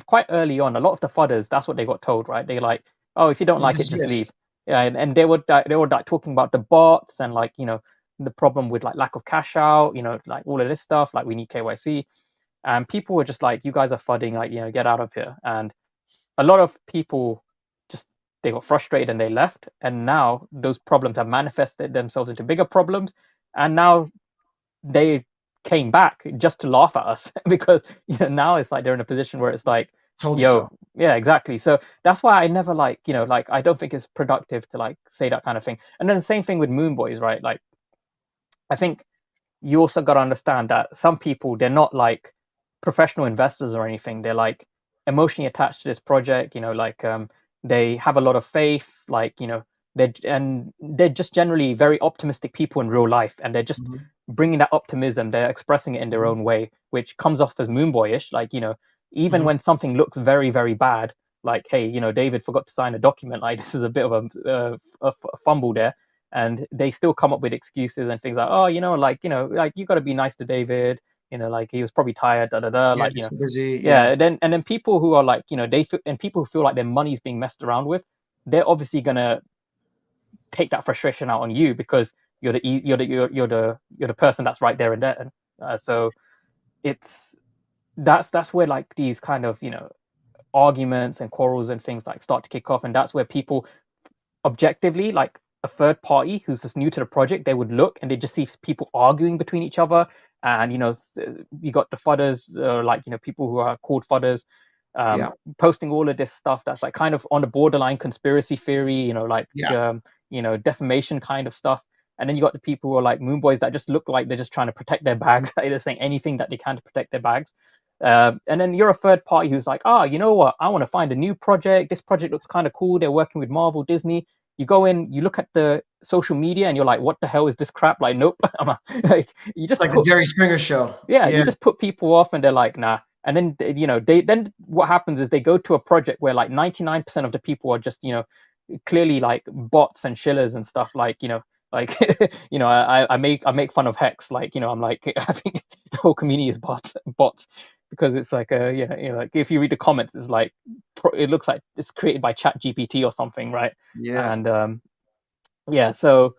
Speaker 2: quite early on, a lot of the fodders, that's what they got told, right? They like, oh, if you don't
Speaker 1: we're
Speaker 2: like it, just leave.
Speaker 1: dismissed.
Speaker 2: Yeah, and they were like talking about the bots and like the problem with like lack of cash out, like all of this stuff, like we need KYC, and people were just like, you guys are fudding, like get out of here. And a lot of people just, they got frustrated and they left, and now those problems have manifested themselves into bigger problems, and now they came back just to laugh at us because now it's like they're in a position where it's like,
Speaker 1: Told you
Speaker 2: yo,
Speaker 1: so.
Speaker 2: yeah, exactly. So that's why I never like like I don't think it's productive to like say that kind of thing. And then the same thing with Moon Boys, right? Like I think you also got to understand that some people, they're not like professional investors or anything. They're like emotionally attached to this project, like they have a lot of faith, like they're just generally very optimistic people in real life, and they're just
Speaker 1: Mhm,
Speaker 2: bringing that optimism, they're expressing it in their
Speaker 1: mhm,
Speaker 2: own way, which comes off as moonboyish, like even
Speaker 1: mhm.
Speaker 2: when something looks very, very bad, like hey, David forgot to sign a document, like this is a bit of a fumble there, and they still come up with excuses and things like, oh, like you got to be nice to David, like he was probably tired, da da da,
Speaker 1: Yeah,
Speaker 2: like
Speaker 1: so busy.
Speaker 2: yeah.
Speaker 1: Yeah,
Speaker 2: And then people who are like, and people who feel like their money's being messed around with, they're obviously gonna take that frustration out on you because you're the person that's right there and there. So it's that's where like these kind of arguments and quarrels and things like start to kick off, and that's where people objectively, like a third party who's just new to the project, they would look and they just see people arguing between each other. And you got the fudders, like people who are called fudders,
Speaker 1: Yeah.
Speaker 2: posting all of this stuff that's like kind of on the borderline conspiracy theory, like
Speaker 1: Yeah.
Speaker 2: defamation kind of stuff. And then you got the people who are like moon boys that just look like they're just trying to protect their bags. They're saying anything that they can to protect their bags. And then you're a third party who's like, you know what? I want to find a new project. This project looks kind of cool. They're working with Marvel, Disney. You go in, you look at the social media, and you're like, what the hell is this crap? Like, nope. Like, you
Speaker 1: It's
Speaker 2: just
Speaker 1: like the Jerry Springer show.
Speaker 2: yeah,
Speaker 1: Yeah.
Speaker 2: you just put people off, and they're like, nah. And then then what happens is they go to a project where like 99% of the people are just clearly like bots and shillers and stuff, like like I make fun of Hex, like I'm like I think the whole community is bots because it's like like if you read the comments, it's like it looks like it's created by Chat GPT or something, right?
Speaker 1: Yeah.
Speaker 2: And yeah, so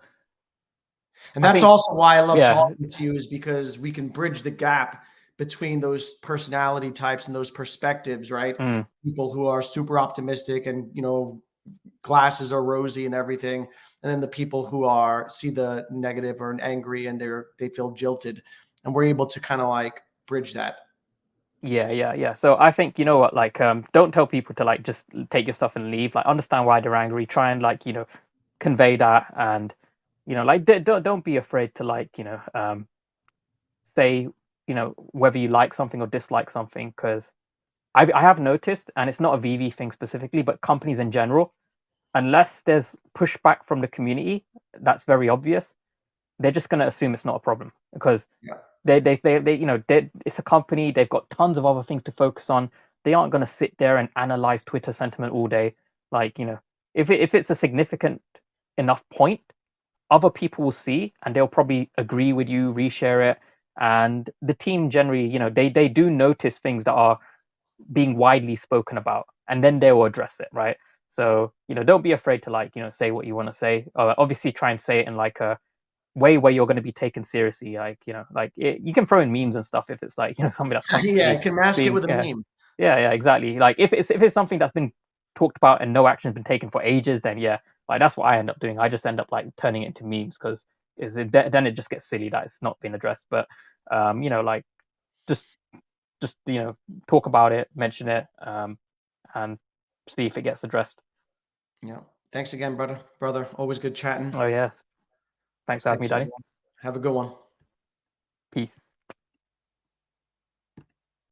Speaker 1: And
Speaker 2: I
Speaker 1: that's
Speaker 2: think
Speaker 1: also why I love
Speaker 2: yeah.
Speaker 1: talking to you, is because we can bridge the gap between those personality types and those perspectives, right?
Speaker 2: Mm.
Speaker 1: People who are super optimistic and, glasses are rosy and everything. And then the people who are see the negative or angry and they feel jilted. And we're able to kind of like bridge that.
Speaker 2: Yeah. So I think you know what, like, don't tell people to like just take your stuff and leave. Like, understand why they're angry. Try and like convey that, and like don't be afraid to like say whether you like something or dislike something, because I have noticed, and it's not a VV thing specifically, but companies in general, unless there's pushback from the community, that's very obvious. They're just going to assume it's not a problem because
Speaker 1: Yeah.
Speaker 2: it's a company. They've got tons of other things to focus on. They aren't going to sit there and analyze Twitter sentiment all day. Like, if it's a significant enough point, other people will see and they'll probably agree with you, reshare it. And the team generally, they do notice things that are being widely spoken about, and then they will address it, right? So, don't be afraid to like, say what you want to say. Obviously, try and say it in like a way where you're going to be taken seriously, like you can throw in memes and stuff if it's like something that's
Speaker 1: Yeah,
Speaker 2: constantly
Speaker 1: you can mask it
Speaker 2: being
Speaker 1: with a meme.
Speaker 2: yeah, exactly. Like if it's something that's been talked about and no action's been taken for ages, then yeah, like that's what I end up doing. I just end up like turning it into memes because then it just gets silly that it's not been addressed. But like just talk about it, mention it, and see if it gets addressed.
Speaker 1: Yeah. Thanks again, brother. Always good chatting.
Speaker 2: Oh yes, thanks for having me,
Speaker 1: Thanks,
Speaker 2: Daddy.
Speaker 1: everyone. Have a good one.
Speaker 2: Peace.